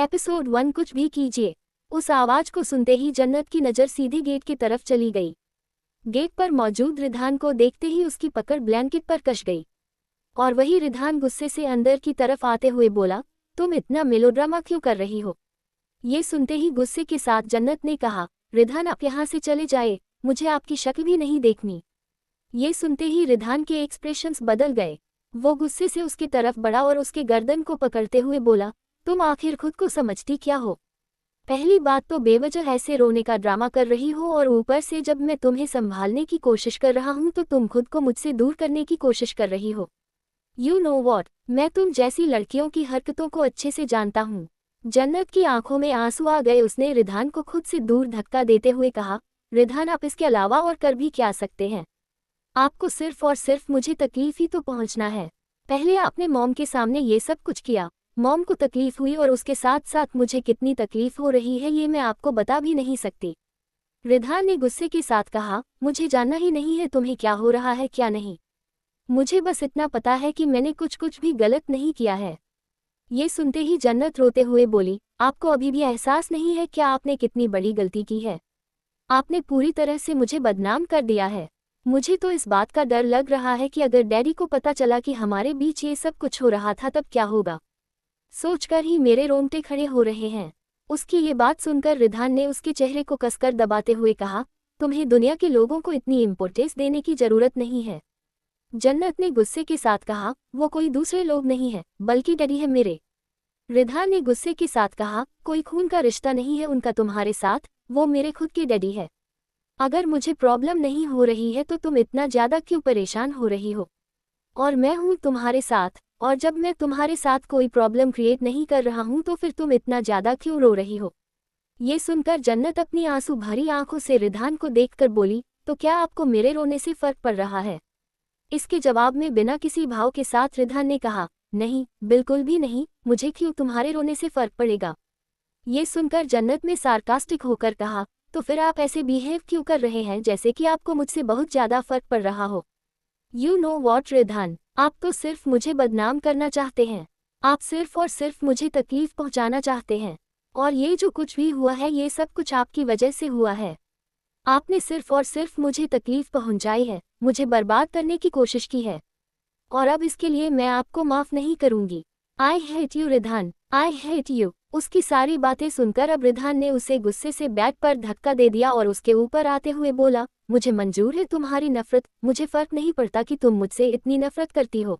Episode 1 कुछ भी कीजिए। उस आवाज को सुनते ही जन्नत की नज़र सीधे गेट की तरफ चली गई। गेट पर मौजूद रिधान को देखते ही उसकी पकड़ ब्लैंकेट पर कस गई और वही रिधान गुस्से से अंदर की तरफ आते हुए बोला, तुम इतना मेलोड्रामा क्यों कर रही हो? ये सुनते ही गुस्से के साथ जन्नत ने कहा, रिधान आप यहाँ से चले जाए, मुझे आपकी शक्ल भी नहीं देखनी। ये सुनते ही रिधान के एक्सप्रेशंस बदल गए। वो गुस्से से उसकी तरफ बढ़ा और उसके गर्दन को पकड़ते हुए बोला, तुम आखिर खुद को समझती क्या हो? पहली बात तो बेवजह ऐसे रोने का ड्रामा कर रही हो और ऊपर से जब मैं तुम्हें संभालने की कोशिश कर रहा हूं तो तुम खुद को मुझसे दूर करने की कोशिश कर रही हो। यू नो वॉट, मैं तुम जैसी लड़कियों की हरकतों को अच्छे से जानता हूँ। जन्नत की आंखों में आंसू आ गए। उसने रिधान को खुद से दूर धक्का देते हुए कहा, रिधान आप इसके अलावा और कर भी क्या सकते हैं? आपको सिर्फ और सिर्फ मुझे तकलीफ ही तो पहुंचना है। पहले आपने मॉम के सामने ये सब कुछ किया, मॉम को तकलीफ हुई और उसके साथ साथ मुझे कितनी तकलीफ हो रही है ये मैं आपको बता भी नहीं सकती। रिधान ने गुस्से के साथ कहा, मुझे जानना ही नहीं है तुम्हें क्या हो रहा है क्या नहीं। मुझे बस इतना पता है कि मैंने कुछ भी गलत नहीं किया है। ये सुनते ही जन्नत रोते हुए बोली, आपको अभी भी एहसास नहीं है क्या आपने कितनी बड़ी गलती की है? आपने पूरी तरह से मुझे बदनाम कर दिया है। मुझे तो इस बात का डर लग रहा है कि अगर डैडी को पता चला कि हमारे बीच ये सब कुछ हो रहा था तब क्या होगा। सोचकर ही मेरे रोंगटे खड़े हो रहे हैं। उसकी ये बात सुनकर रिधान ने उसके चेहरे को कसकर दबाते हुए कहा, तुम्हें दुनिया के लोगों को इतनी इम्पोर्टेंस देने की जरूरत नहीं है। जन्नत ने गुस्से के साथ कहा, वो कोई दूसरे लोग नहीं है बल्कि डैडी है मेरे। रिधान ने गुस्से के साथ कहा, कोई खून का रिश्ता नहीं है उनका तुम्हारे साथ, वो मेरे खुद के डैडी है। अगर मुझे प्रॉब्लम नहीं हो रही है तो तुम इतना ज़्यादा क्यों परेशान हो रही हो? और मैं हूँ तुम्हारे साथ, और जब मैं तुम्हारे साथ कोई प्रॉब्लम क्रिएट नहीं कर रहा हूँ तो फिर तुम इतना ज़्यादा क्यों रो रही हो? ये सुनकर जन्नत अपनी आंसू भरी आंखों से रिधान को देखकर बोली, तो क्या आपको मेरे रोने से फर्क पड़ रहा है? इसके जवाब में बिना किसी भाव के साथ रिधान ने कहा, नहीं बिल्कुल भी नहीं, मुझे क्यों तुम्हारे रोने से फर्क पड़ेगा? ये सुनकर जन्नत ने सार्कास्टिक होकर कहा, तो फिर आप ऐसे बिहेव क्यों कर रहे हैं जैसे कि आपको मुझसे बहुत ज़्यादा फर्क पड़ रहा हो? यू नो वॉट रिधान, आप तो सिर्फ मुझे बदनाम करना चाहते हैं। आप सिर्फ और सिर्फ मुझे तकलीफ पहुंचाना चाहते हैं। और ये जो कुछ भी हुआ है ये सब कुछ आपकी वजह से हुआ है। आपने सिर्फ और सिर्फ मुझे तकलीफ पहुंचाई है, मुझे बर्बाद करने की कोशिश की है। और अब इसके लिए मैं आपको माफ़ नहीं करूंगी। I hate you Ridhan, I hate you. उसकी सारी बातें सुनकर अब रिधान ने उसे गुस्से से बैट पर धक्का दे दिया और उसके ऊपर आते हुए बोला, मुझे मंजूर है तुम्हारी नफरत, मुझे फर्क नहीं पड़ता कि तुम मुझसे इतनी नफरत करती हो।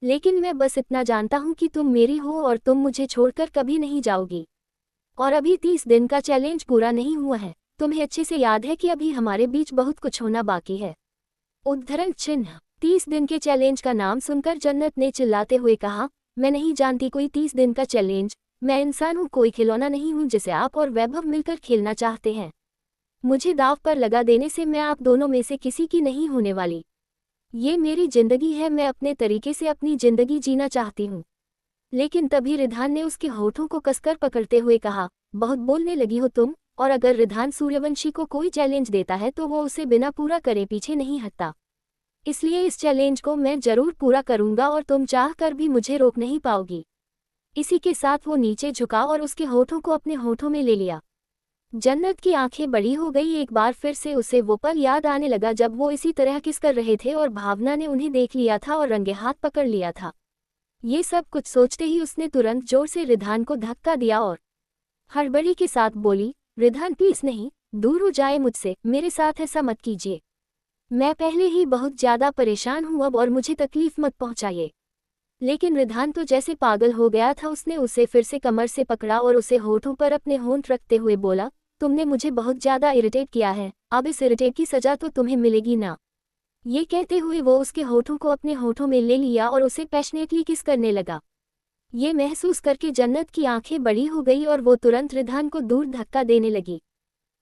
लेकिन मैं बस इतना जानता हूँ कि तुम मेरी हो और तुम मुझे छोड़कर कभी नहीं जाओगी। और अभी 30 दिन का चैलेंज पूरा नहीं हुआ है। तुम्हें अच्छे से याद है कि अभी हमारे बीच बहुत कुछ होना बाकी है। उद्धरण चिन्ह। 30 दिन के चैलेंज का नाम सुनकर जन्नत ने चिल्लाते हुए कहा, मैं नहीं जानती कोई 30 दिन का चैलेंज। मैं इंसान हूँ, कोई खिलौना नहीं हूँ जिसे आप और वैभव मिलकर खेलना चाहते हैं। मुझे दाव पर लगा देने से मैं आप दोनों में से किसी की नहीं होने वाली। ये मेरी जिंदगी है, मैं अपने तरीके से अपनी जिंदगी जीना चाहती हूँ। लेकिन तभी रिधान ने उसके होठों को कसकर पकड़ते हुए कहा, बहुत बोलने लगी हो तुम। और अगर रिधान सूर्यवंशी को कोई चैलेंज देता है तो वो उसे बिना पूरा करे पीछे नहीं हटता। इसलिए इस चैलेंज को मैं जरूर पूरा करूंगा और तुम चाह कर भी मुझे रोक नहीं पाओगी। इसी के साथ वो नीचे झुका और उसके होठों को अपने होठों में ले लिया। जन्नत की आंखें बड़ी हो गई। एक बार फिर से उसे वो पल याद आने लगा जब वो इसी तरह किस कर रहे थे और भावना ने उन्हें देख लिया था और रंगे हाथ पकड़ लिया था। ये सब कुछ सोचते ही उसने तुरंत जोर से रिधान को धक्का दिया और हड़बड़ी के साथ बोली, रिधान प्लीज नहीं, दूर हो जाए मुझसे, मेरे साथ ऐसा मत कीजिए। मैं पहले ही बहुत ज़्यादा परेशान हूँ अब और मुझे तकलीफ मत पहुँचाइए। लेकिन रिधान तो जैसे पागल हो गया था। उसने उसे फिर से कमर से पकड़ा और उसे होठों पर अपने होंठ रखते हुए बोला, तुमने मुझे बहुत ज़्यादा इरिटेट किया है, अब इस इरिटेट की सज़ा तो तुम्हें मिलेगी ना। ये कहते हुए वो उसके होठों को अपने होठों में ले लिया और उसे पैशनेटली किस करने लगा। ये महसूस करके जन्नत की आंखें बड़ी हो गई और वो तुरंत रिधान को दूर धक्का देने लगी।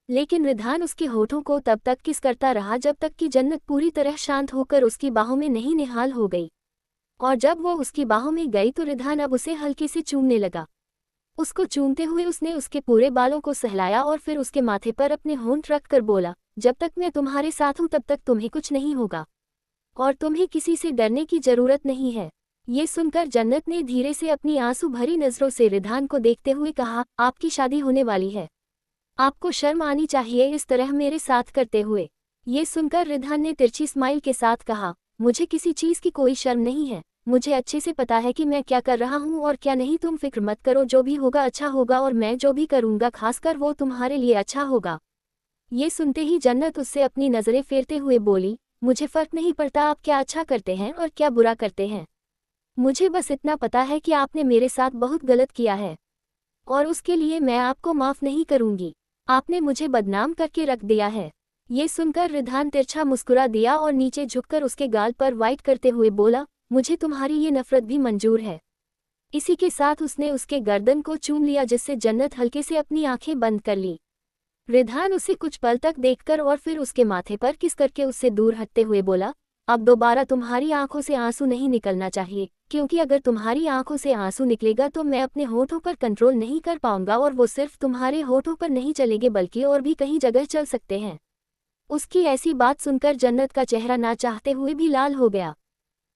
लेकिन रिधान उसके होठों को तब तक किस करता रहा जब तक कि जन्नत पूरी तरह शांत होकर उसकी बाहों में नहीं निहाल हो गई। और जब वो उसकी बाहों में गई तो रिधान अब उसे हल्के से चूमने लगा। उसको चूमते हुए उसने उसके पूरे बालों को सहलाया और फिर उसके माथे पर अपने होंठ रखकर बोला, जब तक मैं तुम्हारे साथ हूँ तब तक तुम्हें कुछ नहीं होगा और तुम्हें किसी से डरने की जरूरत नहीं है। ये सुनकर जन्नत ने धीरे से अपनी आंसू भरी नजरों से रिधान को देखते हुए कहा, आपकी शादी होने वाली है। आपको शर्म आनी चाहिए इस तरह मेरे साथ करते हुए। ये सुनकर रिधान ने तिरछी स्माइल के साथ कहा, मुझे किसी चीज की कोई शर्म नहीं है। मुझे अच्छे से पता है कि मैं क्या कर रहा हूँ और क्या नहीं। तुम फिक्र मत करो, जो भी होगा अच्छा होगा और मैं जो भी करूँगा खासकर वो तुम्हारे लिए अच्छा होगा। ये सुनते ही जन्नत उससे अपनी नज़रें फेरते हुए बोली, मुझे फर्क नहीं पड़ता आप क्या अच्छा करते हैं और क्या बुरा करते हैं। मुझे बस इतना पता है कि आपने मेरे साथ बहुत गलत किया है और उसके लिए मैं आपको माफ़ नहीं करूँगी। आपने मुझे बदनाम करके रख दिया है। ये सुनकर रिधान तिरछा मुस्कुरा दिया और नीचे झुककर उसके गाल पर वाइट करते हुए बोला, मुझे तुम्हारी ये नफरत भी मंजूर है। इसी के साथ उसने उसके गर्दन को चूम लिया जिससे जन्नत हल्के से अपनी आंखें बंद कर ली। रिधान उसे कुछ पल तक देखकर और फिर उसके माथे पर किस करके उससे दूर हटते हुए बोला, अब दोबारा तुम्हारी आंखों से आंसू नहीं निकलना चाहिए, क्योंकि अगर तुम्हारी आंखों से आंसू निकलेगा तो मैं अपने होठों पर कंट्रोल नहीं कर पाऊंगा और वो सिर्फ तुम्हारे होठों पर नहीं चलेंगे बल्कि और भी कहीं जगह चल सकते हैं। उसकी ऐसी बात सुनकर जन्नत का चेहरा ना चाहते हुए भी लाल हो गया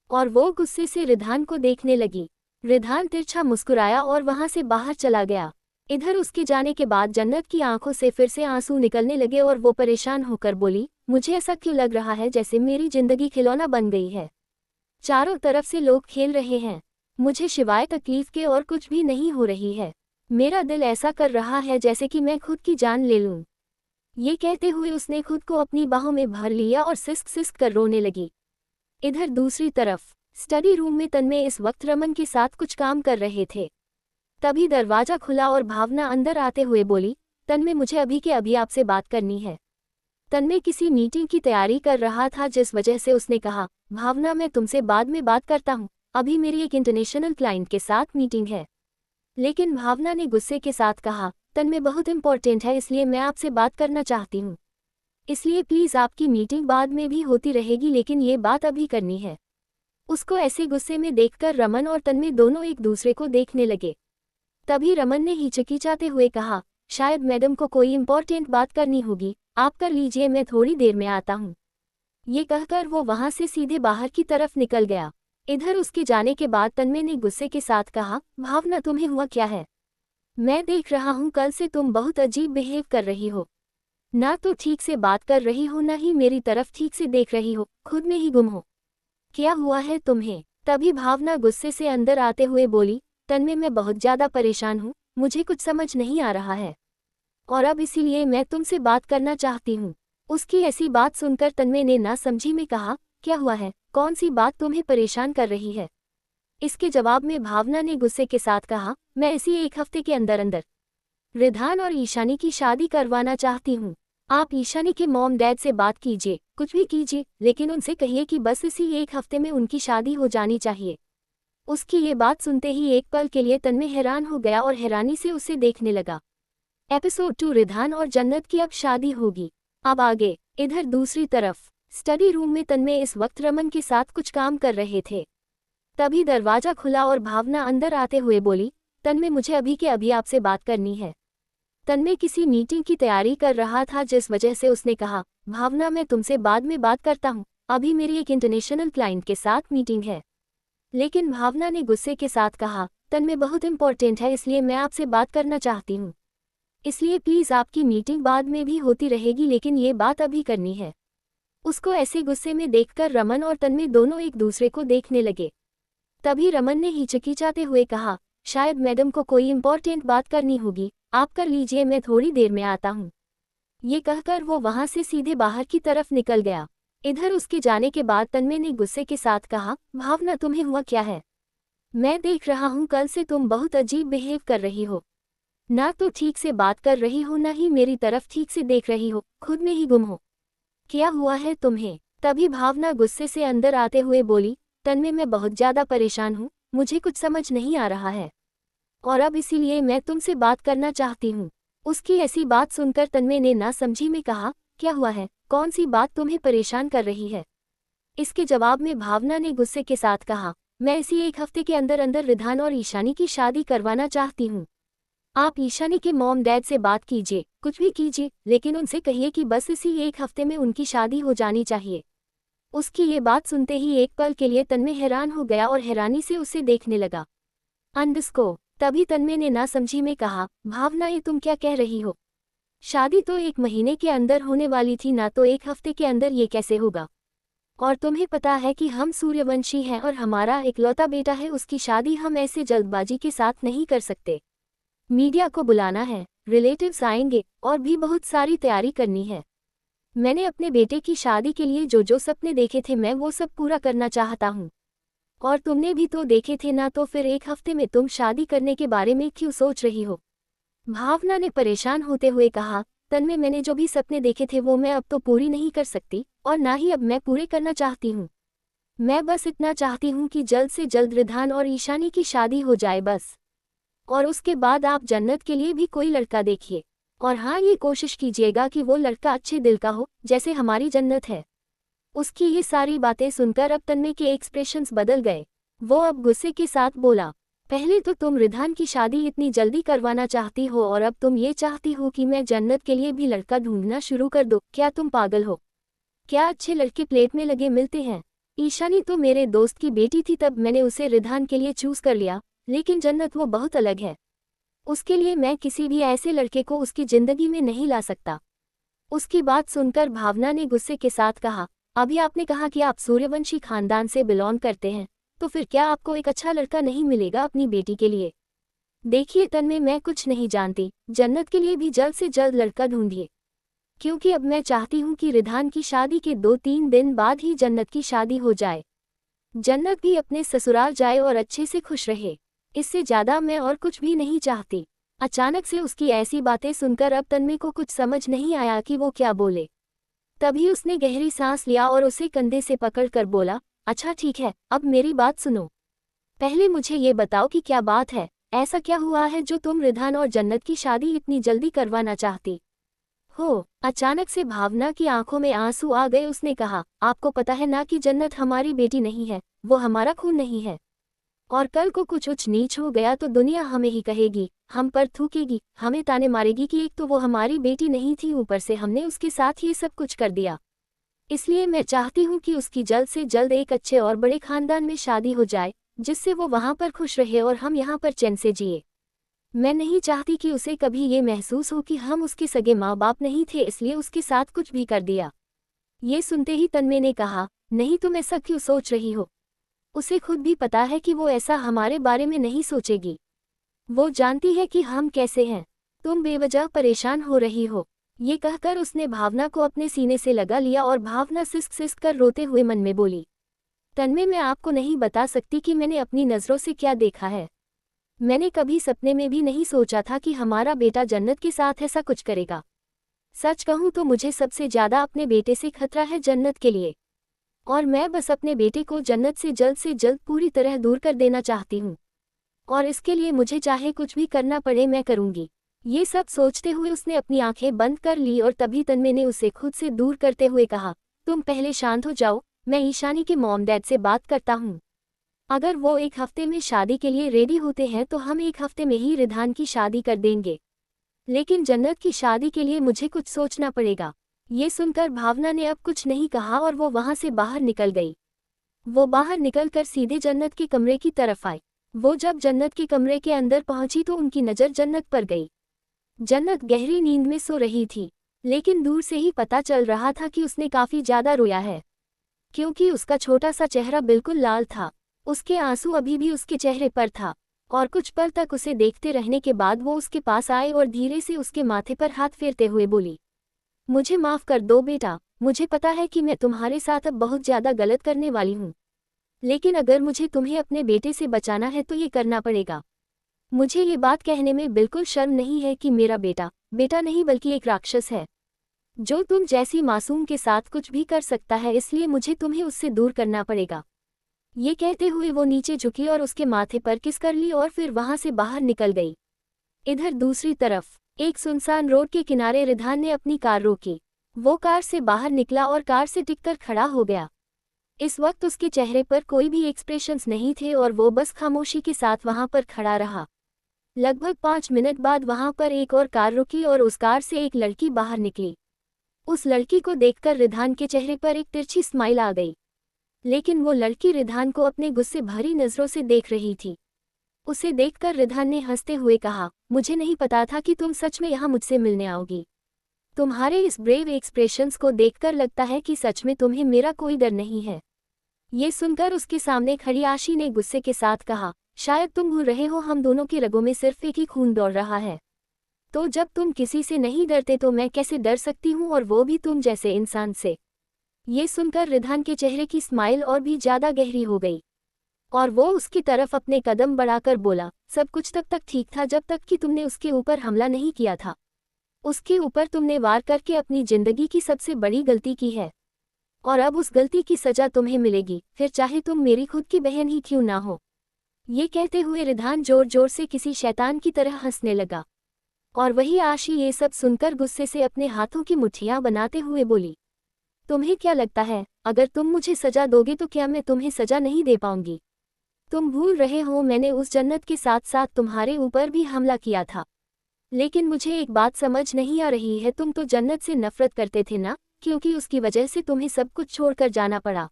और वो गुस्से से रिधान को देखने लगी। रिधान तिरछा मुस्कुराया और वहां से बाहर चला गया। इधर उसके जाने के बाद जन्नत की आंखों से फिर से आंसू निकलने लगे और वो परेशान होकर बोली, मुझे ऐसा क्यों लग रहा है जैसे मेरी जिंदगी खिलौना बन गई है। चारों तरफ से लोग खेल रहे हैं, मुझे सिवाय तकलीफ के और कुछ भी नहीं हो रही है। मेरा दिल ऐसा कर रहा है जैसे कि मैं खुद की जान ले लूं। ये कहते हुए उसने खुद को अपनी बाहों में भर लिया और सिसक सिसक कर रोने लगी। इधर दूसरी तरफ स्टडी रूम में तन्मय इस वक्त रमन के साथ कुछ काम कर रहे थे। तभी दरवाजा खुला और भावना अंदर आते हुए बोली, तन्मय मुझे अभी के अभी आपसे बात करनी है। तन्मय किसी मीटिंग की तैयारी कर रहा था जिस वजह से उसने कहा, भावना मैं तुमसे बाद में बात करता हूँ, अभी मेरी एक इंटरनेशनल क्लाइंट के साथ मीटिंग है। लेकिन भावना ने गुस्से के साथ कहा, तन्मय बहुत इंपॉर्टेंट है इसलिए मैं आपसे बात करना चाहती हूँ। इसलिए प्लीज़ आपकी मीटिंग बाद में भी होती रहेगी लेकिन ये बात अभी करनी है। उसको ऐसे गुस्से में देखकर रमन और तन्मय दोनों एक दूसरे को देखने लगे। तभी रमन ने हिचकिचाते हुए कहा, शायद मैडम को कोई इंपॉर्टेंट बात करनी होगी, आप कर लीजिए मैं थोड़ी देर में आता हूँ। ये कहकर वो वहां से सीधे बाहर की तरफ निकल गया। इधर उसके जाने के बाद तन्मय ने गुस्से के साथ कहा, भावना तुम्हें हुआ क्या है। मैं देख रहा हूँ कल से तुम बहुत अजीब बिहेव कर रही हो। ना तो ठीक से बात कर रही हो ना ही मेरी तरफ ठीक से देख रही हो, खुद में ही गुम हो। क्या हुआ है तुम्हें। तभी भावना गुस्से से अंदर आते हुए बोली, तन्मय मैं बहुत ज़्यादा परेशान हूँ, मुझे कुछ समझ नहीं आ रहा है और अब इसीलिए मैं तुमसे बात करना चाहती हूँ। उसकी ऐसी बात सुनकर तन्मय ने ना समझी में कहा, क्या हुआ है, कौन सी बात तुम्हें परेशान कर रही है। इसके जवाब में भावना ने गुस्से के साथ कहा, मैं इसी एक हफ्ते के अंदर अंदर रिधान और ईशानी की शादी करवाना चाहती हूँ। आप ईशानी के मॉम डैड से बात कीजिए, कुछ भी कीजिए, लेकिन उनसे कहिए कि बस इसी एक हफ्ते में उनकी शादी हो जानी चाहिए। उसकी ये बात सुनते ही एक पल के लिए तन्मय हैरान हो गया और हैरानी से उसे देखने लगा। एपिसोड 2 रिधान और जन्नत की अब शादी होगी। अब आगे। इधर दूसरी तरफ स्टडी रूम में तन्मय इस वक्त रमन के साथ कुछ काम कर रहे थे। तभी दरवाजा खुला और भावना अंदर आते हुए बोली, तन्मय मुझे अभी के अभी आपसे बात करनी है। तन्मय किसी मीटिंग की तैयारी कर रहा था जिस वजह से उसने कहा, भावना मैं तुमसे बाद में बात करता हूँ, अभी मेरी एक इंटरनेशनल क्लाइंट के साथ मीटिंग है। लेकिन भावना ने गुस्से के साथ कहा, तन्मय बहुत इंपॉर्टेंट है इसलिए मैं आपसे बात करना चाहती हूँ। इसलिए प्लीज़ आपकी मीटिंग बाद में भी होती रहेगी लेकिन ये बात अभी करनी है। उसको ऐसे गुस्से में देखकर रमन और तन्मय दोनों एक दूसरे को देखने लगे। तभी रमन ने हिचकिचाते हुए कहा, शायद मैडम को कोई इंपॉर्टेंट बात करनी होगी, आप कर लीजिए मैं थोड़ी देर में आता हूँ। ये कहकर वो वहां से सीधे बाहर की तरफ निकल गया। इधर उसके जाने के बाद तन्मय ने गुस्से के साथ कहा, भावना तुम्हें हुआ क्या है। मैं देख रहा हूँ कल से तुम बहुत अजीब बिहेव कर रही हो। ना तो ठीक से बात कर रही हो ना ही मेरी तरफ ठीक से देख रही हो, खुद में ही गुम हो। क्या हुआ है तुम्हें। तभी भावना गुस्से से अंदर आते हुए बोली, तन्मय मैं बहुत ज़्यादा परेशान हूँ, मुझे कुछ समझ नहीं आ रहा है और अब इसीलिए मैं तुमसे बात करना चाहती हूँ। उसकी ऐसी बात सुनकर तन्मय ने ना समझी में कहा, क्या हुआ है, कौन सी बात तुम्हें परेशान कर रही है। इसके जवाब में भावना ने गुस्से के साथ कहा, मैं इसी एक हफ्ते के अंदर अंदर रिधान और ईशानी की शादी करवाना चाहती हूँ। आप ईशानी के मॉम डैड से बात कीजिए, कुछ भी कीजिए, लेकिन उनसे कहिए कि बस इसी एक हफ्ते में उनकी शादी हो जानी चाहिए। उसकी ये बात सुनते ही एक पल के लिए तन्मय हैरान हो गया और हैरानी से उसे देखने लगा। अंडस्को तभी तन्मय ने ना समझी में कहा, भावना ये तुम क्या कह रही हो? शादी तो 1 महीने के अंदर होने वाली थी ना, तो 1 हफ्ते के अंदर ये कैसे होगा? और तुम्हें पता है कि हम सूर्यवंशी हैं और हमारा इकलौता बेटा है, उसकी शादी हम ऐसे जल्दबाजी के साथ नहीं कर सकते। मीडिया को बुलाना है, रिलेटिव्स आएंगे और भी बहुत सारी तैयारी करनी है। मैंने अपने बेटे की शादी के लिए जो जो सपने देखे थे मैं वो सब पूरा करना चाहता हूँ। और तुमने भी तो देखे थे ना, तो फिर 1 हफ्ते में तुम शादी करने के बारे में क्यों सोच रही हो? भावना ने परेशान होते हुए कहा, तन्मय मैंने जो भी सपने देखे थे वो मैं अब तो पूरी नहीं कर सकती और ना ही अब मैं पूरे करना चाहती हूँ। मैं बस इतना चाहती हूँ कि जल्द से जल्द रिधान और ईशानी की शादी हो जाए बस। और उसके बाद आप जन्नत के लिए भी कोई लड़का देखिए। और हाँ, ये कोशिश कीजिएगा कि वो लड़का अच्छे दिल का हो, जैसे हमारी जन्नत है। उसकी ये सारी बातें सुनकर अब तन्मय के एक्सप्रेशंस बदल गए। वो अब गुस्से के साथ बोला, पहले तो तुम रिधान की शादी इतनी जल्दी करवाना चाहती हो और अब तुम ये चाहती हो कि मैं जन्नत के लिए भी लड़का ढूंढना शुरू कर दूं। क्या तुम पागल हो? क्या अच्छे लड़के प्लेट में लगे मिलते हैं? ईशानी तो मेरे दोस्त की बेटी थी, तब मैंने उसे रिधान के लिए चूज कर लिया, लेकिन जन्नत वो बहुत अलग है। उसके लिए मैं किसी भी ऐसे लड़के को उसकी जिंदगी में नहीं ला सकता। उसकी बात सुनकर भावना ने गुस्से के साथ कहा, अभी आपने कहा कि आप सूर्यवंशी खानदान से बिलोंग करते हैं, तो फिर क्या आपको एक अच्छा लड़का नहीं मिलेगा अपनी बेटी के लिए? देखिए तन्मय, मैं कुछ नहीं जानती, जन्नत के लिए भी जल्द से जल्द लड़का ढूंढिए, क्योंकि अब मैं चाहती हूँ कि रिधान की शादी के 2-3 दिन बाद ही जन्नत की शादी हो जाए। जन्नत भी अपने ससुराल जाए और अच्छे से खुश रहे। इससे ज्यादा मैं और कुछ भी नहीं चाहती। अचानक से उसकी ऐसी बातें सुनकर अब तन्मय को कुछ समझ नहीं आया कि वो क्या बोले। तभी उसने गहरी सांस लिया और उसे कंधे से पकड़कर बोला, अच्छा ठीक है, अब मेरी बात सुनो। पहले मुझे ये बताओ कि क्या बात है, ऐसा क्या हुआ है जो तुम रिधान और जन्नत की शादी इतनी जल्दी करवाना चाहती हो? अचानक से भावना की आंखों में आंसू आ गए। उसने कहा, आपको पता है ना कि जन्नत हमारी बेटी नहीं है, वो हमारा खून नहीं है। और कल को कुछ ऊंच नीच हो गया तो दुनिया हमें ही कहेगी, हम पर थूकेगी, हमें ताने मारेगी कि एक तो वो हमारी बेटी नहीं थी, ऊपर से हमने उसके साथ ये सब कुछ कर दिया। इसलिए मैं चाहती हूँ कि उसकी जल्द से जल्द एक अच्छे और बड़े खानदान में शादी हो जाए, जिससे वो वहाँ पर खुश रहे और हम यहाँ पर चैन से जिए। मैं नहीं चाहती कि उसे कभी ये महसूस हो कि हम उसके सगे माँ बाप नहीं थे, इसलिए उसके साथ कुछ भी कर दिया। ये सुनते ही तन्मय ने कहा, नहीं, तुम ऐसा क्यों सोच रही हो? उसे खुद भी पता है कि वो ऐसा हमारे बारे में नहीं सोचेगी। वो जानती है कि हम कैसे हैं। तुम बेवजह परेशान हो रही हो। ये कहकर उसने भावना को अपने सीने से लगा लिया और भावना सिसक सिसक कर रोते हुए मन में बोली, तन्मय मैं आपको नहीं बता सकती कि मैंने अपनी नज़रों से क्या देखा है। मैंने कभी सपने में भी नहीं सोचा था कि हमारा बेटा जन्नत के साथ ऐसा कुछ करेगा। सच कहूँ तो मुझे सबसे ज़्यादा अपने बेटे से खतरा है जन्नत के लिए। और मैं बस अपने बेटे को जन्नत से जल्द पूरी तरह दूर कर देना चाहती हूँ। और इसके लिए मुझे चाहे कुछ भी करना पड़े मैं करूँगी। ये सब सोचते हुए उसने अपनी आंखें बंद कर ली और तभी तन्मय ने उसे खुद से दूर करते हुए कहा, तुम पहले शांत हो जाओ, मैं ईशानी के मॉम डैड से बात करता हूँ। अगर वो 1 हफ्ते में शादी के लिए रेडी होते हैं तो हम 1 हफ्ते में ही रिधान की शादी कर देंगे। लेकिन जन्नत की शादी के लिए मुझे कुछ सोचना पड़ेगा। ये सुनकर भावना ने अब कुछ नहीं कहा और वो वहां से बाहर निकल गई। वो बाहर निकलकर सीधे जन्नत के कमरे की तरफ आई। वो जब जन्नत के कमरे के अंदर पहुंची तो उनकी नज़र जन्नत पर गई। जन्नत गहरी नींद में सो रही थी, लेकिन दूर से ही पता चल रहा था कि उसने काफी ज्यादा रोया है, क्योंकि उसका छोटा सा चेहरा बिल्कुल लाल था। उसके आंसू अभी भी उसके चेहरे पर था। और कुछ पल तक उसे देखते रहने के बाद वो उसके पास आए और धीरे से उसके माथे पर हाथ फेरते हुए बोली, मुझे माफ कर दो बेटा, मुझे पता है कि मैं तुम्हारे साथ अब बहुत ज्यादा गलत करने वाली हूँ, लेकिन अगर मुझे तुम्हें अपने बेटे से बचाना है तो ये करना पड़ेगा। मुझे ये बात कहने में बिल्कुल शर्म नहीं है कि मेरा बेटा बेटा नहीं बल्कि एक राक्षस है, जो तुम जैसी मासूम के साथ कुछ भी कर सकता है, इसलिए मुझे तुम्हें उससे दूर करना पड़ेगा। ये कहते हुए वो नीचे झुकी और उसके माथे पर किस कर ली और फिर वहां से बाहर निकल गई। इधर दूसरी तरफ एक सुनसान रोड के किनारे रिधान ने अपनी कार रोकी। वो कार से बाहर निकला और कार से टिककर खड़ा हो गया। इस वक्त उसके चेहरे पर कोई भी एक्सप्रेशंस नहीं थे और वो बस खामोशी के साथ वहां पर खड़ा रहा। लगभग 5 मिनट बाद वहां पर एक और कार रुकी और उस कार से एक लड़की बाहर निकली। उस लड़की को देखकर रिधान के चेहरे पर एक तिरछी स्माइल आ गई। लेकिन वो लड़की रिधान को अपने गुस्से भरी नजरों से देख रही थी। उसे देखकर रिधान ने हंसते हुए कहा, मुझे नहीं पता था कि तुम सच में यहाँ मुझसे मिलने आओगी। तुम्हारे इस ब्रेव एक्सप्रेशंस को देखकर लगता है कि सच में तुम्हें मेरा कोई डर नहीं है। ये सुनकर उसके सामने खड़ी आशी ने गुस्से के साथ कहा, शायद तुम भूल रहे हो हम दोनों की रगों में सिर्फ एक ही खून दौड़ रहा है। तो जब तुम किसी से नहीं डरते तो मैं कैसे डर सकती हूँ, और वो भी तुम जैसे इंसान से। ये सुनकर रिधान के चेहरे की स्माइल और भी ज्यादा गहरी हो गई और वो उसकी तरफ अपने कदम बढ़ाकर बोला, सब कुछ तब तक ठीक था जब तक कि तुमने उसके ऊपर हमला नहीं किया था। उसके ऊपर तुमने वार करके अपनी जिंदगी की सबसे बड़ी गलती की है और अब उस गलती की सजा तुम्हें मिलेगी, फिर चाहे तुम मेरी खुद की बहन ही क्यों ना हो। ये कहते हुए रिधान जोर जोर से किसी शैतान की तरह हंसने लगा और वही आशी ये सब सुनकर गुस्से से अपने हाथों की मुट्ठियां बनाते हुए बोली, तुम्हें क्या लगता है अगर तुम मुझे सजा दोगे तो क्या मैं तुम्हें सजा नहीं दे पाऊंगी? तुम भूल रहे हो मैंने उस जन्नत के साथ साथ तुम्हारे ऊपर भी हमला किया था। लेकिन मुझे एक बात समझ नहीं आ रही है, तुम तो जन्नत से नफरत करते थे ना, क्योंकि उसकी वजह से तुम्हें सब कुछ छोड़कर जाना पड़ा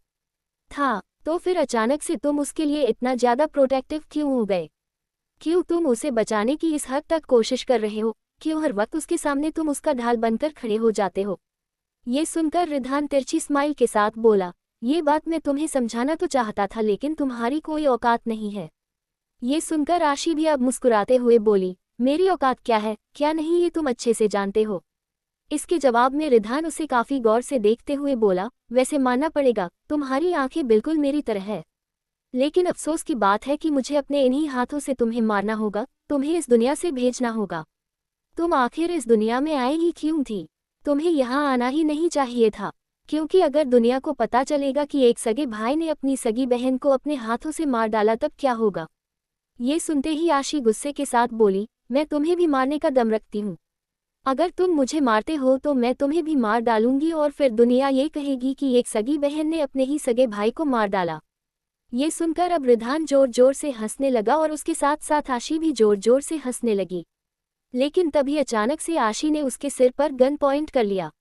था। तो फिर अचानक से तुम उसके लिए इतना ज़्यादा प्रोटेक्टिव क्यों हो गए? क्यों तुम उसे बचाने की इस हद तक कोशिश कर रहे हो? क्यों हर वक्त उसके सामने तुम उसका ढाल बनकर खड़े हो जाते हो? ये सुनकर रिधान तिरछी स्माइल के साथ बोला, ये बात मैं तुम्हें समझाना तो चाहता था लेकिन तुम्हारी कोई औकात नहीं है। ये सुनकर आशी भी अब मुस्कुराते हुए बोली, मेरी औकात क्या है क्या नहीं ये तुम अच्छे से जानते हो। इसके जवाब में रिधान उसे काफी गौर से देखते हुए बोला, वैसे मानना पड़ेगा तुम्हारी आंखें बिल्कुल मेरी तरह है, लेकिन अफसोस की बात है कि मुझे अपने इन्हीं हाथों से तुम्हें मारना होगा, तुम्हें इस दुनिया से भेजना होगा। तुम आखिर इस दुनिया में आए ही क्यों थी? तुम्हें यहाँ आना ही नहीं चाहिए था, क्योंकि अगर दुनिया को पता चलेगा कि एक सगे भाई ने अपनी सगी बहन को अपने हाथों से मार डाला तब क्या होगा। ये सुनते ही आशी गुस्से के साथ बोली, मैं तुम्हें भी मारने का दम रखती हूँ। अगर तुम मुझे मारते हो तो मैं तुम्हें भी मार डालूंगी और फिर दुनिया ये कहेगी कि एक सगी बहन ने अपने ही सगे भाई को मार डाला। ये सुनकर अब रिधान जोर जोर से हंसने लगा और उसके साथ साथ आशी भी जोर जोर से हंसने लगी। लेकिन तभी अचानक से आशी ने उसके सिर पर गन पॉइंट कर लिया।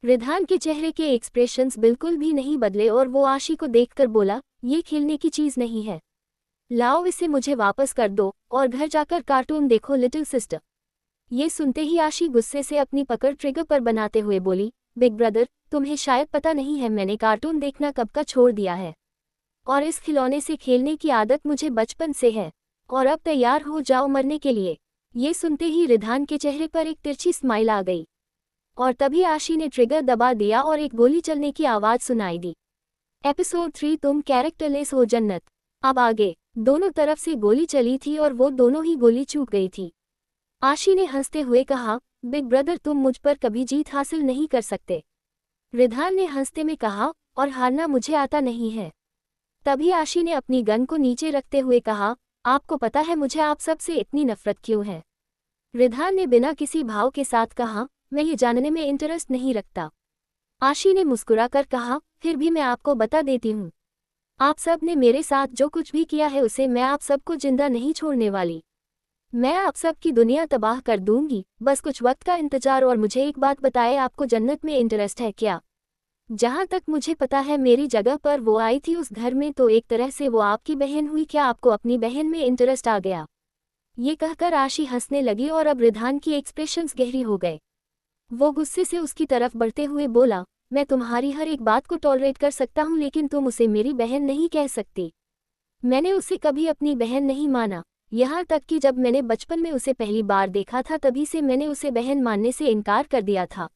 रिधान के चेहरे के एक्सप्रेशंस बिल्कुल भी नहीं बदले और वो आशी को देखकर बोला, ये खेलने की चीज नहीं है, लाओ इसे मुझे वापस कर दो और घर जाकर कार्टून देखो लिटिल सिस्टर। ये सुनते ही आशी गुस्से से अपनी पकड़ ट्रिगर पर बनाते हुए बोली, बिग ब्रदर तुम्हें शायद पता नहीं है मैंने कार्टून देखना कब का छोड़ दिया है और इस खिलौने से खेलने की आदत मुझे बचपन से है, और अब तैयार हो जाओ मरने के लिए। ये सुनते ही रिधान के चेहरे पर एक तिरछी स्माइल आ गई और तभी आशी ने ट्रिगर दबा दिया और एक गोली चलने की आवाज सुनाई दी। एपिसोड 3 तुम कैरेक्टरलेस हो जन्नत। अब आगे दोनों तरफ से गोली चली थी और वो दोनों ही गोली चूक गई थी। आशी ने हंसते हुए कहा, बिग ब्रदर तुम मुझ पर कभी जीत हासिल नहीं कर सकते। रिधान ने हंसते में कहा, और हारना मुझे आता नहीं है। तभी आशी ने अपनी गन को नीचे रखते हुए कहा, आपको पता है मुझे आप सबसे इतनी नफरत क्यों है? रिधान ने बिना किसी भाव के साथ कहा, मैं ये जानने में इंटरेस्ट नहीं रखता। आशी ने मुस्कुराकर कहा, फिर भी मैं आपको बता देती हूँ, आप सब ने मेरे साथ जो कुछ भी किया है उसे मैं आप सबको जिंदा नहीं छोड़ने वाली। मैं आप सब की दुनिया तबाह कर दूंगी, बस कुछ वक्त का इंतजार। और मुझे एक बात बताए, आपको जन्नत में इंटरेस्ट है क्या? जहाँ तक मुझे पता है मेरी जगह पर वो आई थी उस घर में, तो एक तरह से वो आपकी बहन हुई। क्या आपको अपनी बहन में इंटरेस्ट आ गया? ये कहकर आशी हंसने लगी और अब रिधान की एक्सप्रेशंस गहरी हो गए। वो गुस्से से उसकी तरफ बढ़ते हुए बोला, मैं तुम्हारी हर एक बात को टॉलरेट कर सकता हूँ लेकिन तुम उसे मेरी बहन नहीं कह सकती। मैंने उसे कभी अपनी बहन नहीं माना, यहाँ तक कि जब मैंने बचपन में उसे पहली बार देखा था तभी से मैंने उसे बहन मानने से इनकार कर दिया था।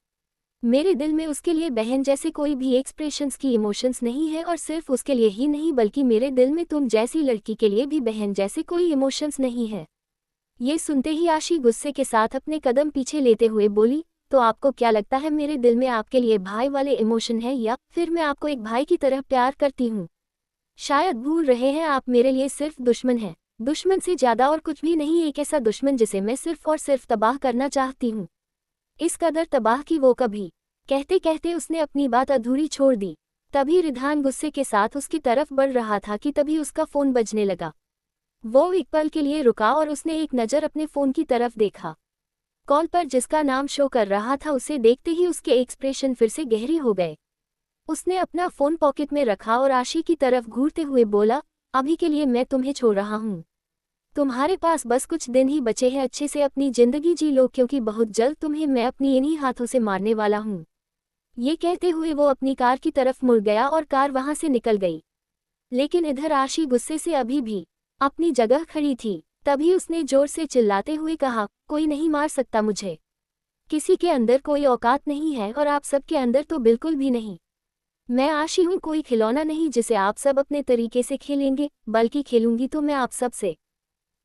मेरे दिल में उसके लिए बहन जैसे कोई भी एक्सप्रेशंस की इमोशंस नहीं है, और सिर्फ उसके लिए ही नहीं बल्कि मेरे दिल में तुम जैसी लड़की के लिए भी बहन जैसे कोई इमोशंस नहीं है। ये सुनते ही आशी गुस्से के साथ अपने कदम पीछे लेते हुए बोली, तो आपको क्या लगता है मेरे दिल में आपके लिए भाई वाले इमोशन है, या फिर मैं आपको एक भाई की तरह प्यार करती हूँ? शायद भूल रहे हैं आप मेरे लिए सिर्फ दुश्मन हैं, दुश्मन से ज्यादा और कुछ भी नहीं, एक ऐसा दुश्मन जिसे मैं सिर्फ और सिर्फ तबाह करना चाहती हूँ। इस कदर तबाह की वो कभी। कहते कहते उसने अपनी बात अधूरी छोड़ दी। तभी रिधान गुस्से के साथ उसकी तरफ बढ़ रहा था कि तभी उसका फोन बजने लगा। वो एक पल के लिए रुका और उसने एक नज़र अपने फोन की तरफ देखा। कॉल पर जिसका नाम शो कर रहा था उसे देखते ही उसके एक्सप्रेशन फिर से गहरे हो गए। उसने अपना फोन पॉकेट में रखा और आशी की तरफ घूरते हुए बोला, अभी के लिए मैं तुम्हें छोड़ रहा हूँ। तुम्हारे पास बस कुछ दिन ही बचे हैं, अच्छे से अपनी जिंदगी जी लो क्योंकि बहुत जल्द तुम्हें मैं अपनी इन्हीं हाथों से मारने वाला हूँ। ये कहते हुए वो अपनी कार की तरफ मुड़ गया और कार वहां से निकल गई। लेकिन इधर आशी गुस्से से अभी भी अपनी जगह खड़ी थी। तभी उसने जोर से चिल्लाते हुए कहा, कोई नहीं मार सकता मुझे। किसी के अंदर कोई औकात नहीं है और आप सबके अंदर तो बिल्कुल भी नहीं। मैं आशी हूँ, कोई खिलौना नहीं जिसे आप सब अपने तरीके से खेलेंगे, बल्कि खेलूंगी तो मैं आप सब से।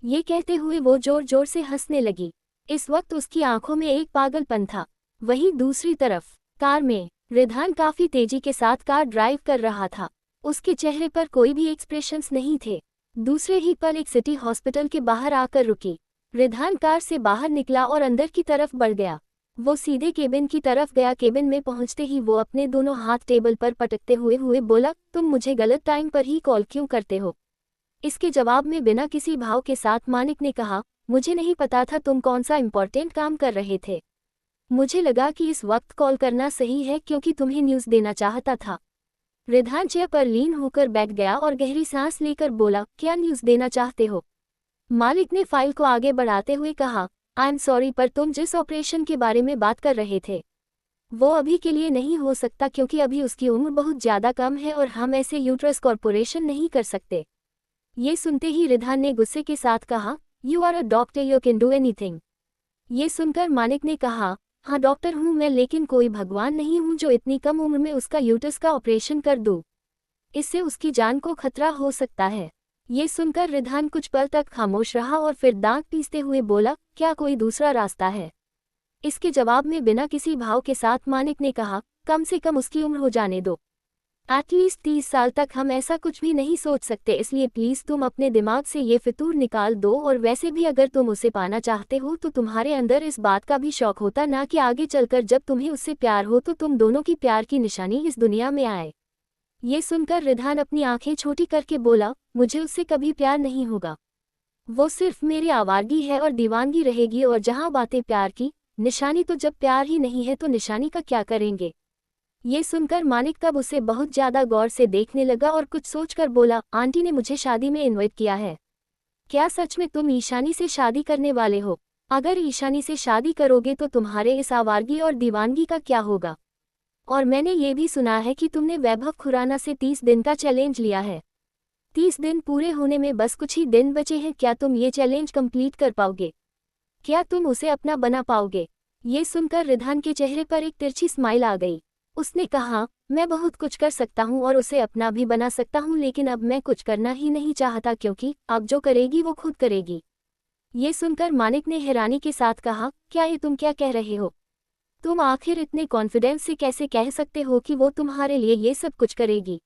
ये कहते हुए वो जोर जोर से हंसने लगी। इस वक्त उसकी आंखों में एक पागलपन था। वहीं दूसरी तरफ कार में रिधान काफी तेजी के साथ कार ड्राइव कर रहा था। उसके चेहरे पर कोई भी एक्सप्रेशंस नहीं थे। दूसरे ही पल एक सिटी हॉस्पिटल के बाहर आकर रुकी। रिधान कार से बाहर निकला और अंदर की तरफ बढ़ गया। वो सीधे केबिन की तरफ गया। केबिन में पहुंचते ही वो अपने दोनों हाथ टेबल पर पटकते हुए बोला, तुम मुझे गलत टाइम पर ही कॉल क्यों करते हो? इसके जवाब में बिना किसी भाव के साथ मानिक ने कहा, मुझे नहीं पता था तुम कौन सा इम्पोर्टेंट काम कर रहे थे। मुझे लगा कि इस वक्त कॉल करना सही है क्योंकि तुम्हें न्यूज़ देना चाहता था। रिधान चेयर पर लीन होकर बैठ गया और गहरी सांस लेकर बोला, क्या न्यूज़ देना चाहते हो? मालिक ने फाइल को आगे बढ़ाते हुए कहा, आई एम सॉरी पर तुम जिस ऑपरेशन के बारे में बात कर रहे थे वो अभी के लिए नहीं हो सकता क्योंकि अभी उसकी उम्र बहुत ज़्यादा कम है और हम ऐसे यूट्रस कॉर्पोरेशन नहीं कर सकते। ये सुनते ही रिधान ने गुस्से के साथ कहा, you are a doctor, you can do anything. ये सुनकर मानिक ने कहा, हाँ डॉक्टर हूँ मैं, लेकिन कोई भगवान नहीं हूँ जो इतनी कम उम्र में उसका यूट्रस का ऑपरेशन कर दूँ। इससे उसकी जान को खतरा हो सकता है। ये सुनकर रिधान कुछ पल तक खामोश रहा और फिर दांत पीसते हुए बोला, क्या कोई दूसरा रास्ता है? इसके जवाब में बिना किसी भाव के साथ मानिक ने कहा, कम से कम उसकी उम्र हो जाने दो। एटलीस्ट 30 साल तक हम ऐसा कुछ भी नहीं सोच सकते, इसलिए प्लीज़ तुम अपने दिमाग से ये फितूर निकाल दो। और वैसे भी अगर तुम उसे पाना चाहते हो तो तुम्हारे अंदर इस बात का भी शौक होता ना कि आगे चलकर जब तुम्हें उससे प्यार हो तो तुम दोनों की प्यार की निशानी इस दुनिया में आए। ये सुनकर रिधान अपनी आंखें छोटी करके बोला, मुझे उससे कभी प्यार नहीं होगा। वो सिर्फ मेरी आवारगी है और दीवानगी रहेगी। और जहाँ बातें प्यार की निशानी, तो जब प्यार ही नहीं है तो निशानी का क्या करेंगे? ये सुनकर मानिक तब उसे बहुत ज्यादा गौर से देखने लगा और कुछ सोचकर बोला, आंटी ने मुझे शादी में इनवाइट किया है। क्या सच में तुम ईशानी से शादी करने वाले हो? अगर ईशानी से शादी करोगे तो तुम्हारे इस आवारगी और दीवानगी का क्या होगा? और मैंने ये भी सुना है कि तुमने वैभव खुराना से 30 दिन का चैलेंज लिया है। 30 दिन पूरे होने में बस कुछ ही दिन बचे हैं, क्या तुम ये चैलेंज कंप्लीट कर पाओगे? क्या तुम उसे अपना बना पाओगे? ये सुनकर रिधान के चेहरे पर एक तिरछी स्माइल आ गई। उसने कहा, मैं बहुत कुछ कर सकता हूँ और उसे अपना भी बना सकता हूँ, लेकिन अब मैं कुछ करना ही नहीं चाहता क्योंकि अब जो करेगी वो खुद करेगी। ये सुनकर मानिक ने हैरानी के साथ कहा, क्या ये तुम क्या कह रहे हो? तुम आखिर इतने कॉन्फिडेंस से कैसे कह सकते हो कि वो तुम्हारे लिए ये सब कुछ करेगी?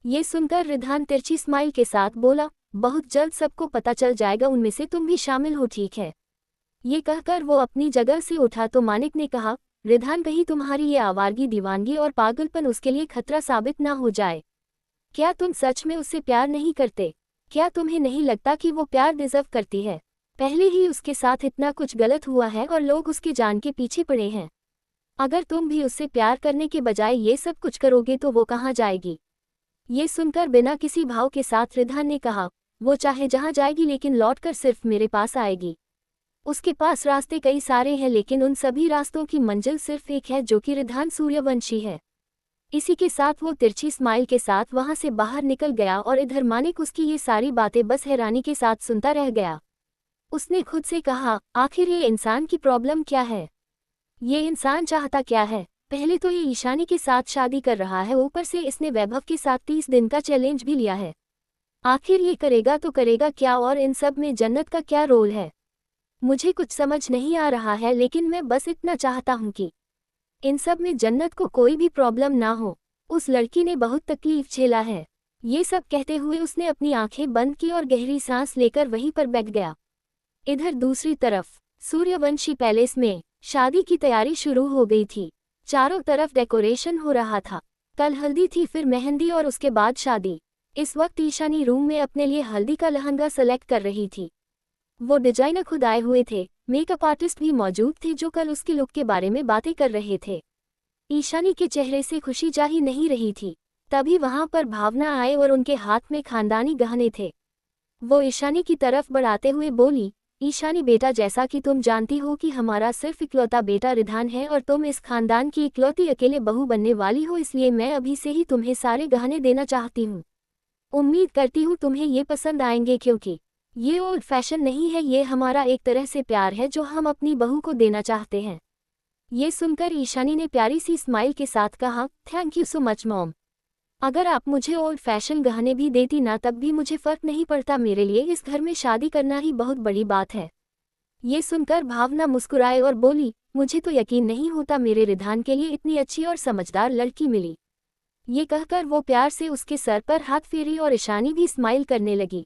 ये सुनकर रिधान तिरछी स्माइल के साथ बोला, बहुत जल्द सबको पता चल जाएगा, उनमें से तुम भी शामिल हो, ठीक है? ये कहकर वो अपनी जगह से उठा तो मानिक ने कहा, रिधान कहीं तुम्हारी ये आवारगी, दीवानगी और पागलपन उसके लिए खतरा साबित ना हो जाए। क्या तुम सच में उससे प्यार नहीं करते? क्या तुम्हें नहीं लगता कि वो प्यार डिजर्व करती है? पहले ही उसके साथ इतना कुछ गलत हुआ है और लोग उसके जान के पीछे पड़े हैं। अगर तुम भी उससे प्यार करने के बजाय ये सब कुछ करोगे तो वो कहाँ जाएगी? ये सुनकर बिना किसी भाव के साथ रिधान ने कहा, वो चाहे जहाँ जाएगी लेकिन लौटकर सिर्फ मेरे पास आएगी। उसके पास रास्ते कई सारे हैं लेकिन उन सभी रास्तों की मंजिल सिर्फ एक है, जो कि रिधान सूर्यवंशी है। इसी के साथ वो तिरछी स्माइल के साथ वहां से बाहर निकल गया और इधर मानिक उसकी ये सारी बातें बस हैरानी के साथ सुनता रह गया। उसने खुद से कहा, आखिर ये इंसान की प्रॉब्लम क्या है? ये इंसान चाहता क्या है? पहले तो ये ईशानी के साथ शादी कर रहा है, ऊपर से इसने वैभव के साथ 30 दिन का चैलेंज भी लिया है। आखिर ये करेगा तो करेगा क्या, और इन सब में जन्नत का क्या रोल है? मुझे कुछ समझ नहीं आ रहा है, लेकिन मैं बस इतना चाहता हूँ कि इन सब में जन्नत को कोई भी प्रॉब्लम ना हो। उस लड़की ने बहुत तकलीफ झेला है। ये सब कहते हुए उसने अपनी आंखें बंद की और गहरी सांस लेकर वहीं पर बैठ गया। इधर दूसरी तरफ सूर्यवंशी पैलेस में शादी की तैयारी शुरू हो गई थी। चारों तरफ डेकोरेशन हो रहा था। कल हल्दी थी, फिर मेहंदी और उसके बाद शादी। इस वक्त ईशानी रूम में अपने लिए हल्दी का लहंगा सेलेक्ट कर रही थी। वो डिजाइनर खुद आए हुए थे, मेकअप आर्टिस्ट भी मौजूद थे जो कल उसके लुक के बारे में बातें कर रहे थे। ईशानी के चेहरे से खुशी जा ही नहीं रही थी। तभी वहां पर भावना आए और उनके हाथ में खानदानी गहने थे। वो ईशानी की तरफ बढ़ाते हुए बोली, ईशानी बेटा, जैसा कि तुम जानती हो कि हमारा सिर्फ इकलौता बेटा रिधान है और तुम इस खानदान की इकलौती अकेले बहू बनने वाली हो, इसलिए मैं अभी से ही तुम्हें सारे गहने देना चाहती हूँ। उम्मीद करती हूँ तुम्हें ये पसंद आएंगे, क्योंकि ये ओल्ड फैशन नहीं है, ये हमारा एक तरह से प्यार है जो हम अपनी बहू को देना चाहते हैं। ये सुनकर ईशानी ने प्यारी सी स्माइल के साथ कहा, thank you so much mom. अगर आप मुझे ओल्ड फैशन गहने भी देती ना तब भी मुझे फर्क नहीं पड़ता, मेरे लिए इस घर में शादी करना ही बहुत बड़ी बात है। ये सुनकर भावना मुस्कुराए और बोली, मुझे तो यकीन नहीं होता मेरे रिधान के लिए इतनी अच्छी और समझदार लड़की मिली। ये कहकर वो प्यार से उसके सर पर हाथ फेरी और ईशानी भी स्माइल करने लगी।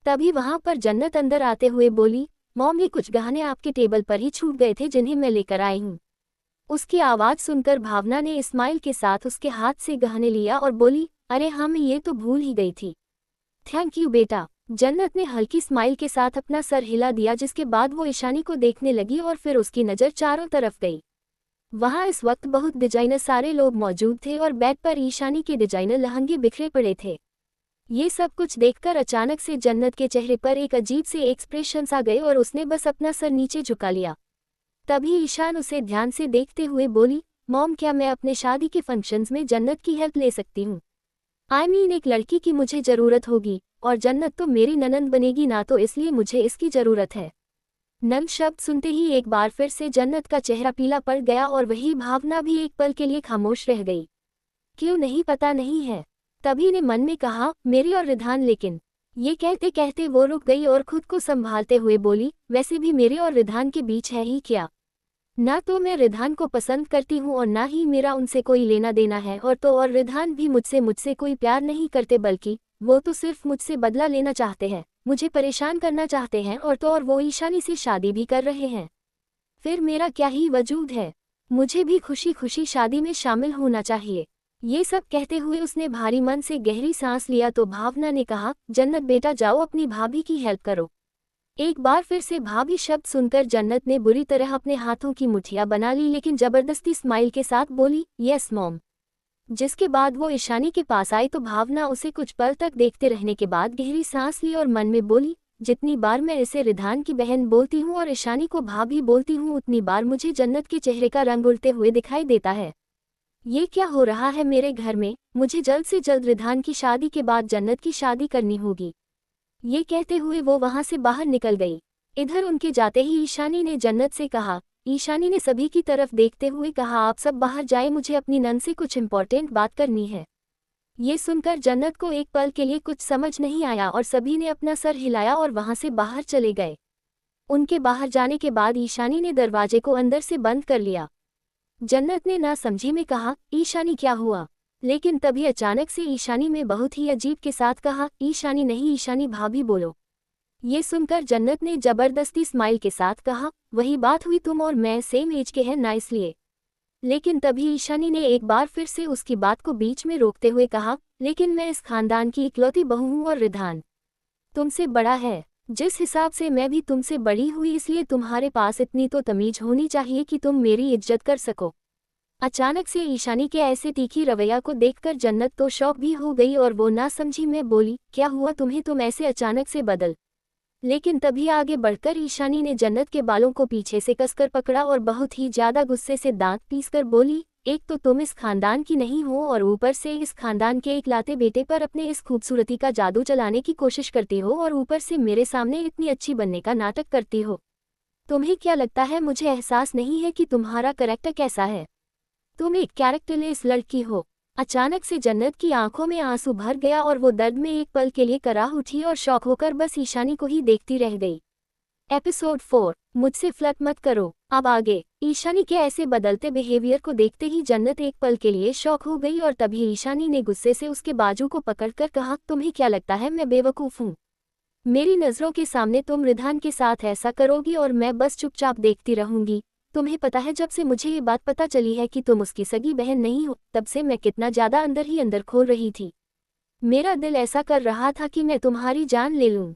तभी वहां पर जन्नत अंदर आते हुए बोली, मॉम ये कुछ गहने आपके टेबल पर ही छूट गए थे जिन्हें मैं लेकर आई हूँ। उसकी आवाज़ सुनकर भावना ने स्माइल के साथ उसके हाथ से गहने लिया और बोली, अरे हाँ, मैं ये तो भूल ही गई थी। थैंक यू बेटा। जन्नत ने हल्की स्माइल के साथ अपना सर हिला दिया, जिसके बाद वो ईशानी को देखने लगी और फिर उसकी नज़र चारों तरफ गई। वहाँ इस वक्त बहुत डिजाइनर सारे लोग मौजूद थे और बेड पर ईशानी के डिजाइनर लहंगे बिखरे पड़े थे। ये सब कुछ देखकर अचानक से जन्नत के चेहरे पर एक अजीब से एक्सप्रेशन आ गए और उसने बस अपना सर नीचे झुका लिया। तभी ईशान उसे ध्यान से देखते हुए बोली, मॉम क्या मैं अपने शादी के फंक्शंस में जन्नत की हेल्प ले सकती हूँ? आई मीन एक लड़की की मुझे ज़रूरत होगी और जन्नत तो मेरी ननंद बनेगी ना, तो इसलिए मुझे इसकी ज़रूरत है। नन शब्द सुनते ही एक बार फिर से जन्नत का चेहरा पीला पड़ गया और वही भावना भी एक पल के लिए खामोश रह गई। क्यों नहीं पता नहीं है, तभी ने मन में कहा, मेरी और रिधान। लेकिन ये कहते कहते वो रुक गई और खुद को संभालते हुए बोली, वैसे भी मेरे और रिधान के बीच है ही क्या? ना तो मैं रिधान को पसंद करती हूँ और ना ही मेरा उनसे कोई लेना देना है, और रिधान भी मुझसे कोई प्यार नहीं करते, बल्कि वो तो सिर्फ मुझसे बदला लेना चाहते हैं, मुझे परेशान करना चाहते हैं, और वो ईशानी से शादी भी कर रहे हैं। फिर मेरा क्या ही वजूद है? मुझे भी खुशी खुशी शादी में शामिल होना चाहिए। ये सब कहते हुए उसने भारी मन से गहरी सांस लिया तो भावना ने कहा, जन्नत बेटा जाओ अपनी भाभी की हेल्प करो। एक बार फिर से भाभी शब्द सुनकर जन्नत ने बुरी तरह अपने हाथों की मुठ्ठियां बना ली, लेकिन जबरदस्ती स्माइल के साथ बोली, यस मॉम। जिसके बाद वो ईशानी के पास आई तो भावना उसे कुछ पल तक देखते रहने के बाद गहरी सांस ली और मन में बोली, जितनी बार मैं इसे रिधान की बहन बोलती हूँ और ईशानी को भाभी बोलती हूँ, उतनी बार मुझे जन्नत के चेहरे का रंग उड़ते हुए दिखाई देता है। ये क्या हो रहा है मेरे घर में? मुझे जल्द से जल्द रिधान की शादी के बाद जन्नत की शादी करनी होगी। ये कहते हुए वो वहां से बाहर निकल गई। इधर उनके जाते ही ईशानी ने जन्नत से कहा, ईशानी ने सभी की तरफ देखते हुए कहा, आप सब बाहर जाए, मुझे अपनी नन से कुछ इम्पोर्टेंट बात करनी है। ये सुनकर जन्नत को एक पल के लिए कुछ समझ नहीं आया और सभी ने अपना सर हिलाया और वहां से बाहर चले गए। उनके बाहर जाने के बाद ईशानी ने दरवाजे को अंदर से बंद कर लिया। जन्नत ने ना समझी में कहा, ईशानी क्या हुआ? लेकिन तभी अचानक से ईशानी में बहुत ही अजीब के साथ कहा, ईशानी नहीं, ईशानी भाभी बोलो। ये सुनकर जन्नत ने जबरदस्ती स्माइल के साथ कहा, वही बात हुई, तुम और मैं सेम एज के हैं ना, इसलिए। लेकिन तभी ईशानी ने एक बार फिर से उसकी बात को बीच में रोकते हुए कहा, लेकिन मैं इस खानदान की इकलौती बहू हूँ और रिधान तुमसे बड़ा है। जिस हिसाब से मैं भी तुमसे बड़ी हुई, इसलिए तुम्हारे पास इतनी तो तमीज होनी चाहिए कि तुम मेरी इज्जत कर सको। अचानक से ईशानी के ऐसे तीखी रवैया को देखकर जन्नत तो शॉक भी हो गई और वो ना समझी में बोली, क्या हुआ तुम्हें, तुम ऐसे अचानक से बदल? लेकिन तभी आगे बढ़कर ईशानी ने जन्नत के बालों को पीछे से कसकर पकड़ा और बहुत ही ज्यादा गुस्से से दांत पीसकर बोली, एक तो तुम इस खानदान की नहीं हो और ऊपर से इस खानदान के इकलौते बेटे पर अपने इस खूबसूरती का जादू चलाने की कोशिश करती हो और ऊपर से मेरे सामने इतनी अच्छी बनने का नाटक करती हो। तुम्हें क्या लगता है मुझे एहसास नहीं है कि तुम्हारा कैरेक्टर कैसा है? तुम एक कैरेक्टरलेस लड़की हो। अचानक से जन्नत की आंखों में आंसू भर गया और वो दर्द में एक पल के लिए कराह उठी और शौक होकर बस ईशानी को ही देखती रह गई। एपिसोड 4, मुझसे फ्लर्ट मत करो। अब आगे। ईशानी के ऐसे बदलते बिहेवियर को देखते ही जन्नत एक पल के लिए शौक हो गई और तभी ईशानी ने गुस्से से उसके बाजू को पकड़कर कहा, तुम्हें क्या लगता है मैं बेवकूफ़ हूँ? मेरी नज़रों के सामने तुम रिधान के साथ ऐसा करोगी और मैं बस चुपचाप देखती रहूंगी? तुम्हें पता है जब से मुझे ये बात पता चली है कि तुम उसकी सगी बहन नहीं हो, तब से मैं कितना ज़्यादा अंदर ही अंदर खोल रही थी। मेरा दिल ऐसा कर रहा था कि मैं तुम्हारी जान ले लूँ।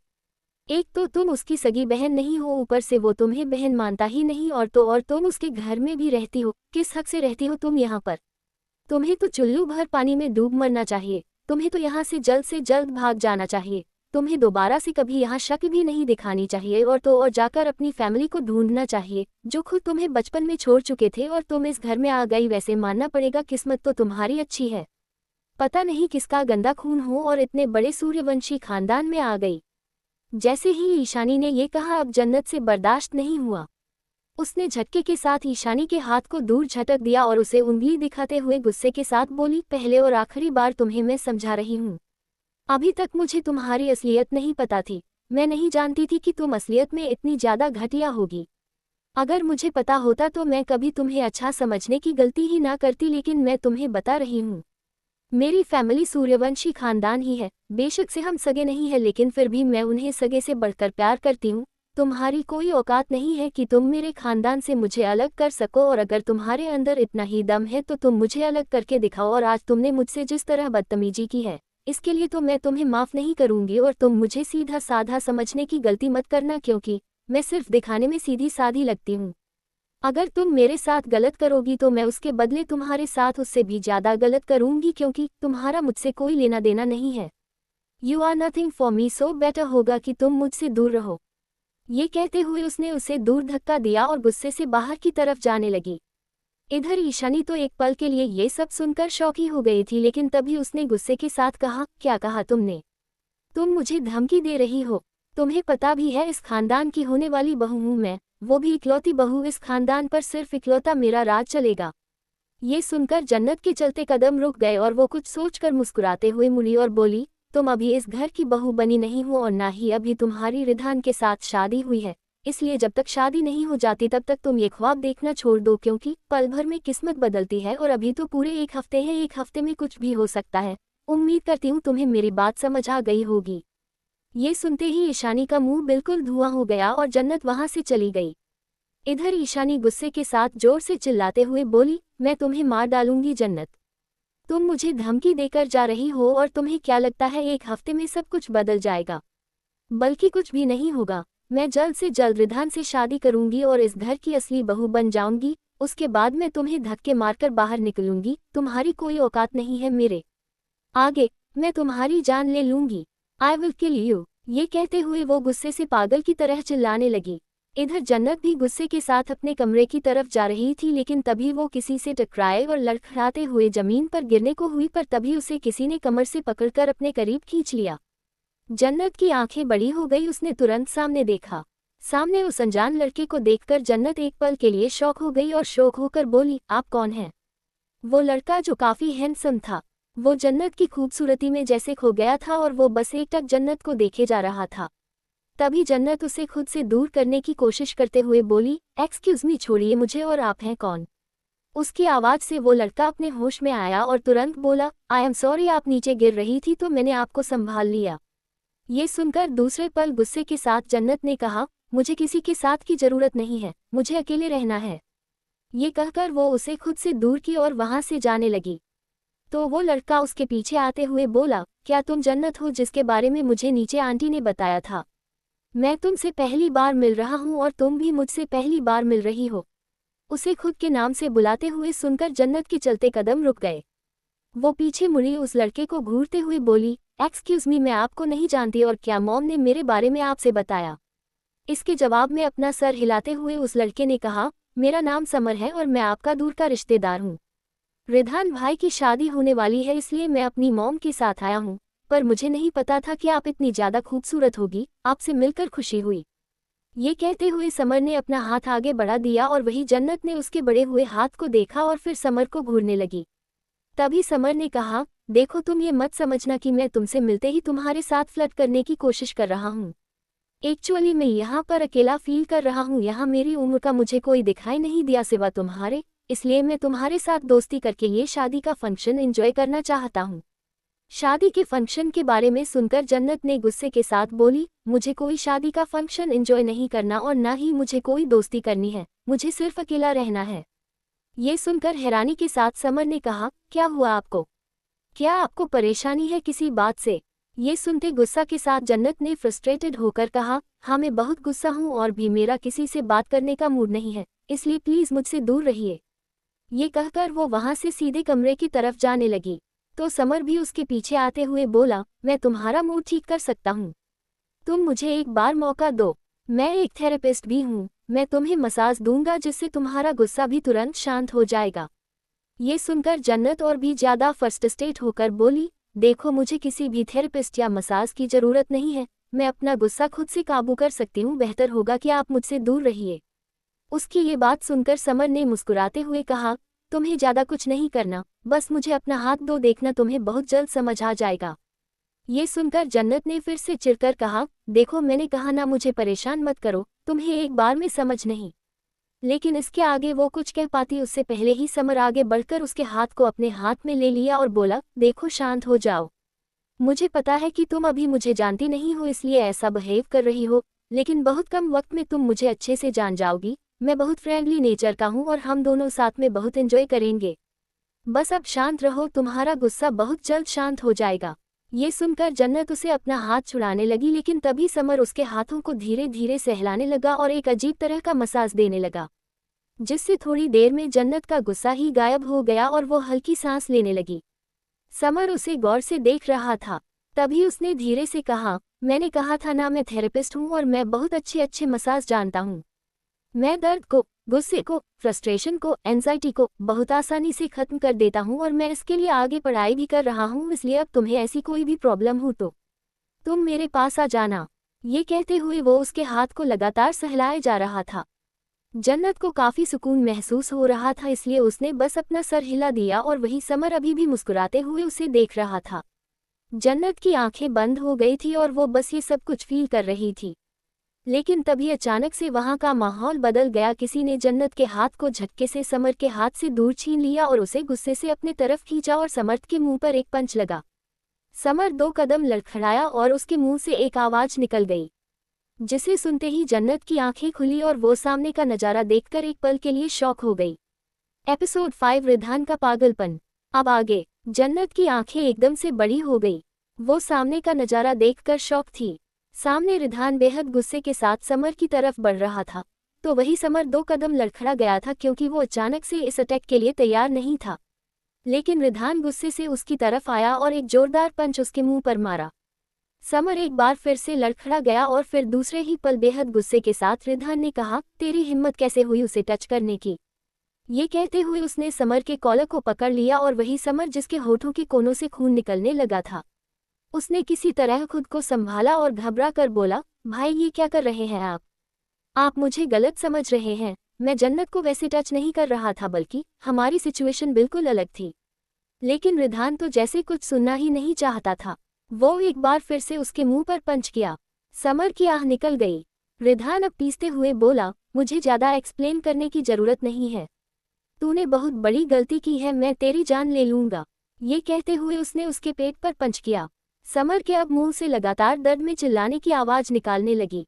एक तो तुम उसकी सगी बहन नहीं हो, ऊपर से वो तुम्हें बहन मानता ही नहीं, और तुम उसके घर में भी रहती हो। किस हक से रहती हो तुम यहाँ पर? तुम्हें तो चुल्लू भर पानी में डूब मरना चाहिए। तुम्हें तो यहाँ से जल्द भाग जाना चाहिए। तुम्हें दोबारा से कभी यहाँ शक भी नहीं दिखानी चाहिए, और जाकर अपनी फैमिली को ढूंढना चाहिए जो खुद तुम्हें बचपन में छोड़ चुके थे, और तुम इस घर में आ गई। वैसे मानना पड़ेगा, किस्मत तो तुम्हारी अच्छी है। पता नहीं किसका गंदा खून हो और इतने बड़े सूर्यवंशी खानदान में आ गई। जैसे ही ईशानी ने ये कहा, अब जन्नत से बर्दाश्त नहीं हुआ। उसने झटके के साथ ईशानी के हाथ को दूर झटक दिया और उसे उंगली दिखाते हुए गुस्से के साथ बोली, पहले और आखिरी बार तुम्हें मैं समझा रही हूँ। अभी तक मुझे तुम्हारी असलियत नहीं पता थी। मैं नहीं जानती थी कि तुम असलियत में इतनी ज्यादा घटिया होगी। अगर मुझे पता होता तो मैं कभी तुम्हें अच्छा समझने की गलती ही ना करती, लेकिन मैं तुम्हें बता रही हूँ, मेरी फैमिली सूर्यवंशी खानदान ही है। बेशक से हम सगे नहीं है, लेकिन फिर भी मैं उन्हें सगे से बढ़कर प्यार करती हूँ। तुम्हारी कोई औकात नहीं है कि तुम मेरे खानदान से मुझे अलग कर सको, और अगर तुम्हारे अंदर इतना ही दम है तो तुम मुझे अलग करके दिखाओ। और आज तुमने मुझसे जिस तरह बदतमीजी की है, इसके लिए तो मैं तुम्हें माफ़ नहीं करूँगी। और तुम मुझे सीधा साधा समझने की गलती मत करना, क्योंकि मैं सिर्फ दिखाने में सीधी साधी लगती हूँ। अगर तुम मेरे साथ गलत करोगी तो मैं उसके बदले तुम्हारे साथ उससे भी ज़्यादा गलत करूँगी, क्योंकि तुम्हारा मुझसे कोई लेना देना नहीं है। You are nothing for me, so better होगा कि तुम मुझसे दूर रहो। ये कहते हुए उसने उसे दूर धक्का दिया और गुस्से से बाहर की तरफ जाने लगी। इधर ईशानी तो एक पल के लिए ये सब सुनकर शौकी हो गई थी, लेकिन तभी उसने गुस्से के साथ कहा, क्या कहा तुमने? तुम मुझे धमकी दे रही हो? तुम्हें पता भी है इस खानदान की होने वाली बहू हूँ मैं, वो भी इकलौती बहू। इस खानदान पर सिर्फ इकलौता मेरा राज चलेगा। ये सुनकर जन्नत के चलते कदम रुक गए और वो कुछ सोचकर मुस्कुराते हुए मुड़ी और बोली, तुम अभी इस घर की बहू बनी नहीं हो, और ना ही अभी तुम्हारी रिधान के साथ शादी हुई है। इसलिए जब तक शादी नहीं हो जाती तब तक तुम ये ख्वाब देखना छोड़ दो, क्योंकि पल भर में किस्मत बदलती है और अभी तो पूरे एक हफ्ते हैं। एक हफ्ते में कुछ भी हो सकता है। उम्मीद करती हूँ तुम्हें मेरी बात समझ आ गई होगी। ये सुनते ही ईशानी का मुंह बिल्कुल धुआं हो गया और जन्नत वहां से चली गई। इधर ईशानी गुस्से के साथ जोर से चिल्लाते हुए बोली, मैं तुम्हें मार डालूंगी जन्नत। तुम मुझे धमकी देकर जा रही हो, और तुम्हें क्या लगता है एक हफ्ते में सब कुछ बदल जाएगा? बल्कि कुछ भी नहीं होगा। मैं जल्द से जल्द रिधान से शादी करूंगी और इस घर की असली बहू बन जाऊंगी। उसके बाद मैं तुम्हें धक्के मारकर बाहर निकलूंगी। तुम्हारी कोई औकात नहीं है मेरे आगे। मैं तुम्हारी जान ले लूंगी। I will kill you. ये कहते हुए वो गुस्से से पागल की तरह चिल्लाने लगी। इधर जन्नत भी गुस्से के साथ अपने कमरे की तरफ जा रही थी, लेकिन तभी वो किसी से टकराए और लड़खड़ाते हुए जमीन पर गिरने को हुई, पर तभी उसे किसी ने कमर से पकड़कर अपने करीब खींच लिया। जन्नत की आंखें बड़ी हो गई। उसने तुरंत सामने देखा। सामने उस अनजान लड़के को देखकर जन्नत एक पल के लिए शॉक हो गई और शौक होकर बोली, आप कौन हैं? वो लड़का जो काफी हैंडसम था, वो जन्नत की खूबसूरती में जैसे खो गया था और वो बस एकटक जन्नत को देखे जा रहा था। तभी जन्नत उसे खुद से दूर करने की कोशिश करते हुए बोली, एक्सक्यूज मी, छोड़िए मुझे, और आप हैं कौन? उसकी आवाज़ से वो लड़का अपने होश में आया और तुरंत बोला, आई एम सॉरी, आप नीचे गिर रही थी तो मैंने आपको संभाल लिया। ये सुनकर दूसरे पल गुस्से के साथ जन्नत ने कहा, मुझे किसी के साथ की जरूरत नहीं है, मुझे अकेले रहना है। ये कहकर वो उसे खुद से दूर की और वहां से जाने लगी। तो वो लड़का उसके पीछे आते हुए बोला, क्या तुम जन्नत हो जिसके बारे में मुझे नीचे आंटी ने बताया था? मैं तुमसे पहली बार मिल रहा हूँ और तुम भी मुझसे पहली बार मिल रही हो। उसे खुद के नाम से बुलाते हुए सुनकर जन्नत के चलते कदम रुक गए। वो पीछे मुड़ी उस लड़के को घूरते हुए बोली, एक्सक्यूज मी, मैं आपको नहीं जानती, और क्या मॉम ने मेरे बारे में आपसे बताया? इसके जवाब में अपना सर हिलाते हुए उस लड़के ने कहा, मेरा नाम समर है और मैं आपका दूर का रिश्तेदार हूँ। रिधान भाई की शादी होने वाली है, इसलिए मैं अपनी मॉम के साथ आया हूँ, पर मुझे नहीं पता था कि आप इतनी ज़्यादा खूबसूरत होगी। आपसे मिलकर खुशी हुई। ये कहते हुए समर ने अपना हाथ आगे बढ़ा दिया और वही जन्नत ने उसके बढ़े हुए हाथ को देखा और फिर समर को घूरने लगी। तभी समर ने कहा, देखो तुम ये मत समझना कि मैं तुमसे मिलते ही तुम्हारे साथ फ्लर्ट करने की कोशिश कर रहा हूँ। एक्चुअली मैं यहाँ पर अकेला फील कर रहा हूँ। यहाँ मेरी उम्र का मुझे कोई दिखाई नहीं दिया सिवा तुम्हारे, इसलिए मैं तुम्हारे साथ दोस्ती करके ये शादी का फंक्शन एंजॉय करना चाहता हूँ। शादी के फंक्शन के बारे में सुनकर जन्नत ने गुस्से के साथ बोली, मुझे कोई शादी का फंक्शन एंजॉय नहीं करना और ना ही मुझे कोई दोस्ती करनी है, मुझे सिर्फ अकेला रहना है। ये सुनकर हैरानी के साथ समर ने कहा, क्या हुआ आपको? क्या आपको परेशानी है किसी बात से? ये सुनते गुस्सा के साथ जन्नत ने फ्रस्ट्रेटेड होकर कहा, हाँ मैं बहुत गुस्सा हूँ और भी मेरा किसी से बात करने का मूड नहीं है, इसलिए प्लीज़ मुझसे दूर रहिए। ये कहकर वो वहाँ से सीधे कमरे की तरफ जाने लगी। तो समर भी उसके पीछे आते हुए बोला, मैं तुम्हारा मूड ठीक कर सकता हूँ, तुम मुझे एक बार मौका दो, मैं एक थेरेपिस्ट भी हूँ, मैं तुम्हें मसाज दूंगा जिससे तुम्हारा गुस्सा भी तुरंत शांत हो जाएगा। ये सुनकर जन्नत और भी ज़्यादा फ्रस्ट्रेटेड होकर बोली, देखो मुझे किसी भी थेरेपिस्ट या मसाज की ज़रूरत नहीं है, मैं अपना गुस्सा खुद से काबू कर सकती हूँ, बेहतर होगा कि आप मुझसे दूर रहिए। उसकी ये बात सुनकर समर ने मुस्कुराते हुए कहा, तुम्हें ज़्यादा कुछ नहीं करना, बस मुझे अपना हाथ दो, देखना तुम्हें बहुत जल्द समझ आ जाएगा। ये सुनकर जन्नत ने फिर से चिढ़कर कहा, देखो मैंने कहा ना, मुझे परेशान मत करो, तुम्हें एक बार में समझ नहीं। लेकिन इसके आगे वो कुछ कह पाती उससे पहले ही समर आगे बढ़कर उसके हाथ को अपने हाथ में ले लिया और बोला, देखो शांत हो जाओ, मुझे पता है कि तुम अभी मुझे जानती नहीं हो इसलिए ऐसा बिहेव कर रही हो, लेकिन बहुत कम वक्त में तुम मुझे अच्छे से जान जाओगी। मैं बहुत फ्रेंडली नेचर का हूँ और हम दोनों साथ में बहुत एंजॉय करेंगे। बस अब शांत रहो, तुम्हारा गुस्सा बहुत जल्द शांत हो जाएगा। ये सुनकर जन्नत उसे अपना हाथ छुड़ाने लगी, लेकिन तभी समर उसके हाथों को धीरे धीरे सहलाने लगा और एक अजीब तरह का मसाज देने लगा, जिससे थोड़ी देर में जन्नत का गुस्सा ही गायब हो गया और वो हल्की सांस लेने लगी। समर उसे गौर से देख रहा था। तभी उसने धीरे से कहा, मैंने कहा था ना, मैं थेरेपिस्ट हूँ और मैं बहुत अच्छे मसाज जानता हूँ। मैं दर्द को, गुस्से को, फ्रस्ट्रेशन को, एंजाइटी को बहुत आसानी से खत्म कर देता हूँ और मैं इसके लिए आगे पढ़ाई भी कर रहा हूँ, इसलिए अब तुम्हें ऐसी कोई भी प्रॉब्लम हो तो तुम मेरे पास आ जाना। ये कहते हुए वो उसके हाथ को लगातार सहलाए जा रहा था। जन्नत को काफ़ी सुकून महसूस हो रहा था, इसलिए उसने बस अपना सर हिला दिया और वही समर अभी भी मुस्कुराते हुए उसे देख रहा था। जन्नत की आंखें बंद हो गई थी और वो बस ये सब कुछ फील कर रही थी। लेकिन तभी अचानक से वहां का माहौल बदल गया। किसी ने जन्नत के हाथ को झटके से समर के हाथ से दूर छीन लिया और उसे गुस्से से अपने तरफ खींचा और समर के मुंह पर एक पंच लगा। समर 2 कदम लड़खड़ाया और उसके मुंह से एक आवाज निकल गई, जिसे सुनते ही जन्नत की आंखें खुली और वो सामने का नजारा देखकर एक पल के लिए शॉक हो गई। एपिसोड 5 रिधान का पागलपन। अब आगे। जन्नत की आंखें एकदम से बड़ी हो गई। वो सामने का नजारा देखकर शॉक थी। सामने रिधान बेहद गुस्से के साथ समर की तरफ बढ़ रहा था, तो वही समर 2 कदम लड़खड़ा गया था क्योंकि वो अचानक से इस अटैक के लिए तैयार नहीं था। लेकिन रिधान गुस्से से उसकी तरफ आया और एक जोरदार पंच उसके मुंह पर मारा। समर एक बार फिर से लड़खड़ा गया और फिर दूसरे ही पल बेहद गुस्से के साथ रिधान ने कहा, तेरी हिम्मत कैसे हुई उसे टच करने की। ये कहते हुए उसने समर के कॉलर को पकड़ लिया और वही समर जिसके होठों के कोनों से खून निकलने लगा था। उसने किसी तरह खुद को संभाला और घबरा कर बोला, भाई ये क्या कर रहे हैं आप मुझे गलत समझ रहे हैं, मैं जन्नत को वैसे टच नहीं कर रहा था, बल्कि हमारी सिचुएशन बिल्कुल अलग थी। लेकिन रिधान तो जैसे कुछ सुनना ही नहीं चाहता था। वो एक बार फिर से उसके मुंह पर पंच किया। समर की आह निकल गई। रिधान अब पीसते हुए बोला, मुझे ज्यादा एक्सप्लेन करने की जरूरत नहीं है, तूने बहुत बड़ी गलती की है, मैं तेरी जान ले लूंगा। ये कहते हुए उसने उसके पेट पर पंच किया। समर के अब मुंह से लगातार दर्द में चिल्लाने की आवाज निकालने लगी,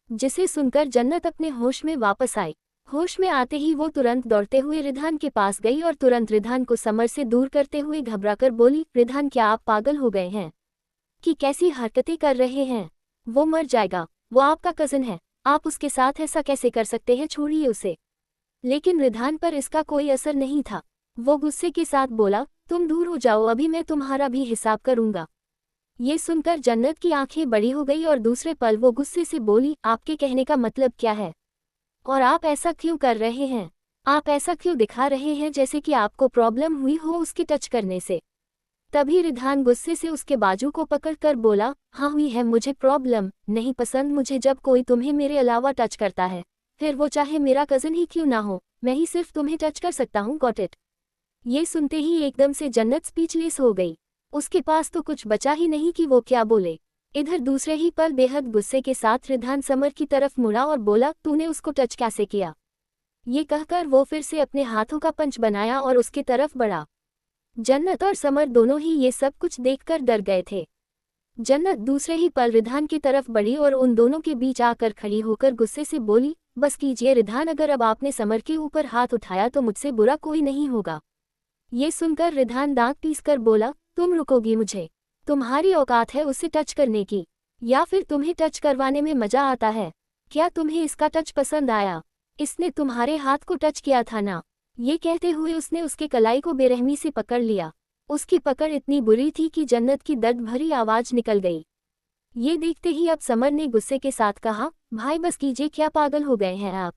जिसे सुनकर जन्नत अपने होश में वापस आई। होश में आते ही वो तुरंत दौड़ते हुए रिधान के पास गई और तुरंत रिधान को समर से दूर करते हुए घबराकर बोली, रिधान क्या आप पागल हो गए हैं कि कैसी हरकतें कर रहे हैं, वो मर जाएगा, वो आपका कज़न है, आप उसके साथ ऐसा कैसे कर सकते हैं, छोड़िए उसे। लेकिन रिधान पर इसका कोई असर नहीं था। वो गुस्से के साथ बोला, तुम दूर हो जाओ, अभी मैं तुम्हारा भी हिसाब करूंगा। ये सुनकर जन्नत की आंखें बड़ी हो गई और दूसरे पल वो गुस्से से बोली, आपके कहने का मतलब क्या है और आप ऐसा क्यों कर रहे हैं, आप ऐसा क्यों दिखा रहे हैं जैसे कि आपको प्रॉब्लम हुई हो उसके टच करने से। तभी रिधान गुस्से से उसके बाजू को पकड़कर बोला, हाँ हुई है मुझे प्रॉब्लम, नहीं पसंद मुझे जब कोई तुम्हें मेरे अलावा टच करता है, फिर वो चाहे मेरा कज़न ही क्यों ना हो, मैं ही सिर्फ तुम्हें टच कर सकता हूँ, गॉट इट। ये सुनते ही एकदम से जन्नत स्पीचलेस हो गई। उसके पास तो कुछ बचा ही नहीं कि वो क्या बोले। इधर दूसरे ही पल बेहद गुस्से के साथ रिधान समर की तरफ मुड़ा और बोला, तूने उसको टच कैसे किया। ये कहकर वो फिर से अपने हाथों का पंच बनाया और उसके तरफ बढ़ा। जन्नत और समर दोनों ही ये सब कुछ देखकर डर गए थे। जन्नत दूसरे ही पल रिधान की तरफ बढ़ी और उन दोनों के बीच आकर खड़ी होकर गुस्से से बोली, बस कीजिए रिधान, अगर अब आपने समर के ऊपर हाथ उठाया तो मुझसे बुरा कोई नहीं होगा। ये सुनकर रिधान दांत पीसकर बोला, तुम रुकोगी मुझे, तुम्हारी औकात है उसे टच करने की, या फिर तुम्हें टच करवाने में मजा आता है? क्या तुम्हें इसका टच पसंद आया? इसने तुम्हारे हाथ को टच किया था ना? ये कहते हुए उसने उसके कलाई को बेरहमी से पकड़ लिया। उसकी पकड़ इतनी बुरी थी कि जन्नत की दर्द भरी आवाज निकल गई। ये देखते ही अब समर ने गुस्से के साथ कहा, भाई बस कीजिए, क्या पागल हो गए हैं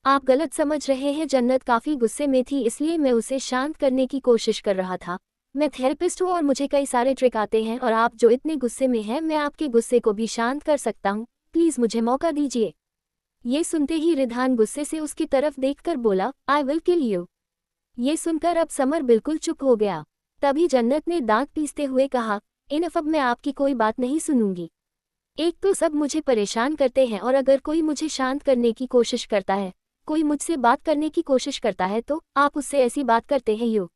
आप गलत समझ रहे हैं। जन्नत काफी गुस्से में थी, इसलिए मैं उसे शांत करने की कोशिश कर रहा था। मैं थेरेपिस्ट हूँ और मुझे कई सारे ट्रिक आते हैं, और आप जो इतने गुस्से में हैं, मैं आपके गुस्से को भी शांत कर सकता हूँ। प्लीज मुझे मौका दीजिए। ये सुनते ही रिधान गुस्से से उसकी तरफ देखकर बोला, आई विल किल यू। ये सुनकर अब समर बिल्कुल चुप हो गया। तभी जन्नत ने दांत पीसते हुए कहा, इनफ, अब मैं आपकी कोई बात नहीं सुनूंगी। एक तो सब मुझे परेशान करते हैं, और अगर कोई मुझे शांत करने की कोशिश करता है, कोई मुझसे बात करने की कोशिश करता है, तो आप उससे ऐसी बात करते हैं। यू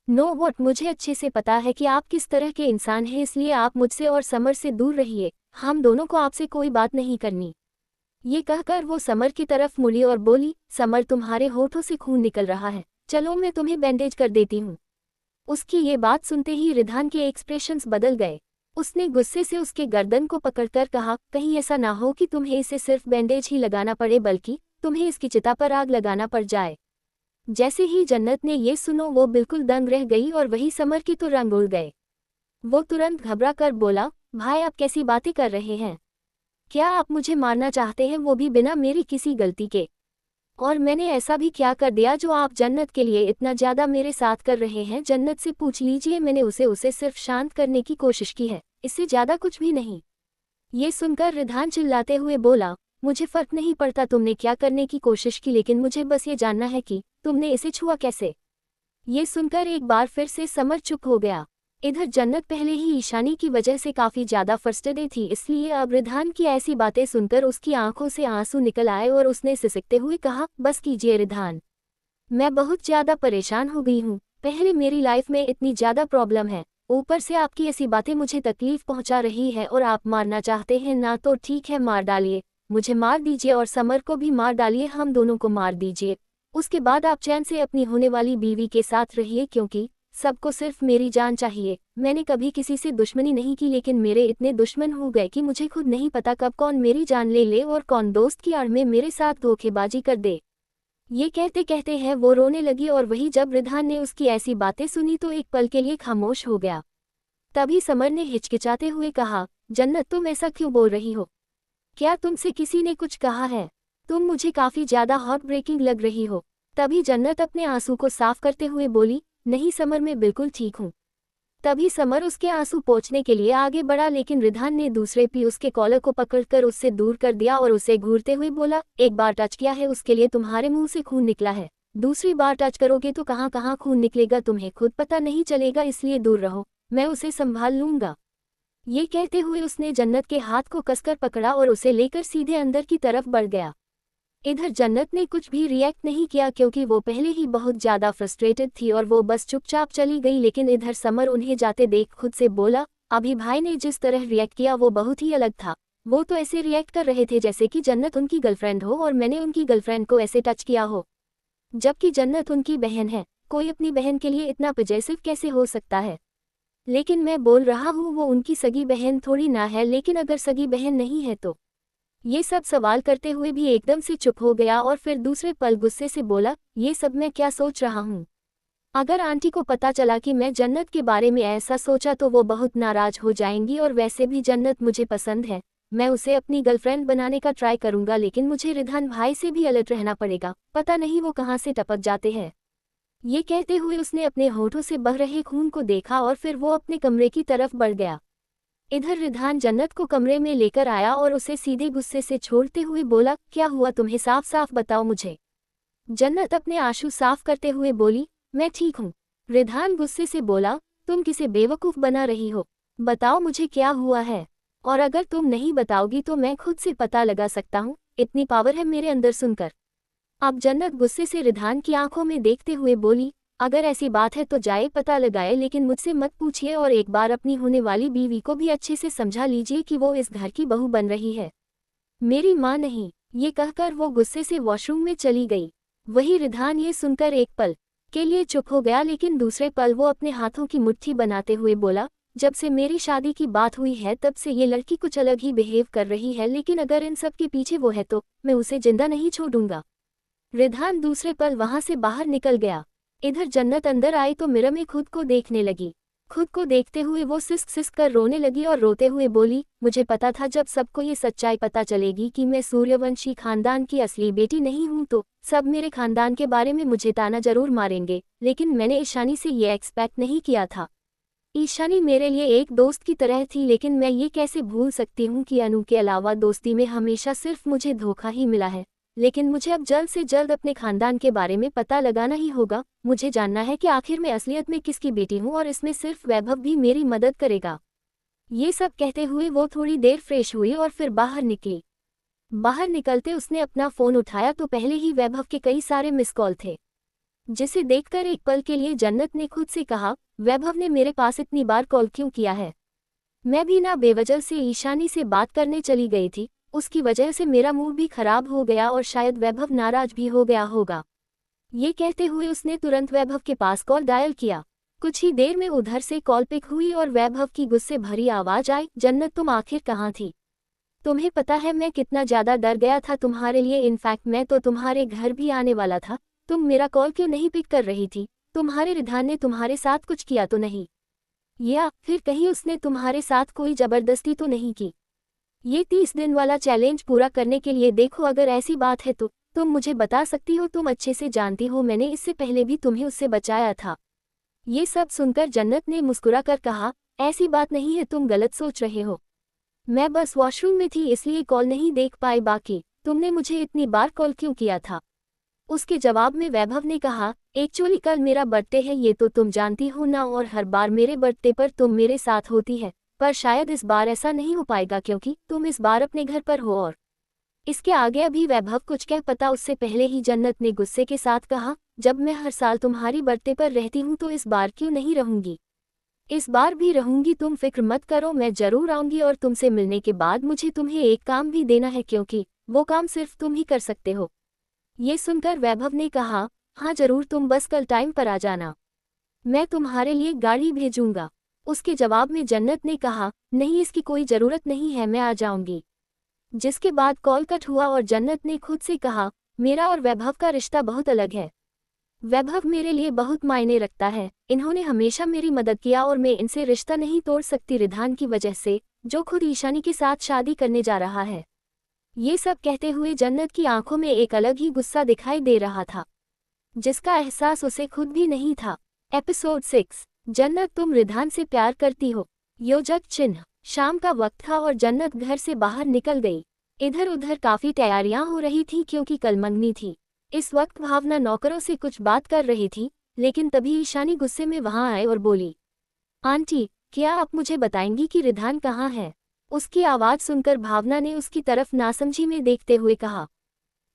नो व्हाट, मुझे अच्छे से पता है कि आप किस तरह के इंसान हैं, इसलिए आप मुझसे और समर से दूर रहिए। हम दोनों को आपसे कोई बात नहीं करनी। ये कहकर वो समर की तरफ मुड़ी और बोली, समर तुम्हारे होठों से खून निकल रहा है, चलो मैं तुम्हें बैंडेज कर देती हूँ। उसकी ये बात सुनते ही रिधान के एक्सप्रेशंस बदल गए। उसने गुस्से से उसके गर्दन को पकड़कर कहा, कहीं ऐसा ना हो कि तुम्हें इसे सिर्फ बैंडेज ही लगाना पड़े, बल्कि तुम्हें इसकी चिता पर आग लगाना पड़ जाए। जैसे ही जन्नत ने ये सुनो, वो बिल्कुल दंग रह गई और वही समर की तो रंग उड़ गए। वो तुरंत घबरा कर बोला, भाई आप कैसी बातें कर रहे हैं? क्या आप मुझे मारना चाहते हैं, वो भी बिना मेरी किसी गलती के? और मैंने ऐसा भी क्या कर दिया जो आप जन्नत के लिए इतना ज़्यादा मेरे साथ कर रहे हैं? जन्नत से पूछ लीजिए, मैंने उसे सिर्फ शांत करने की कोशिश की है, इससे ज़्यादा कुछ भी नहीं। ये सुनकर रिधान चिल्लाते हुए बोला, मुझे फर्क नहीं पड़ता तुमने क्या करने की कोशिश की, लेकिन मुझे बस ये जानना है कि तुमने इसे छुआ कैसे। ये सुनकर एक बार फिर से समर चुप हो गया। इधर जन्नत पहले ही ईशानी की वजह से काफी ज्यादा फ्रस्ट्रेटेड थी, इसलिए अब रिधान की ऐसी बातें सुनकर उसकी आंखों से आंसू निकल आए और उसने सिसकते हुए कहा, बस कीजिए रिधान, मैं बहुत ज्यादा परेशान हो गई हूँ। पहले मेरी लाइफ में इतनी ज्यादा प्रॉब्लम है, ऊपर से आपकी ऐसी बातें मुझे तकलीफ पहुंचा रही है, और आप मारना चाहते हैं ना? तो ठीक है, मार डालिए, मुझे मार दीजिए और समर को भी मार डालिए, हम दोनों को मार दीजिए। उसके बाद आप चैन से अपनी होने वाली बीवी के साथ रहिए, क्योंकि सबको सिर्फ मेरी जान चाहिए। मैंने कभी किसी से दुश्मनी नहीं की, लेकिन मेरे इतने दुश्मन हो गए कि मुझे खुद नहीं पता कब कौन मेरी जान ले ले और कौन दोस्त की आड़ में मेरे साथ धोखेबाजी कर दे। ये कहते कहते हैं वो रोने लगी, और वही जब रिधान ने उसकी ऐसी बातें सुनी तो एक पल के लिए खामोश हो गया। तभी समर ने हिचकिचाते हुए कहा, जन्नत तुम ऐसा क्यों बोल रही हो? क्या तुमसे किसी ने कुछ कहा है? तुम मुझे काफी ज्यादा हार्ट ब्रेकिंग लग रही हो। तभी जन्नत अपने आंसू को साफ करते हुए बोली, नहीं समर, मैं बिल्कुल ठीक हूँ। तभी समर उसके आंसू पोंछने के लिए आगे बढ़ा, लेकिन रिधान ने दूसरे पी उसके कॉलर को पकड़कर उससे दूर कर दिया और उसे घूरते हुए बोला, एक बार टच किया है उसके लिए तुम्हारे मुंह से खून निकला है, दूसरी बार टच करोगे तो कहाँ कहाँ खून निकलेगा तुम्हें खुद पता नहीं चलेगा, इसलिए दूर रहो, मैं उसे संभाल लूंगा। ये कहते हुए उसने जन्नत के हाथ को कसकर पकड़ा और उसे लेकर सीधे अंदर की तरफ बढ़ गया। इधर जन्नत ने कुछ भी रिएक्ट नहीं किया, क्योंकि वो पहले ही बहुत ज्यादा फ्रस्ट्रेटेड थी और वो बस चुपचाप चली गई। लेकिन इधर समर उन्हें जाते देख खुद से बोला, अभी भाई ने जिस तरह रिएक्ट किया वो बहुत ही अलग था। वो तो ऐसे रिएक्ट कर रहे थे जैसे कि जन्नत उनकी गर्लफ्रेंड हो और मैंने उनकी गर्लफ्रेंड को ऐसे टच किया हो, जबकि जन्नत उनकी बहन है। कोई अपनी बहन के लिए इतना पजेसिव कैसे हो सकता है? लेकिन मैं बोल रहा हूँ वो उनकी सगी बहन थोड़ी ना है, लेकिन अगर सगी बहन नहीं है तो? ये सब सवाल करते हुए भी एकदम से चुप हो गया और फिर दूसरे पल गुस्से से बोला, ये सब मैं क्या सोच रहा हूँ? अगर आंटी को पता चला कि मैं जन्नत के बारे में ऐसा सोचा तो वो बहुत नाराज हो जाएंगी, और वैसे भी जन्नत मुझे पसंद है, मैं उसे अपनी गर्लफ्रेंड बनाने का ट्राई करूंगा, लेकिन मुझे रिधान भाई से भी अलर्ट रहना पड़ेगा, पता नहीं वो कहाँ से टपक जाते हैं। ये कहते हुए उसने अपने होठों से बह रहे खून को देखा और फिर वो अपने कमरे की तरफ बढ़ गया। इधर रिधान जन्नत को कमरे में लेकर आया और उसे सीधे गुस्से से छोड़ते हुए बोला, क्या हुआ तुम्हें, साफ साफ बताओ मुझे। जन्नत अपने आंसू साफ करते हुए बोली, मैं ठीक हूँ। रिधान गुस्से से बोला, तुम किसे बेवकूफ़ बना रही हो, बताओ मुझे क्या हुआ है, और अगर तुम नहीं बताओगी तो मैं खुद से पता लगा सकता हूँ, इतनी पावर है मेरे अंदर। सुनकर अब जन्नत गुस्से से रिधान की आंखों में देखते हुए बोली, अगर ऐसी बात है तो जाए पता लगाए, लेकिन मुझसे मत पूछिए, और एक बार अपनी होने वाली बीवी को भी अच्छे से समझा लीजिए कि वो इस घर की बहू बन रही है, मेरी माँ नहीं। ये कहकर वो गुस्से से वॉशरूम में चली गई। वही रिधान ये सुनकर एक पल के लिए चुप हो गया, लेकिन दूसरे पल वो अपने हाथों की मुट्ठी बनाते हुए बोला, जब से मेरी शादी की बात हुई है तब से ये लड़की कुछ अलग ही बिहेव कर रही है, लेकिन अगर इन सब के पीछे वो है तो मैं उसे जिंदा नहीं छोड़ूंगा। रिधान दूसरे पल वहां से बाहर निकल गया। इधर जन्नत अंदर आई तो मिरर में खुद को देखने लगी। खुद को देखते हुए वो सिसक सिसक कर रोने लगी और रोते हुए बोली, मुझे पता था जब सबको ये सच्चाई पता चलेगी कि मैं सूर्यवंशी खानदान की असली बेटी नहीं हूं तो सब मेरे खानदान के बारे में मुझे ताना जरूर मारेंगे, लेकिन मैंने ईशानी से ये एक्सपेक्ट नहीं किया था। ईशानी मेरे लिए एक दोस्त की तरह थी, लेकिन मैं ये कैसे भूल सकती हूँ कि अनु के अलावा दोस्ती में हमेशा सिर्फ मुझे धोखा ही मिला है। लेकिन मुझे अब जल्द से जल्द अपने खानदान के बारे में पता लगाना ही होगा। मुझे जानना है कि आखिर मैं असलियत में किसकी बेटी हूँ और इसमें सिर्फ वैभव भी मेरी मदद करेगा। ये सब कहते हुए वो थोड़ी देर फ्रेश हुई और फिर बाहर निकली। बाहर निकलते उसने अपना फ़ोन उठाया तो पहले ही वैभव के कई सारे मिस कॉल थे, जिसे देखकर एक पल के लिए जन्नत ने खुद से कहा, वैभव ने मेरे पास इतनी बार कॉल क्यों किया है? मैं भी ना बेवजह से ईशानी से बात करने चली गई थी, उसकी वजह से मेरा मूड भी खराब हो गया और शायद वैभव नाराज भी हो गया होगा। ये कहते हुए उसने तुरंत वैभव के पास कॉल डायल किया। कुछ ही देर में उधर से कॉल पिक हुई और वैभव की गुस्से भरी आवाज आई, जन्नत तुम आखिर कहाँ थी? तुम्हें पता है मैं कितना ज्यादा डर गया था तुम्हारे लिए, इनफैक्ट मैं तो तुम्हारे घर भी आने वाला था। तुम मेरा कॉल क्यों नहीं पिक कर रही थी? तुम्हारे रिधान ने तुम्हारे साथ कुछ किया तो नहीं? या फिर कहीं उसने तुम्हारे साथ कोई जबरदस्ती तो नहीं की? ये 30 दिन वाला चैलेंज पूरा करने के लिए देखो, अगर ऐसी बात है तो तुम मुझे बता सकती हो। तुम अच्छे से जानती हो मैंने इससे पहले भी तुम्हें उससे बचाया था। ये सब सुनकर जन्नत ने मुस्कुरा कर कहा, ऐसी बात नहीं है, तुम गलत सोच रहे हो। मैं बस वॉशरूम में थी इसलिए कॉल नहीं देख पाई, बाकी तुमने मुझे इतनी बार कॉल क्यों किया था? उसके जवाब में वैभव ने कहा, एक्चुअली कल मेरा बर्थडे है, ये तो तुम जानती हो ना, और हर बार मेरे बर्थडे पर तुम मेरे साथ होती है, पर शायद इस बार ऐसा नहीं हो पाएगा क्योंकि तुम इस बार अपने घर पर हो। और इसके आगे अभी वैभव कुछ कह पाता उससे पहले ही जन्नत ने गुस्से के साथ कहा, जब मैं हर साल तुम्हारी बर्थडे पर रहती हूँ तो इस बार क्यों नहीं रहूंगी? इस बार भी रहूंगी, तुम फिक्र मत करो, मैं जरूर आऊंगी। और तुमसे मिलने के बाद मुझे तुम्हें एक काम भी देना है क्योंकि वो काम सिर्फ तुम ही कर सकते हो। ये सुनकर वैभव ने कहा, हाँ जरूर, तुम बस कल टाइम पर आ जाना, मैं तुम्हारे लिए गाड़ी भेजूंगा। उसके जवाब में जन्नत ने कहा, नहीं इसकी कोई ज़रूरत नहीं है, मैं आ जाऊंगी। जिसके बाद कॉल कट हुआ और जन्नत ने खुद से कहा, मेरा और वैभव का रिश्ता बहुत अलग है। वैभव मेरे लिए बहुत मायने रखता है, इन्होंने हमेशा मेरी मदद किया और मैं इनसे रिश्ता नहीं तोड़ सकती रिधान की वजह से, जो खुद ईशानी के साथ शादी करने जा रहा है। ये सब कहते हुए जन्नत की आंखों में एक अलग ही गुस्सा दिखाई दे रहा था, जिसका एहसास उसे खुद भी नहीं था। एपिसोड 6, जन्नत तुम रिधान से प्यार करती हो? योजक चिन्ह। शाम का वक्त था और जन्नत घर से बाहर निकल गई। इधर उधर काफी तैयारियां हो रही थी क्योंकि कल मंगनी थी। इस वक्त भावना नौकरों से कुछ बात कर रही थी, लेकिन तभी ईशानी गुस्से में वहां आए और बोली, आंटी क्या आप मुझे बताएंगी कि रिधान कहाँ है? उसकी आवाज सुनकर भावना ने उसकी तरफ नासमझी में देखते हुए कहा,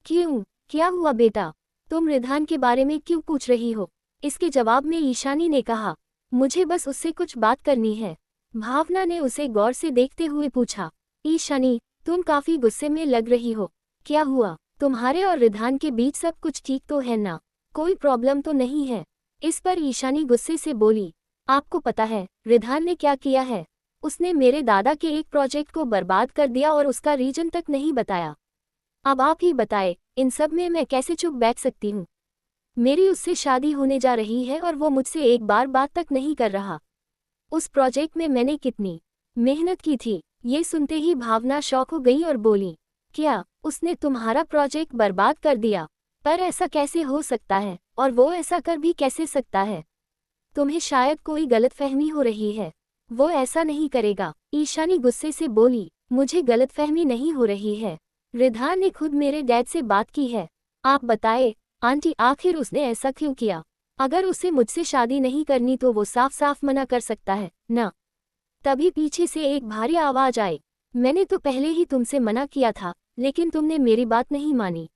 क्यों, क्या हुआ बेटा? तुम रिधान के बारे में क्यों पूछ रही हो? इसके जवाब में ईशानी ने कहा, मुझे बस उससे कुछ बात करनी है। भावना ने उसे गौर से देखते हुए पूछा, ईशानी तुम काफी गुस्से में लग रही हो, क्या हुआ? तुम्हारे और रिधान के बीच सब कुछ ठीक तो है ना? कोई प्रॉब्लम तो नहीं है? इस पर ईशानी गुस्से से बोली, आपको पता है रिधान ने क्या किया है? उसने मेरे दादा के एक प्रोजेक्ट को बर्बाद कर दिया और उसका रीजन तक नहीं बताया। अब आप ही बताएं, इन सब में मैं कैसे चुप बैठ सकती हूँ? मेरी उससे शादी होने जा रही है और वो मुझसे एक बार बात तक नहीं कर रहा। उस प्रोजेक्ट में मैंने कितनी मेहनत की थी। ये सुनते ही भावना शॉक हो गई और बोली, क्या उसने तुम्हारा प्रोजेक्ट बर्बाद कर दिया? पर ऐसा कैसे हो सकता है, और वो ऐसा कर भी कैसे सकता है? तुम्हें शायद कोई गलतफहमी हो रही है, वो ऐसा नहीं करेगा। ईशानी गुस्से से बोली, मुझे गलतफहमी नहीं हो रही है, रिधान ने खुद मेरे डैड से बात की है। आप बताएं आंटी, आखिर उसने ऐसा क्यों किया? अगर उसे मुझसे शादी नहीं करनी तो वो साफ साफ मना कर सकता है ना? तभी पीछे से एक भारी आवाज आई, मैंने तो पहले ही तुमसे मना किया था, लेकिन तुमने मेरी बात नहीं मानी,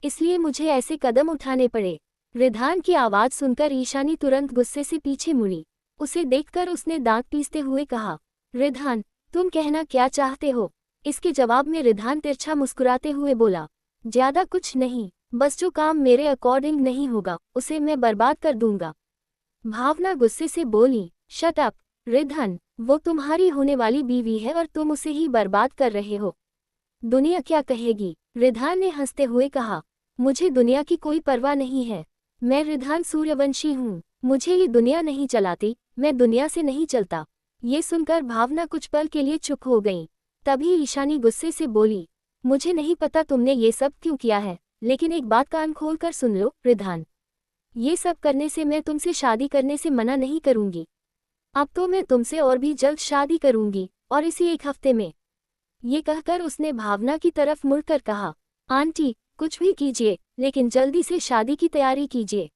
इसलिए मुझे ऐसे कदम उठाने पड़े। रिधान की आवाज सुनकर ईशानी तुरंत गुस्से से पीछे मुड़ी। उसे देखकर उसने दांत पीसते हुए कहा, रिधान तुम कहना क्या चाहते हो? इसके जवाब में रिधान तिरछा मुस्कुराते हुए बोला, ज्यादा कुछ नहीं, बस जो काम मेरे अकॉर्डिंग नहीं होगा उसे मैं बर्बाद कर दूंगा। भावना गुस्से से बोली, शट अप रिधान, वो तुम्हारी होने वाली बीवी है और तुम उसे ही बर्बाद कर रहे हो। दुनिया क्या कहेगी? रिधान ने हंसते हुए कहा। मुझे दुनिया की कोई परवाह नहीं है। मैं रिधान सूर्यवंशी हूँ। मुझे ये दुनिया नहीं चलाती, मैं दुनिया से नहीं चलता। ये सुनकर भावना कुछ पल के लिए चुप हो गई। तभी ईशानी गुस्से से बोली, मुझे नहीं पता तुमने ये सब क्यों किया है, लेकिन एक बात कान खोल कर सुन लो रिधान। ये सब करने से मैं तुमसे शादी करने से मना नहीं करूंगी। अब तो मैं तुमसे और भी जल्द शादी करूंगी, और इसी एक हफ्ते में। ये कहकर उसने भावना की तरफ मुड़कर कहा, आंटी कुछ भी कीजिए, लेकिन जल्दी से शादी की तैयारी कीजिए।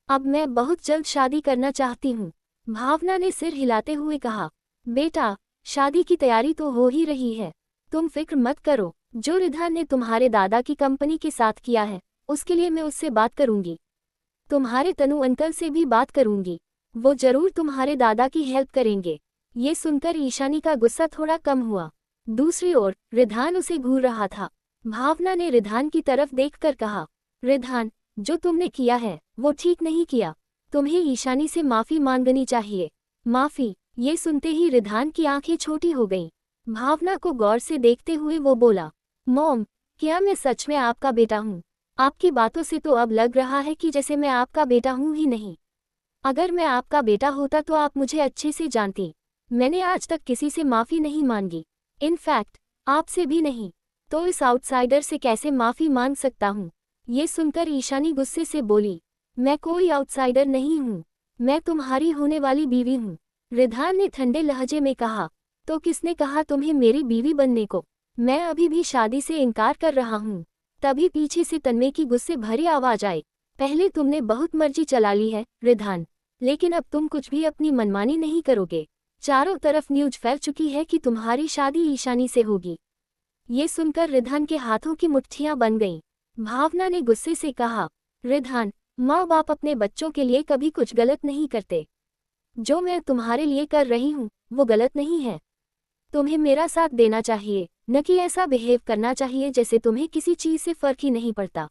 अब मैं बहुत जल्द शादी करना चाहती हूँ। भावना ने सिर हिलाते हुए कहा, बेटा शादी की तैयारी तो हो ही रही है, तुम फिक्र मत करो। जो रिधान ने तुम्हारे दादा की कंपनी के साथ किया है, उसके लिए मैं उससे बात करूंगी। तुम्हारे तनु अंकल से भी बात करूंगी, वो जरूर तुम्हारे दादा की हेल्प करेंगे। ये सुनकर ईशानी का गुस्सा थोड़ा कम हुआ। दूसरी ओर रिधान उसे घूर रहा था। भावना ने रिधान की तरफ देखकर कहा, रिधान जो तुमने किया है वो ठीक नहीं किया, तुम्हें ईशानी से माफी मांगनी चाहिए। माफी? ये सुनते ही रिधान की आंखें छोटी हो गईं। भावना को गौर से देखते हुए वो बोला, मॉम क्या मैं सच में आपका बेटा हूँ? आपकी बातों से तो अब लग रहा है कि जैसे मैं आपका बेटा हूँ ही नहीं। अगर मैं आपका बेटा होता तो आप मुझे अच्छे से जानती। मैंने आज तक किसी से माफी नहीं मांगी, इनफैक्ट आपसे भी नहीं, तो इस आउटसाइडर से कैसे माफी मांग सकता हूँ? ये सुनकर ईशानी गुस्से से बोली, मैं कोई आउटसाइडर नहीं हूँ, मैं तुम्हारी होने वाली बीवी हूँ। रिधान ने ठंडे लहजे में कहा, तो किसने कहा तुम्हें मेरी बीवी बनने को? मैं अभी भी शादी से इनकार कर रहा हूँ। तभी पीछे से तन्मय की गुस्से भरी आवाज आई, पहले तुमने बहुत मर्जी चला ली है रिधान, लेकिन अब तुम कुछ भी अपनी मनमानी नहीं करोगे। चारों तरफ न्यूज फैल चुकी है कि तुम्हारी शादी ईशानी से होगी। ये सुनकर रिधान के हाथों की मुट्ठियां बन गईं। भावना ने गुस्से से कहा, रिधान माँ बाप अपने बच्चों के लिए कभी कुछ गलत नहीं करते। जो मैं तुम्हारे लिए कर रही हूँ वो गलत नहीं है। तुम्हें मेरा साथ देना चाहिए, न कि ऐसा बिहेव करना चाहिए जैसे तुम्हें किसी चीज से फर्क ही नहीं पड़ता।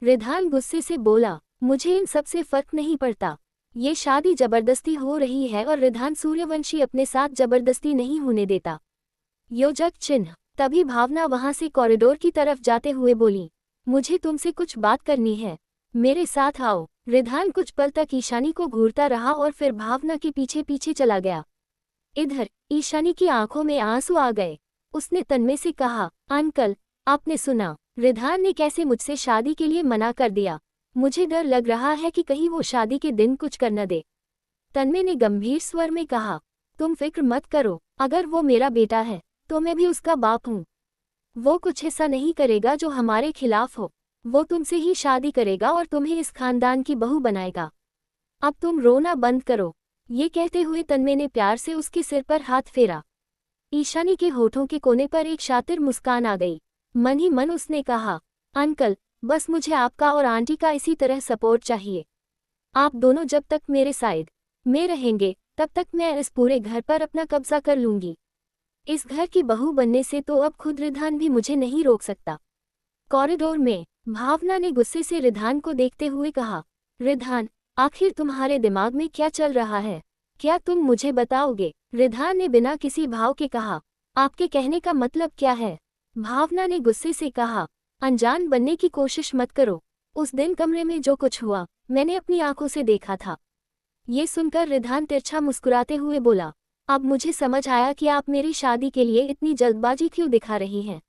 रिधान गुस्से से बोला, मुझे इन सब से फर्क नहीं पड़ता। ये शादी जबरदस्ती हो रही है और रिधान सूर्यवंशी अपने साथ जबरदस्ती नहीं होने देता। योजक चिन्ह। तभी भावना वहां से कॉरिडोर की तरफ जाते हुए बोली, मुझे तुमसे कुछ बात करनी है, मेरे साथ आओ। रिधान कुछ पल तक ईशानी को घूरता रहा और फिर भावना के पीछे पीछे चला गया। इधर ईशानी की आंखों में आंसू आ गए। उसने तन्मय से कहा, अंकल आपने सुना, रिधान ने कैसे मुझसे शादी के लिए मना कर दिया। मुझे डर लग रहा है कि कहीं वो शादी के दिन कुछ कर न दे। तन्मय ने गंभीर स्वर में कहा, तुम फिक्र मत करो, अगर वो मेरा बेटा है तो मैं भी उसका बाप हूँ। वो कुछ ऐसा नहीं करेगा जो हमारे खिलाफ हो। वो तुमसे ही शादी करेगा और तुम्हें इस खानदान की बहू बनाएगा। अब तुम रोना बंद करो। ये कहते हुए तन्मय ने प्यार से उसके सिर पर हाथ फेरा। ईशानी के होठों के कोने पर एक शातिर मुस्कान आ गई। मन ही मन उसने कहा, अंकल बस मुझे आपका और आंटी का इसी तरह सपोर्ट चाहिए। आप दोनों जब तक मेरे साइड में रहेंगे तब तक मैं इस पूरे घर पर अपना कब्जा कर लूंगी। इस घर की बहू बनने से तो अब खुद रिधान भी मुझे नहीं रोक सकता। कॉरिडोर में भावना ने गुस्से से रिधान को देखते हुए कहा, रिधान आखिर तुम्हारे दिमाग में क्या चल रहा है? क्या तुम मुझे बताओगे? रिधान ने बिना किसी भाव के कहा, आपके कहने का मतलब क्या है? भावना ने गुस्से से कहा, अनजान बनने की कोशिश मत करो। उस दिन कमरे में जो कुछ हुआ मैंने अपनी आंखों से देखा था। ये सुनकर रिधान तिरछा मुस्कुराते हुए बोला, अब मुझे समझ आया कि आप मेरी शादी के लिए इतनी जल्दबाजी क्यों दिखा रही हैं।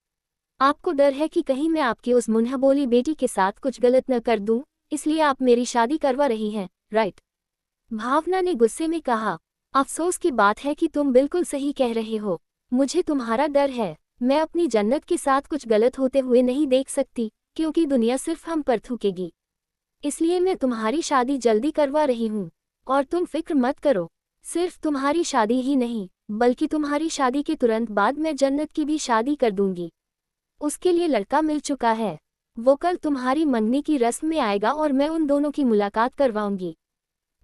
आपको डर है कि कहीं मैं आपकी उस मुन्हबोली बेटी के साथ कुछ गलत न कर दूं, इसलिए आप मेरी शादी करवा रही हैं, राइट? भावना ने गुस्से में कहा, अफसोस की बात है कि तुम बिल्कुल सही कह रहे हो। मुझे तुम्हारा डर है। मैं अपनी जन्नत के साथ कुछ गलत होते हुए नहीं देख सकती, क्योंकि दुनिया सिर्फ हम पर थूकेगी। इसलिए मैं तुम्हारी शादी जल्दी करवा रही हूँ। और तुम फिक्र मत करो, सिर्फ तुम्हारी शादी ही नहीं बल्कि तुम्हारी शादी के तुरंत बाद मैं जन्नत की भी शादी कर दूंगी। उसके लिए लड़का मिल चुका है। वो कल तुम्हारी मंगनी की रस्म में आएगा और मैं उन दोनों की मुलाकात करवाऊंगी।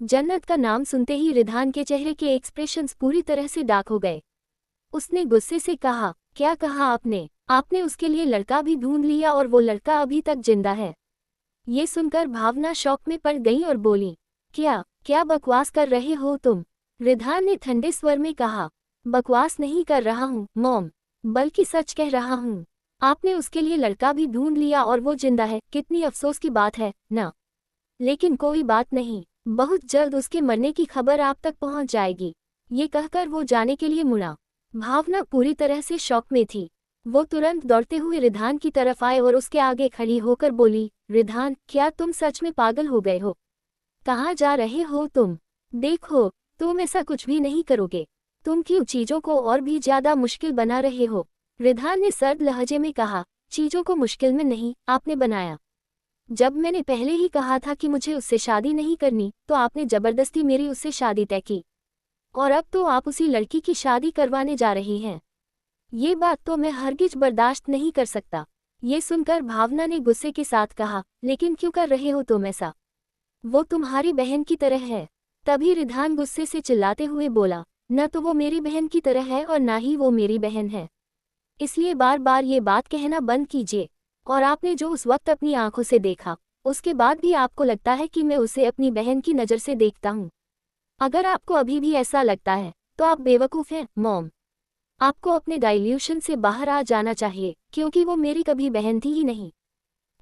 जन्नत का नाम सुनते ही रिधान के चेहरे के एक्सप्रेशंस पूरी तरह से डार्क हो गए। उसने गुस्से से कहा, क्या कहा आपने? आपने उसके लिए लड़का भी ढूंढ लिया और वो लड़का अभी तक जिंदा है? ये सुनकर भावना शॉक में पड़ गई और बोली, क्या क्या बकवास कर रहे हो तुम? रिधान ने ठंडे स्वर में कहा। बकवास नहीं कर रहा हूँ मॉम, बल्कि सच कह रहा हूँ। आपने उसके लिए लड़का भी ढूंढ लिया और वो जिंदा है, कितनी अफसोस की बात है ना। लेकिन कोई बात नहीं, बहुत जल्द उसके मरने की खबर आप तक पहुंच जाएगी। ये कहकर वो जाने के लिए मुड़ा। भावना पूरी तरह से शॉक में थी। वो तुरंत दौड़ते हुए रिधान की तरफ आए और उसके आगे खड़ी होकर बोली, रिधान, क्या तुम सच में पागल हो गए हो? कहाँ जा रहे हो तुम? देखो, तुम ऐसा कुछ भी नहीं करोगे। तुम क्यों चीजों को और भी ज्यादा मुश्किल बना रहे हो? रिधान ने सर्द लहजे में कहा, चीजों को मुश्किल में नहीं, आपने बनाया। जब मैंने पहले ही कहा था कि मुझे उससे शादी नहीं करनी, तो आपने जबरदस्ती मेरी उससे शादी तय की। और अब तो आप उसी लड़की की शादी करवाने जा रही हैं। ये बात तो मैं हरगिज बर्दाश्त नहीं कर सकता। ये सुनकर भावना ने गुस्से के साथ कहा, लेकिन क्यों कर रहे हो तुम ऐसा? वो तुम्हारी बहन की तरह है। तभी रिधान गुस्से से चिल्लाते हुए बोला, न तो वो मेरी बहन की तरह है और ना ही वो मेरी बहन है। इसलिए बार बार ये बात कहना बंद कीजिए। और आपने जो उस वक्त अपनी आंखों से देखा, उसके बाद भी आपको लगता है कि मैं उसे अपनी बहन की नज़र से देखता हूँ। अगर आपको अभी भी ऐसा लगता है, तो आप बेवकूफ़ हैं मॉम। आपको अपने डाइल्यूशन से बाहर आ जाना चाहिए, क्योंकि वो मेरी कभी बहन थी ही नहीं।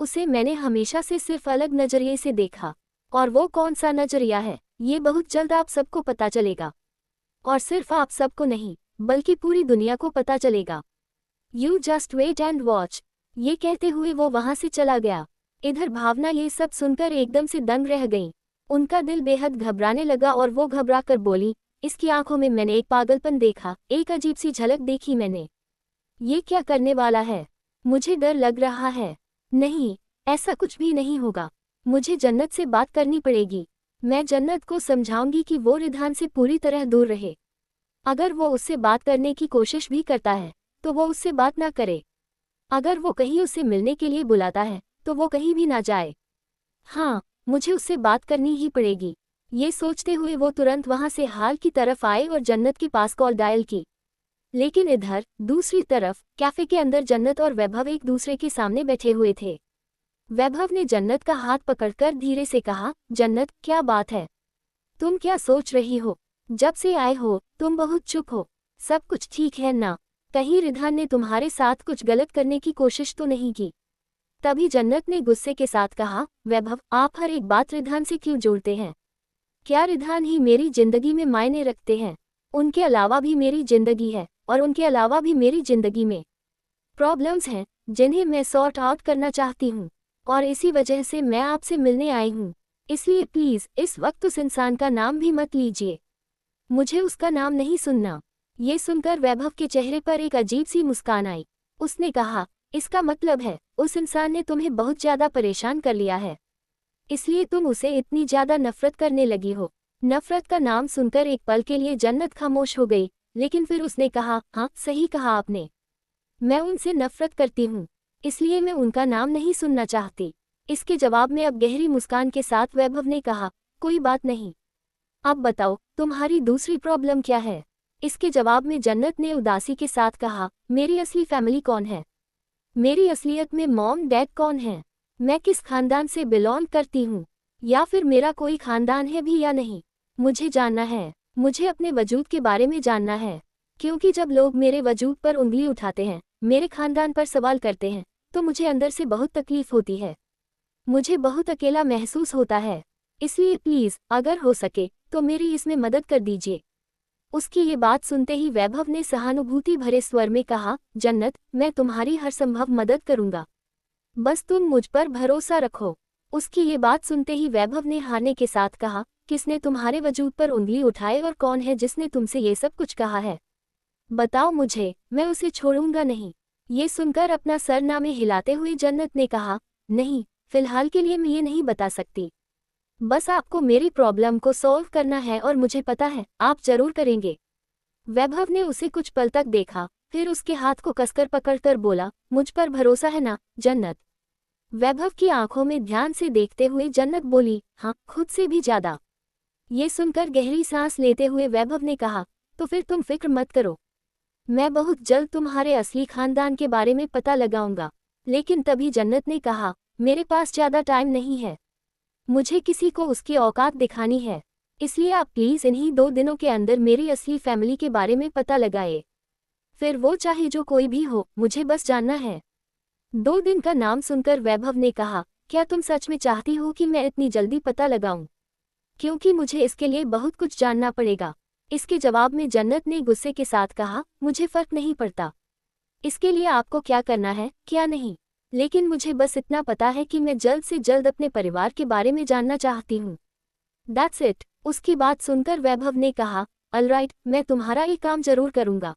उसे मैंने हमेशा से सिर्फ अलग नज़रिए से देखा। और वो कौन सा नज़रिया है, ये बहुत जल्द आप सबको पता चलेगा। और सिर्फ आप सबको नहीं, बल्कि पूरी दुनिया को पता चलेगा। You just wait and watch. ये कहते हुए वो वहां से चला गया। इधर भावना ये सब सुनकर एकदम से दंग रह गई। उनका दिल बेहद घबराने लगा और वो घबरा कर बोली, इसकी आंखों में मैंने एक पागलपन देखा, एक अजीब सी झलक देखी मैंने। ये क्या करने वाला है? मुझे डर लग रहा है। नहीं, ऐसा कुछ भी नहीं होगा। मुझे जन्नत से बात करनी पड़ेगी। मैं जन्नत को समझाऊंगी कि वो रिधान से पूरी तरह दूर रहे। अगर वो उससे बात करने की कोशिश भी करता है, तो वो उससे बात ना करे। अगर वो कहीं उससे मिलने के लिए बुलाता है, तो वो कहीं भी ना जाए। हाँ, मुझे उससे बात करनी ही पड़ेगी। ये सोचते हुए वो तुरंत वहां से हाल की तरफ आए और जन्नत के पास कॉल डायल की। लेकिन इधर दूसरी तरफ कैफे के अंदर जन्नत और वैभव एक दूसरे के सामने बैठे हुए थे। वैभव ने जन्नत का हाथ पकड़कर धीरे से कहा, जन्नत, क्या बात है? तुम क्या सोच रही हो? जब से आए हो तुम बहुत चुप हो। सब कुछ ठीक है ना? कहीं रिधान ने तुम्हारे साथ कुछ गलत करने की कोशिश तो नहीं की? तभी जन्नत ने गुस्से के साथ कहा, वैभव, आप हर एक बात रिधान से क्यों जोड़ते हैं? क्या रिधान ही मेरी जिंदगी में मायने रखते हैं? उनके अलावा भी मेरी जिंदगी है, और उनके अलावा भी मेरी जिंदगी में प्रॉब्लम्स हैं, जिन्हें मैं सॉर्ट आउट करना चाहती हूँ। और इसी वजह से मैं आपसे मिलने आई हूँ। इसलिए प्लीज इस वक्त उस इंसान का नाम भी मत लीजिए। मुझे उसका नाम नहीं सुनना। ये सुनकर वैभव के चेहरे पर एक अजीब सी मुस्कान आई। उसने कहा, इसका मतलब है उस इंसान ने तुम्हें बहुत ज्यादा परेशान कर लिया है, इसलिए तुम उसे इतनी ज्यादा नफरत करने लगी हो। नफरत का नाम सुनकर एक पल के लिए जन्नत खामोश हो गई, लेकिन फिर उसने कहा, हाँ सही कहा आपने। मैं उनसे नफरत करती हूँ, इसलिए मैं उनका नाम नहीं सुनना चाहती। इसके जवाब में अब गहरी मुस्कान के साथ वैभव ने कहा, कोई बात नहीं। अब बताओ तुम्हारी दूसरी प्रॉब्लम क्या है? इसके जवाब में जन्नत ने उदासी के साथ कहा, मेरी असली फैमिली कौन है? मेरी असलियत में मॉम डैड कौन है? मैं किस खानदान से बिलोंग करती हूँ? या फिर मेरा कोई खानदान है भी या नहीं? मुझे जानना है। मुझे अपने वजूद के बारे में जानना है। क्योंकि जब लोग मेरे वजूद पर उंगली उठाते हैं, मेरे खानदान पर सवाल करते हैं, तो मुझे अंदर से बहुत तकलीफ होती है। मुझे बहुत अकेला महसूस होता है। इसलिए प्लीज अगर हो सके तो मेरी इसमें मदद कर दीजिए। उसकी ये बात सुनते ही वैभव ने सहानुभूति भरे स्वर में कहा, जन्नत, मैं तुम्हारी हर संभव मदद करूंगा। बस तुम मुझ पर भरोसा रखो। उसकी ये बात सुनते ही वैभव ने हारने के साथ कहा, किसने तुम्हारे वजूद पर उंगली उठाए और कौन है जिसने तुमसे ये सब कुछ कहा है? बताओ मुझे, मैं उसे छोड़ूंगा नहीं। ये सुनकर अपना सरनामे हिलाते हुए जन्नत ने कहा, नहीं, फिलहाल के लिए मैं ये नहीं बता सकती। बस आपको मेरी प्रॉब्लम को सॉल्व करना है और मुझे पता है आप जरूर करेंगे। वैभव ने उसे कुछ पल तक देखा, फिर उसके हाथ को कसकर पकड़कर बोला, मुझ पर भरोसा है ना जन्नत? वैभव की आंखों में ध्यान से देखते हुए जन्नत बोली, हाँ, खुद से भी ज्यादा। ये सुनकर गहरी सांस लेते हुए वैभव ने कहा, तो फिर तुम फिक्र मत करो। मैं बहुत जल्द तुम्हारे असली खानदान के बारे में पता लगाऊंगा। लेकिन तभी जन्नत ने कहा, मेरे पास ज्यादा टाइम नहीं है। मुझे किसी को उसकी औकात दिखानी है। इसलिए आप प्लीज़ इन्हीं 2 दिनों के अंदर मेरी असली फैमिली के बारे में पता लगाए। फिर वो चाहे जो कोई भी हो, मुझे बस जानना है। 2 दिन का नाम सुनकर वैभव ने कहा, क्या तुम सच में चाहती हो कि मैं इतनी जल्दी पता लगाऊं? क्योंकि मुझे इसके लिए बहुत कुछ जानना पड़ेगा। इसके जवाब में जन्नत ने गुस्से के साथ कहा, मुझे फर्क नहीं पड़ता इसके लिए आपको क्या करना है, क्या नहीं। लेकिन मुझे बस इतना पता है कि मैं जल्द से जल्द अपने परिवार के बारे में जानना चाहती हूँ। That's it. उसकी बात सुनकर वैभव ने कहा, ऑलराइट, मैं तुम्हारा ये काम जरूर करूँगा।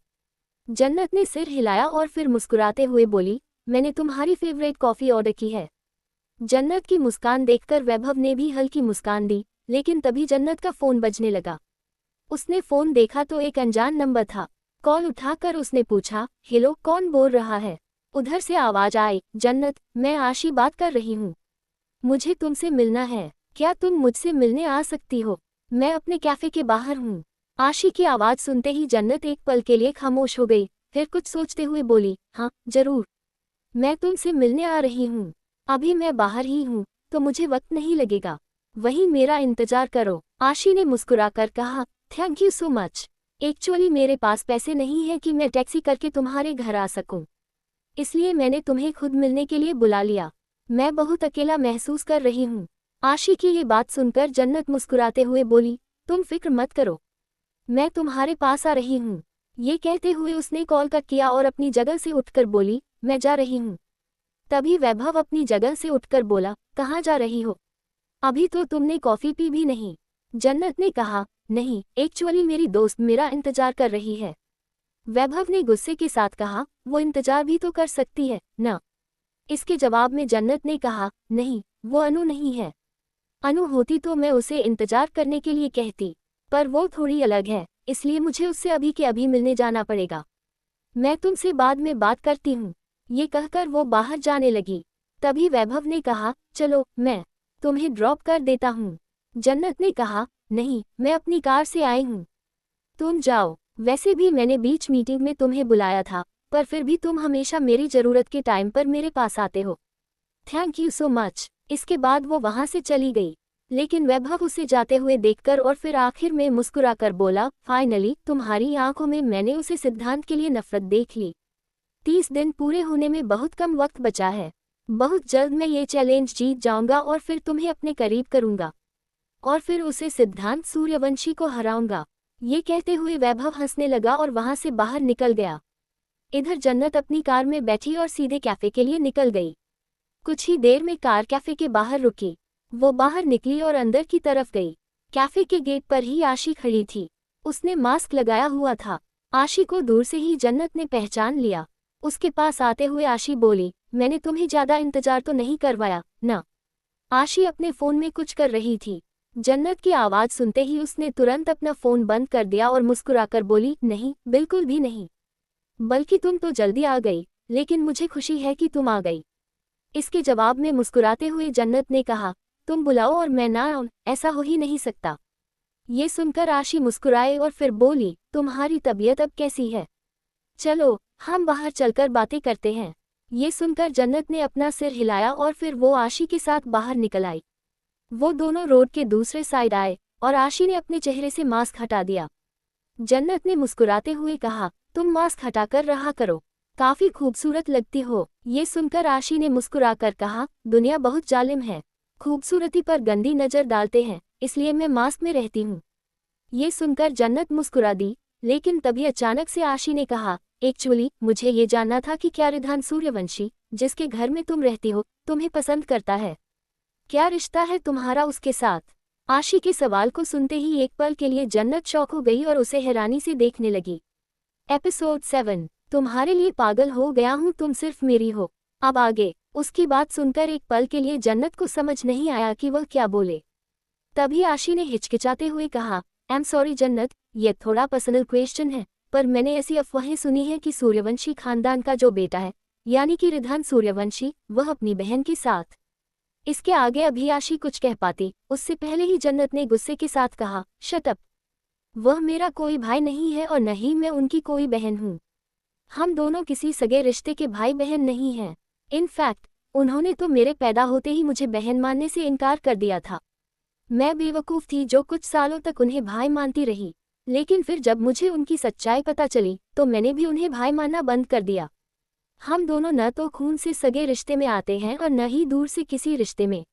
जन्नत ने सिर हिलाया और फिर मुस्कुराते हुए बोली, मैंने तुम्हारी फेवरेट कॉफ़ी ऑर्डर की है। जन्नत की मुस्कान देखकर वैभव ने भी हल्की मुस्कान दी, लेकिन तभी जन्नत का फ़ोन बजने लगा। उसने फ़ोन देखा तो एक अनजान नंबर था। कॉल उठाकर उसने पूछा, हेलो, कौन बोल रहा है? उधर से आवाज़ आई, जन्नत, मैं आशी बात कर रही हूँ। मुझे तुमसे मिलना है। क्या तुम मुझसे मिलने आ सकती हो? मैं अपने कैफ़े के बाहर हूँ। आशी की आवाज़ सुनते ही जन्नत एक पल के लिए खामोश हो गई, फिर कुछ सोचते हुए बोली, हाँ, जरूर। मैं तुमसे मिलने आ रही हूँ। अभी मैं बाहर ही हूँ, तो मुझे वक्त नहीं लगेगा। वहीं मेरा इंतजार करो। आशी ने मुस्कुराकर कहा, thank you so much. Actually मेरे पास पैसे नहीं है कि मैं टैक्सी करके तुम्हारे घर आ सकूं। इसलिए मैंने तुम्हें खुद मिलने के लिए बुला लिया। मैं बहुत अकेला महसूस कर रही हूँ। आशी की ये बात सुनकर जन्नत मुस्कुराते हुए बोली, तुम फिक्र मत करो, मैं तुम्हारे पास आ रही हूँ। ये कहते हुए उसने कॉल कट किया और अपनी जगह से उठकर बोली, मैं जा रही हूँ। तभी वैभव अपनी जगह से उठकर बोला, कहाँ जा रही हो? अभी तो तुमने कॉफ़ी पी भी नहीं। जन्नत ने कहा, नहीं, एक्चुअली मेरी दोस्त मेरा इंतजार कर रही है। वैभव ने गुस्से के साथ कहा, वो इंतजार भी तो कर सकती है ना? इसके जवाब में जन्नत ने कहा, नहीं, वो अनु नहीं है। अनु होती तो मैं उसे इंतजार करने के लिए कहती, पर वो थोड़ी अलग है, इसलिए मुझे उससे अभी के अभी मिलने जाना पड़ेगा। मैं तुमसे बाद में बात करती हूँ। ये कहकर वो बाहर जाने लगी। तभी वैभव ने कहा, चलो, मैं तुम्हें ड्रॉप कर देता हूँ। जन्नत ने कहा, नहीं, मैं अपनी कार से आई हूँ। तुम जाओ। वैसे भी मैंने बीच मीटिंग में तुम्हें बुलाया था, पर फिर भी तुम हमेशा मेरी ज़रूरत के टाइम पर मेरे पास आते हो। Thank you so much. इसके बाद वो वहाँ से चली गई। लेकिन वैभव उसे जाते हुए देखकर और फिर आखिर में मुस्कुराकर बोला, फाइनली तुम्हारी आंखों में मैंने उसे सिद्धांत के लिए नफरत देख ली। 30 दिन पूरे होने में बहुत कम वक्त बचा है। बहुत जल्द मैं ये चैलेंज जीत जाऊंगा और फिर तुम्हें अपने करीब करूंगा। और फिर उसे सिद्धांत सूर्यवंशी को हराऊंगा। ये कहते हुए वैभव हंसने लगा और वहां से बाहर निकल गया। इधर जन्नत अपनी कार में बैठी और सीधे कैफे के लिए निकल गई। कुछ ही देर में कार कैफे के बाहर रुकी। वो बाहर निकली और अंदर की तरफ गई। कैफे के गेट पर ही आशी खड़ी थी। उसने मास्क लगाया हुआ था। आशी को दूर से ही जन्नत ने पहचान लिया। उसके पास आते हुए आशी बोली, मैंने तुम्हें ज्यादा इंतजार तो नहीं करवाया ना? आशी अपने फोन में कुछ कर रही थी। जन्नत की आवाज सुनते ही उसने तुरंत अपना फोन बंद कर दिया और मुस्कुराकर बोली, नहीं, बिल्कुल भी नहीं। बल्कि तुम तो जल्दी आ गई, लेकिन मुझे खुशी है कि तुम आ गई। इसके जवाब में मुस्कुराते हुए जन्नत ने कहा, तुम बुलाओ और मैं ना आऊं, ऐसा हो ही नहीं सकता। ये सुनकर आशी मुस्कुराए और फिर बोली, तुम्हारी तबीयत अब कैसी है? चलो, हम बाहर चलकर बातें करते हैं। ये सुनकर जन्नत ने अपना सिर हिलाया और फिर वो आशी के साथ बाहर निकल आई। वो दोनों रोड के दूसरे साइड आए और आशी ने अपने चेहरे से मास्क हटा दिया। जन्नत ने मुस्कुराते हुए कहा, तुम मास्क हटाकर रहा करो, काफी खूबसूरत लगती हो। ये सुनकर आशी ने मुस्कुराकर कहा, दुनिया बहुत जालिम है, खूबसूरती पर गंदी नजर डालते हैं, इसलिए मैं मास्क में रहती हूँ। ये सुनकर जन्नत मुस्कुरा दी, लेकिन तभी अचानक से आशी ने कहा, एक्चुअली मुझे ये जानना था कि क्या रिधान सूर्यवंशी, जिसके घर में तुम रहती हो, तुम्हें पसंद करता है? क्या रिश्ता है तुम्हारा उसके साथ? आशी के सवाल को सुनते ही एक पल के लिए जन्नत शॉक हो गई और उसे हैरानी से देखने लगी। एपिसोड 7, तुम्हारे लिए पागल हो गया हूँ, तुम सिर्फ मेरी हो। अब आगे। उसकी बात सुनकर एक पल के लिए जन्नत को समझ नहीं आया कि वह क्या बोले। तभी आशी ने हिचकिचाते हुए कहा, आई एम सॉरी जन्नत, ये थोड़ा पर्सनल क्वेश्चन है, पर मैंने ऐसी अफवाहें सुनी हैं कि सूर्यवंशी खानदान का जो बेटा है, यानी कि रिधान सूर्यवंशी, वह अपनी बहन के साथ। इसके आगे अभी आशी कुछ कह पाती, उससे पहले ही जन्नत ने गुस्से के साथ कहा, शट अप। वह मेरा कोई भाई नहीं है और न ही मैं उनकी कोई बहन हूँ। हम दोनों किसी सगे रिश्ते के भाई बहन नहीं हैं। इनफैक्ट उन्होंने तो मेरे पैदा होते ही मुझे बहन मानने से इनकार कर दिया था। मैं बेवकूफ़ थी जो कुछ सालों तक उन्हें भाई मानती रही, लेकिन फिर जब मुझे उनकी सच्चाई पता चली तो मैंने भी उन्हें भाई मानना बंद कर दिया। हम दोनों न तो खून से सगे रिश्ते में आते हैं और न ही दूर से किसी रिश्ते में।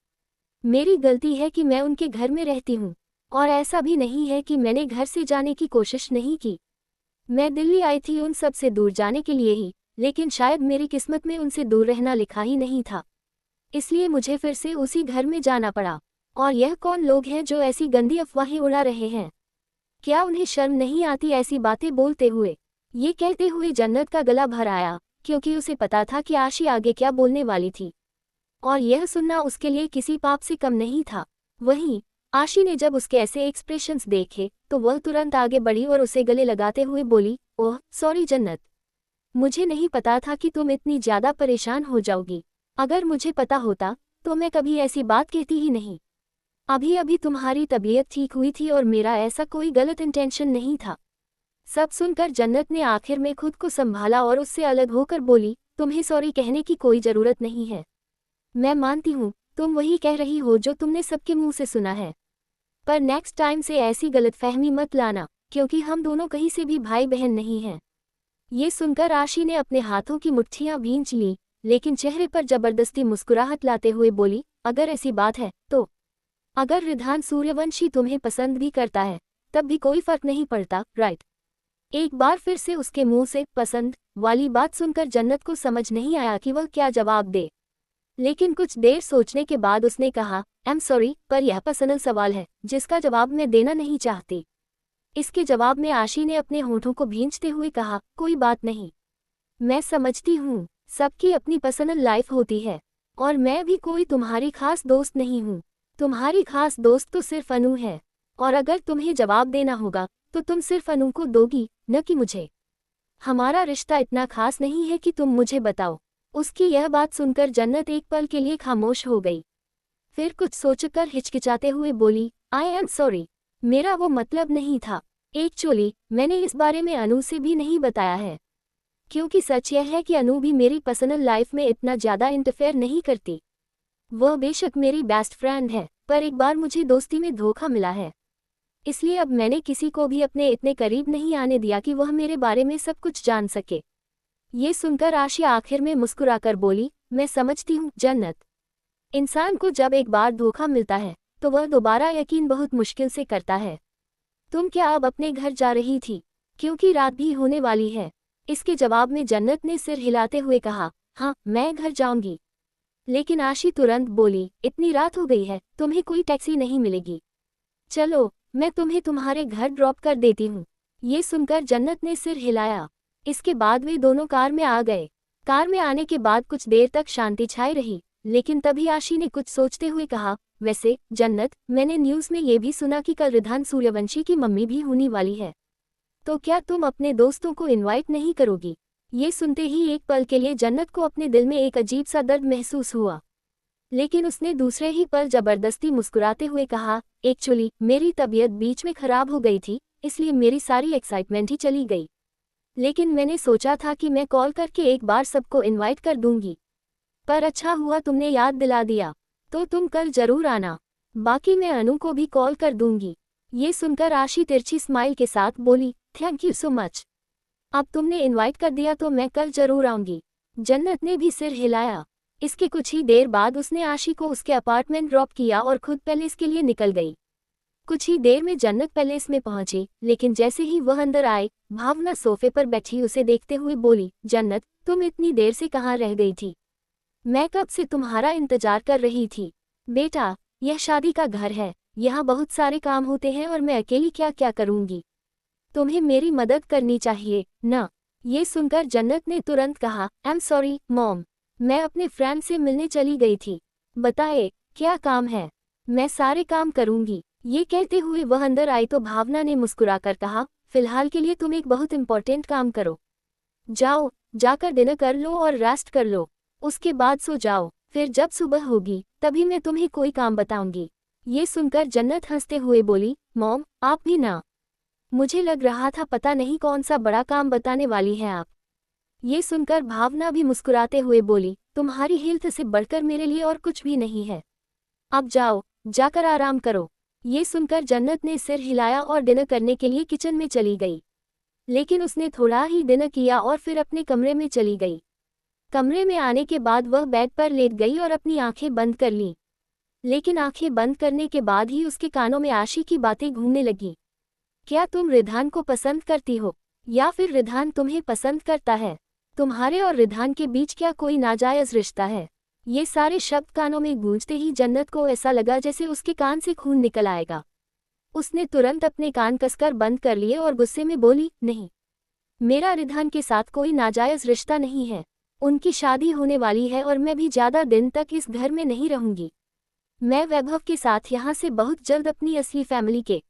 मेरी गलती है कि मैं उनके घर में रहती हूँ, और ऐसा भी नहीं है कि मैंने घर से जाने की कोशिश नहीं की। मैं दिल्ली आई थी उन सब से दूर जाने के लिए ही, लेकिन शायद मेरी किस्मत में उनसे दूर रहना लिखा ही नहीं था, इसलिए मुझे फिर से उसी घर में जाना पड़ा। और यह कौन लोग हैं जो ऐसी गंदी अफवाहें उड़ा रहे हैं? क्या उन्हें शर्म नहीं आती ऐसी बातें बोलते हुए? ये कहते हुए जन्नत का गला भर आया, क्योंकि उसे पता था कि आशी आगे क्या बोलने वाली थी, और यह सुनना उसके लिए किसी पाप से कम नहीं था। वहीं आशी ने जब उसके ऐसे एक्सप्रेशंस देखे तो वह तुरंत आगे बढ़ी और उसे गले लगाते हुए बोली, ओह सॉरी जन्नत, मुझे नहीं पता था कि तुम इतनी ज़्यादा परेशान हो जाओगी। अगर मुझे पता होता तो मैं कभी ऐसी बात कहती ही नहीं। अभी अभी तुम्हारी तबीयत ठीक हुई थी और मेरा ऐसा कोई गलत इंटेंशन नहीं था। सब सुनकर जन्नत ने आखिर में खुद को संभाला और उससे अलग होकर बोली, तुम्हें सॉरी कहने की कोई ज़रूरत नहीं है। मैं मानती हूँ तुम वही कह रही हो जो तुमने सबके मुंह से सुना है, पर नेक्स्ट टाइम से ऐसी गलतफहमी मत लाना, क्योंकि हम दोनों कहीं से भी भाई बहन नहीं हैं। ये सुनकर आशी ने अपने हाथों की मुट्ठियां भींच लीं, लेकिन चेहरे पर जबरदस्ती मुस्कुराहट लाते हुए बोली, अगर ऐसी बात है तो अगर रिधान सूर्यवंशी तुम्हें पसंद भी करता है तब भी कोई फर्क नहीं पड़ता, राइट? एक बार फिर से उसके मुंह से पसंद वाली बात सुनकर जन्नत को समझ नहीं आया कि वह क्या जवाब दे, लेकिन कुछ देर सोचने के बाद उसने कहा, आई एम सॉरी, पर यह पर्सनल सवाल है जिसका जवाब मैं देना नहीं चाहती। इसके जवाब में आशी ने अपने होठों को भींचते हुए कहा, कोई बात नहीं, मैं समझती हूँ, सबकी अपनी पर्सनल लाइफ होती है, और मैं भी कोई तुम्हारी खास दोस्त नहीं हूँ। तुम्हारी खास दोस्त तो सिर्फ अनु है, और अगर तुम्हें जवाब देना होगा तो तुम सिर्फ अनु को दोगी, न कि मुझे। हमारा रिश्ता इतना खास नहीं है कि तुम मुझे बताओ। उसकी यह बात सुनकर जन्नत एक पल के लिए खामोश हो गई, फिर कुछ सोचकर हिचकिचाते हुए बोली, आई एम सॉरी, मेरा वो मतलब नहीं था। एक्चुअली मैंने इस बारे में अनु से भी नहीं बताया है, क्योंकि सच यह है कि अनु भी मेरी पर्सनल लाइफ में इतना ज़्यादा इंटरफेयर नहीं करती। वह बेशक मेरी बेस्ट फ्रेंड है, पर एक बार मुझे दोस्ती में धोखा मिला है, इसलिए अब मैंने किसी को भी अपने इतने करीब नहीं आने दिया कि वह मेरे बारे में सब कुछ जान सके। ये सुनकर आशिया आखिर में मुस्कुराकर बोली, मैं समझती हूँ जन्नत, इंसान को जब एक बार धोखा मिलता है तो वह दोबारा यकीन बहुत मुश्किल से करता है। तुम क्या अब अपने घर जा रही थी, क्योंकि रात भी होने वाली है? इसके जवाब में जन्नत ने सिर हिलाते हुए कहा, हाँ मैं घर जाऊंगी। लेकिन आशी तुरंत बोली, इतनी रात हो गई है, तुम्हें कोई टैक्सी नहीं मिलेगी, चलो मैं तुम्हें तुम्हारे घर ड्रॉप कर देती हूँ। ये सुनकर जन्नत ने सिर हिलाया। इसके बाद वे दोनों कार में आ गए। कार में आने के बाद कुछ देर तक शांति छाई रही, लेकिन तभी आशी ने कुछ सोचते हुए कहा, वैसे जन्नत, मैंने न्यूज़ में ये भी सुना कि कल रिधान सूर्यवंशी की मम्मी भी होने वाली है, तो क्या तुम अपने दोस्तों को इनवाइट नहीं करोगी? ये सुनते ही एक पल के लिए जन्नत को अपने दिल में एक अजीब सा दर्द महसूस हुआ, लेकिन उसने दूसरे ही पल जबरदस्ती मुस्कुराते हुए कहा, एक्चुअली मेरी तबीयत बीच में खराब हो गई थी, इसलिए मेरी सारी एक्साइटमेंट ही चली गई। लेकिन मैंने सोचा था कि मैं कॉल करके एक बार सबको इनवाइट कर दूंगी, पर अच्छा हुआ तुमने याद दिला दिया, तो तुम कल जरूर आना, बाकी मैं अनु को भी कॉल कर दूंगी। ये सुनकर आशी तिरछी स्माइल के साथ बोली, थैंक यू सो मच, अब तुमने इनवाइट कर दिया तो मैं कल जरूर आऊंगी। जन्नत ने भी सिर हिलाया। इसके कुछ ही देर बाद उसने आशी को उसके अपार्टमेंट ड्रॉप किया और खुद पैलेस के लिए निकल गई। कुछ ही देर में जन्नत पैलेस में पहुंची, लेकिन जैसे ही वह अंदर आए, भावना सोफे पर बैठी उसे देखते हुए बोली, जन्नत तुम इतनी देर से कहाँ रह गई थी? मैं कब से तुम्हारा इंतजार कर रही थी। बेटा, यह शादी का घर है, यहाँ बहुत सारे काम होते हैं और मैं अकेली क्या क्या करूँगी, तुम्हें मेरी मदद करनी चाहिए ना। ये सुनकर जन्नत ने तुरंत कहा, आई एम सॉरी मॉम, मैं अपने फ्रेंड से मिलने चली गई थी, बताए क्या काम है, मैं सारे काम करूँगी। ये कहते हुए वह अंदर आई तो भावना ने मुस्कुराकर कहा, फिलहाल के लिए तुम एक बहुत इंपॉर्टेंट काम करो, जाओ जाकर डिनर कर लो और रेस्ट कर लो, उसके बाद सो जाओ, फिर जब सुबह होगी तभी मैं तुम्हें कोई काम बताऊंगी। ये सुनकर जन्नत हंसते हुए बोली, मॉम आप भी ना, मुझे लग रहा था पता नहीं कौन सा बड़ा काम बताने वाली हैं आप। ये सुनकर भावना भी मुस्कुराते हुए बोली, तुम्हारी हेल्थ से बढ़कर मेरे लिए और कुछ भी नहीं है, अब जाओ जाकर आराम करो। ये सुनकर जन्नत ने सिर हिलाया और डिनर करने के लिए किचन में चली गई। लेकिन उसने थोड़ा ही डिनर किया और फिर अपने कमरे में चली गई। कमरे में आने के बाद वह बेड पर लेट गई और अपनी आंखें बंद कर लीं। लेकिन आंखें बंद करने के बाद ही उसके कानों में आशी की बातें घूमने लगीं। क्या तुम रिधान को पसंद करती हो या फिर रिधान तुम्हें पसंद करता है? तुम्हारे और रिधान के बीच क्या कोई नाजायज रिश्ता है? ये सारे शब्द कानों में गूंजते ही जन्नत को ऐसा लगा जैसे उसके कान से खून निकल आएगा। उसने तुरंत अपने कान कसकर बंद कर लिए और गुस्से में बोली, नहीं, मेरा रिधान के साथ कोई नाजायज रिश्ता नहीं है। उनकी शादी होने वाली है और मैं भी ज़्यादा दिन तक इस घर में नहीं रहूंगी। मैं वैभव के साथ यहाँ से बहुत जल्द अपनी असली फैमिली के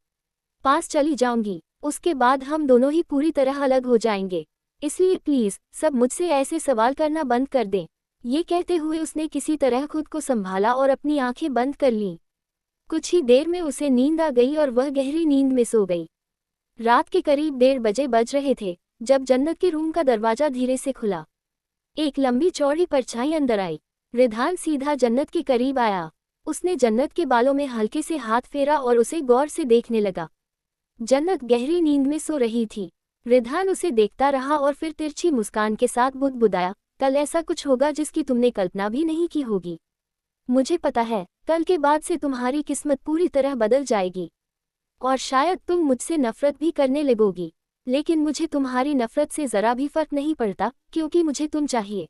पास चली जाऊंगी। उसके बाद हम दोनों ही पूरी तरह अलग हो जाएंगे। इसलिए प्लीज़ सब मुझसे ऐसे सवाल करना बंद कर दें। ये कहते हुए उसने किसी तरह खुद को संभाला और अपनी आंखें बंद कर लीं। कुछ ही देर में उसे नींद आ गई और वह गहरी नींद में सो गई। रात के करीब 1:30 बजे बज रहे थे जब जन्नत के रूम का दरवाजा धीरे से खुला। एक लंबी चौड़ी परछाई अंदर आई। रिधान सीधा जन्नत के करीब आया। उसने जन्नत के बालों में हल्के से हाथ फेरा और उसे गौर से देखने लगा। जन्नत गहरी नींद में सो रही थी। रिधान उसे देखता रहा और फिर तिरछी मुस्कान के साथ बुदबुदाया, कल ऐसा कुछ होगा जिसकी तुमने कल्पना भी नहीं की होगी। मुझे पता है, कल के बाद से तुम्हारी किस्मत पूरी तरह बदल जाएगी और शायद तुम मुझसे नफरत भी करने लगोगी। लेकिन मुझे तुम्हारी नफरत से ज़रा भी फर्क नहीं पड़ता क्योंकि मुझे तुम चाहिए।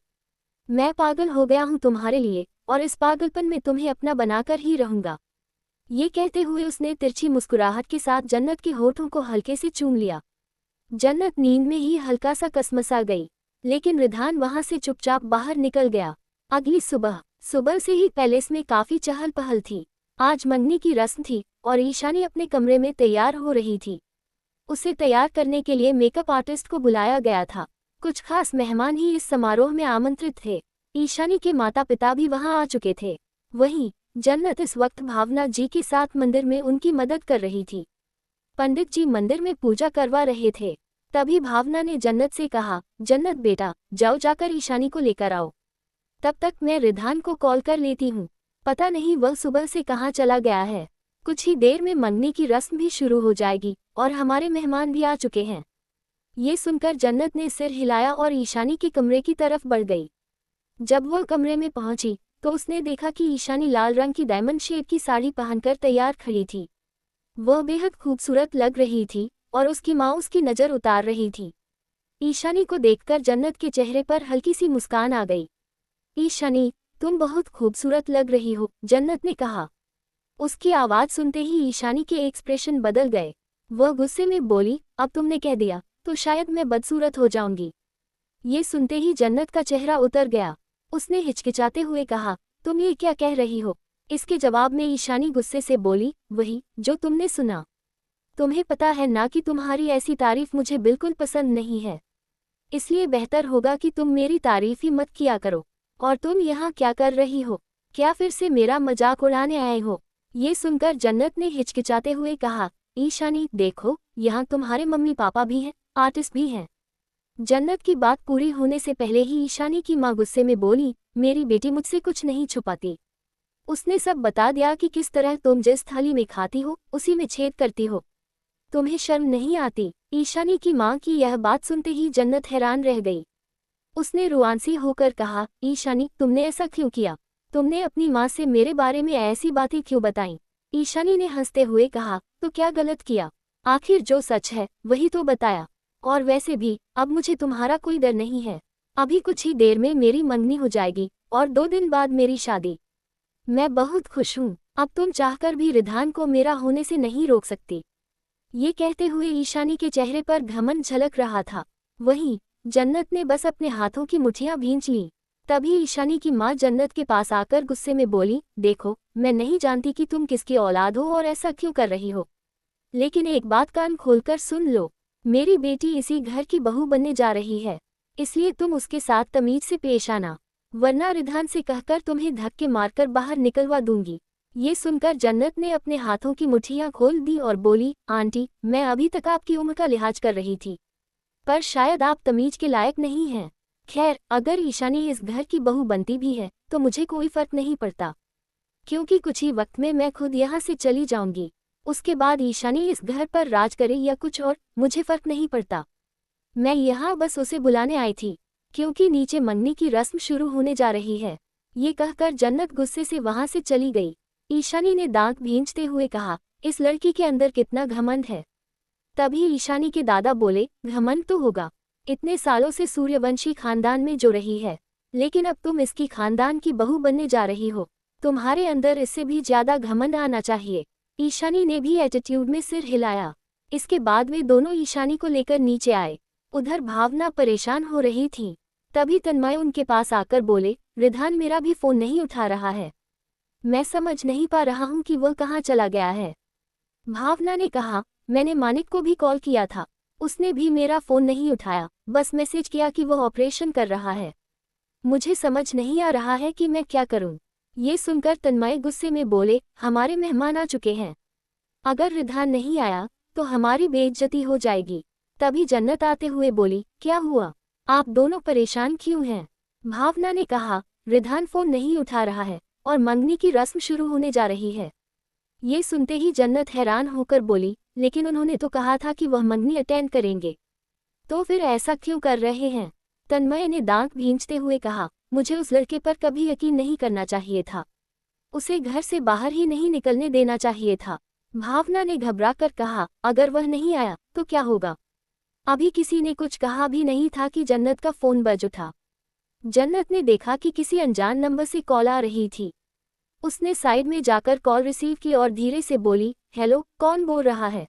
मैं पागल हो गया हूँ तुम्हारे लिए और इस पागलपन में तुम्हें अपना बनाकर ही रहूँगा। ये कहते हुए उसने तिरछी मुस्कुराहट के साथ जन्नत के होठों को हल्के से चूम लिया। जन्नत नींद में ही हल्का सा कसमसा गई, लेकिन रिधान वहां से चुपचाप बाहर निकल गया। अगली सुबह से ही पैलेस में काफी चहल पहल थी। आज मंगनी की रस्म थी और ईशानी अपने कमरे में तैयार हो रही थी। उसे तैयार करने के लिए मेकअप आर्टिस्ट को बुलाया गया था। कुछ खास मेहमान ही इस समारोह में आमंत्रित थे। ईशानी के माता पिता भी वहां आ चुके थे। वहीं जन्नत इस वक्त भावना जी के साथ मंदिर में उनकी मदद कर रही थी। पंडित जी मंदिर में पूजा करवा रहे थे। तभी भावना ने जन्नत से कहा, जन्नत बेटा, जाओ जाकर ईशानी को लेकर आओ। तब तक मैं रिधान को कॉल कर लेती हूँ। पता नहीं वह सुबह से कहाँ चला गया है। कुछ ही देर में मंगनी की रस्म भी शुरू हो जाएगी और हमारे मेहमान भी आ चुके हैं। ये सुनकर जन्नत ने सिर हिलाया और ईशानी के कमरे की तरफ बढ़ गई। जब वह कमरे में पहुंची तो उसने देखा कि ईशानी लाल रंग की डायमंड शेप की साड़ी पहनकर तैयार खड़ी थी। वह बेहद खूबसूरत लग रही थी और उसकी माँ उसकी नज़र उतार रही थी। ईशानी को देखकर जन्नत के चेहरे पर हल्की सी मुस्कान आ गई। ईशानी, तुम बहुत खूबसूरत लग रही हो, जन्नत ने कहा। उसकी आवाज़ सुनते ही ईशानी के एक्सप्रेशन बदल गए। वह गुस्से में बोली, अब तुमने कह दिया तो शायद मैं बदसूरत हो जाऊंगी। ये सुनते ही जन्नत का चेहरा उतर गया। उसने हिचकिचाते हुए कहा, तुम ये क्या कह रही हो? इसके जवाब में ईशानी गुस्से से बोली, वही जो तुमने सुना। तुम्हें पता है ना कि तुम्हारी ऐसी तारीफ मुझे बिल्कुल पसंद नहीं है। इसलिए बेहतर होगा कि तुम मेरी तारीफ ही मत किया करो। और तुम यहाँ क्या कर रही हो? क्या फिर से मेरा मजाक उड़ाने आए हो? ये सुनकर जन्नत ने हिचकिचाते हुए कहा, ईशानी देखो, यहाँ तुम्हारे मम्मी पापा भी हैं, आर्टिस्ट भी हैं। जन्नत की बात पूरी होने से पहले ही ईशानी की माँ गुस्से में बोली, मेरी बेटी मुझसे कुछ नहीं छुपाती। उसने सब बता दिया कि किस तरह तुम जिस थाली में खाती हो उसी में छेद करती हो। तुम्हें शर्म नहीं आती? ईशानी की माँ की यह बात सुनते ही जन्नत हैरान रह गई। उसने रुआंसी होकर कहा, ईशानी तुमने ऐसा क्यों किया? तुमने अपनी माँ से मेरे बारे में ऐसी बातें क्यों बताईं? ईशानी ने हंसते हुए कहा, तो क्या गलत किया? आखिर जो सच है वही तो बताया। और वैसे भी अब मुझे तुम्हारा कोई डर नहीं है। अभी कुछ ही देर में मेरी मंगनी हो जाएगी और 2 दिन बाद मेरी शादी। मैं बहुत खुश हूँ। अब तुम चाहकर भी रिधान को मेरा होने से नहीं रोक सकती। ये कहते हुए ईशानी के चेहरे पर घमंड झलक रहा था। वहीं जन्नत ने बस अपने हाथों की मुठ्ठियां भींच लीं। तभी ईशानी की माँ जन्नत के पास आकर गुस्से में बोली, देखो, मैं नहीं जानती कि तुम किसकी औलाद हो और ऐसा क्यों कर रही हो, लेकिन एक बात कान खोलकर सुन लो, मेरी बेटी इसी घर की बहू बनने जा रही है। इसलिए तुम उसके साथ तमीज से पेश आना, वरना रिधान से कहकर तुम्हें धक्के मारकर बाहर निकलवा दूंगी। ये सुनकर जन्नत ने अपने हाथों की मुठ्ठियां खोल दी और बोली, आंटी, मैं अभी तक आपकी उम्र का लिहाज कर रही थी, पर शायद आप तमीज के लायक नहीं हैं। खैर, अगर ईशानी इस घर की बहू बनती भी है तो मुझे कोई फर्क नहीं पड़ता, क्योंकि कुछ ही वक्त में मैं खुद यहाँ से चली जाऊंगी। उसके बाद ईशानी इस घर पर राज करे या कुछ और, मुझे फर्क नहीं पड़ता। मैं यहाँ बस उसे बुलाने आई थी, क्योंकि नीचे मंगनी की रस्म शुरू होने जा रही है। ये कहकर जन्नत गुस्से से वहां से चली गई। ईशानी ने दांत भींचते हुए कहा, इस लड़की के अंदर कितना घमंड है। तभी ईशानी के दादा बोले, घमंड तो होगा, इतने सालों से सूर्यवंशी खानदान में जो रही है, लेकिन अब तुम इसकी खानदान की बहू बनने जा रही हो, तुम्हारे अंदर इससे भी ज्यादा घमंड आना चाहिए। ईशानी ने भी एटीट्यूड में सिर हिलाया। इसके बाद वे दोनों ईशानी को लेकर नीचे आए। उधर भावना परेशान हो रही थी। तभी तन्मय उनके पास आकर बोले, रिधान मेरा भी फोन नहीं उठा रहा है, मैं समझ नहीं पा रहा हूँ कि वह कहाँ चला गया है। भावना ने कहा, मैंने मानिक को भी कॉल किया था, उसने भी मेरा फोन नहीं उठाया, बस मैसेज किया कि वह ऑपरेशन कर रहा है। मुझे समझ नहीं आ रहा है कि मैं क्या करूं। ये सुनकर तन्मय गुस्से में बोले, हमारे मेहमान आ चुके हैं, अगर रिधान नहीं आया तो हमारी बेइज्जती हो जाएगी। तभी जन्नत आते हुए बोली, क्या हुआ, आप दोनों परेशान क्यों हैं? भावना ने कहा, रिधान फोन नहीं उठा रहा है और मंगनी की रस्म शुरू होने जा रही है। ये सुनते ही जन्नत हैरान होकर बोली, लेकिन उन्होंने तो कहा था कि वह मंगनी अटेंड करेंगे, तो फिर ऐसा क्यों कर रहे हैं? तन्मय ने दांत भींचते हुए कहा, मुझे उस लड़के पर कभी यकीन नहीं करना चाहिए था, उसे घर से बाहर ही नहीं निकलने देना चाहिए था। भावना ने घबरा कर कहा, अगर वह नहीं आया तो क्या होगा? अभी किसी ने कुछ कहा भी नहीं था कि जन्नत का फोन बज उठा। जन्नत ने देखा कि किसी अनजान नंबर से कॉल आ रही थी। उसने साइड में जाकर कॉल रिसीव की और धीरे से बोली, हेलो, कौन बोल रहा है?